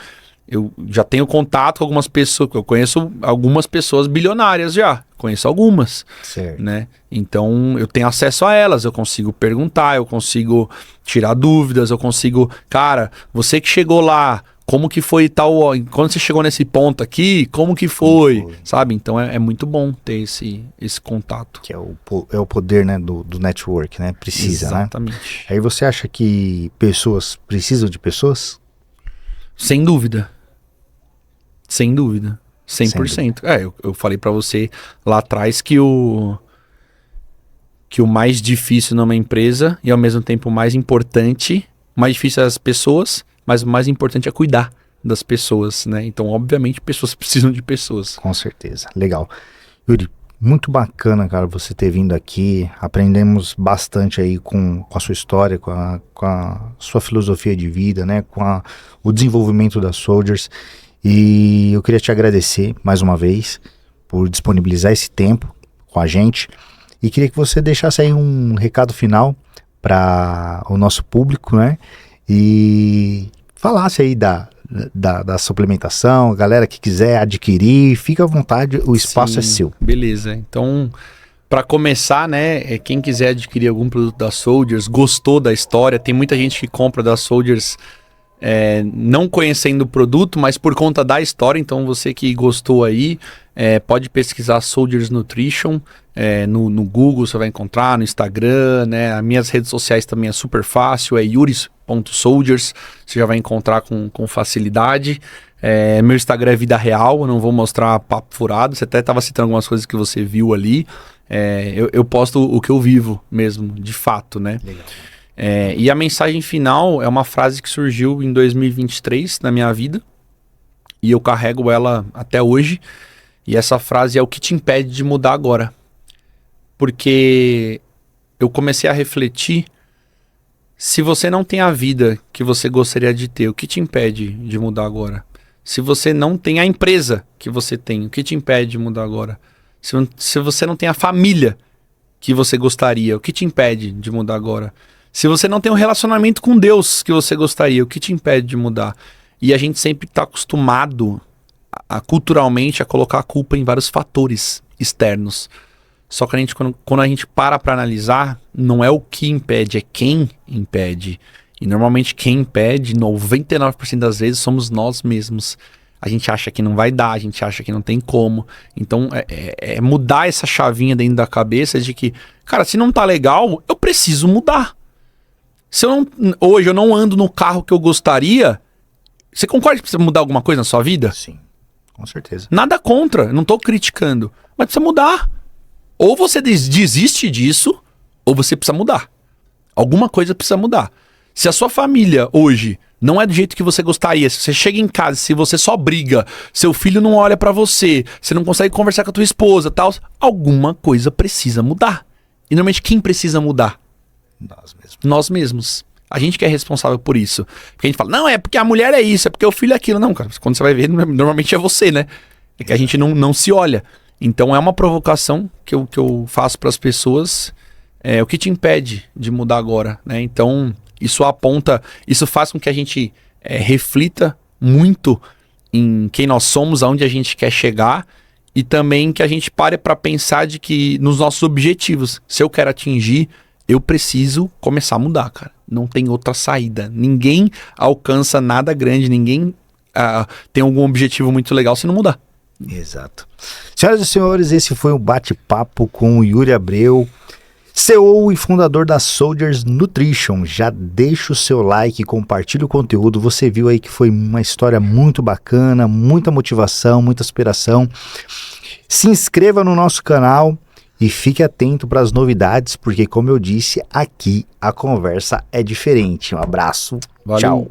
eu já tenho contato com algumas pessoas, eu conheço algumas pessoas bilionárias já, conheço algumas, certo, né? Então eu tenho acesso a elas, eu consigo perguntar, eu consigo tirar dúvidas, eu consigo, cara, você que chegou lá, como que foi tal, quando você chegou nesse ponto aqui, como que foi, sabe? Então é muito bom ter esse contato. Que é o poder, né, do network, né? Precisa, exatamente, né? Aí você acha que pessoas precisam de pessoas? Sem dúvida. Sem dúvida. 100%. Eu falei pra você lá atrás que o mais difícil numa empresa e ao mesmo tempo o mais importante, o mais difícil é as pessoas, mas o mais importante é cuidar das pessoas, né? Então, obviamente, pessoas precisam de pessoas. Com certeza. Legal. Yuri, muito bacana, cara, você ter vindo aqui. Aprendemos bastante aí com a sua história, com a sua filosofia de vida, né? Com o desenvolvimento da Soldiers. E eu queria te agradecer mais uma vez por disponibilizar esse tempo com a gente. E queria que você deixasse aí um recado final para o nosso público, né? E falasse aí da suplementação, a galera que quiser adquirir, fica à vontade, o espaço é seu. Beleza, então para começar, né, quem quiser adquirir algum produto da Soldiers, gostou da história, tem muita gente que compra da Soldiers não conhecendo o produto, mas por conta da história. Então você que gostou aí, pode pesquisar Soldiers Nutrition no Google, você vai encontrar, no Instagram, né? As minhas redes sociais também é super fácil, é yuris.soldiers, você já vai encontrar com facilidade. Meu Instagram é vida real, eu não vou mostrar papo furado, você até estava citando algumas coisas que você viu ali, eu posto o que eu vivo mesmo, de fato, né? Legal. E a mensagem final é uma frase que surgiu em 2023 na minha vida e eu carrego ela até hoje, e essa frase é: o que te impede de mudar agora? Porque eu comecei a refletir, se você não tem a vida que você gostaria de ter, o que te impede de mudar agora? Se você não tem a empresa que você tem, o que te impede de mudar agora? Se você não tem a família que você gostaria, o que te impede de mudar agora? Se você não tem um relacionamento com Deus que você gostaria, o que te impede de mudar? E a gente sempre está acostumado, culturalmente, a colocar a culpa em vários fatores externos. Só que quando a gente para analisar, não é o que impede, é quem impede. E normalmente quem impede, 99% das vezes, somos nós mesmos. A gente acha que não vai dar, a gente acha que não tem como. Então é mudar essa chavinha dentro da cabeça de que, cara, se não tá legal, eu preciso mudar. Se hoje eu não ando no carro que eu gostaria, você concorda que precisa mudar alguma coisa na sua vida? Sim. Com certeza. Nada contra, eu não tô criticando. Mas precisa mudar. Ou você desiste disso, ou você precisa mudar. Alguma coisa precisa mudar. Se a sua família hoje não é do jeito que você gostaria, se você chega em casa, se você só briga, seu filho não olha pra você, você não consegue conversar com a tua esposa, tal, alguma coisa precisa mudar. E normalmente quem precisa mudar? Nós mesmos. Nós mesmos. A gente que é responsável por isso. Porque a gente fala, não, é porque a mulher é isso, é porque o filho é aquilo. Não, cara, quando você vai ver, normalmente é você, né? É que a gente não se olha. Então é uma provocação que eu faço para as pessoas. O que te impede de mudar agora, né? Então isso aponta, isso faz com que a gente reflita muito em quem nós somos, aonde a gente quer chegar, e também que a gente pare para pensar de que nos nossos objetivos, se eu quero atingir, eu preciso começar a mudar, cara. Não tem outra saída. Ninguém alcança nada grande, ninguém tem algum objetivo muito legal se não mudar. Exato. Senhoras e senhores, esse foi um bate-papo com o Yuri Abreu, CEO e fundador da Soldiers Nutrition. Já deixa o seu like, compartilha o conteúdo. Você viu aí que foi uma história muito bacana, muita motivação, muita inspiração. Se inscreva no nosso canal e fique atento para as novidades, porque como eu disse, aqui a conversa é diferente. Um abraço. Valeu. Tchau.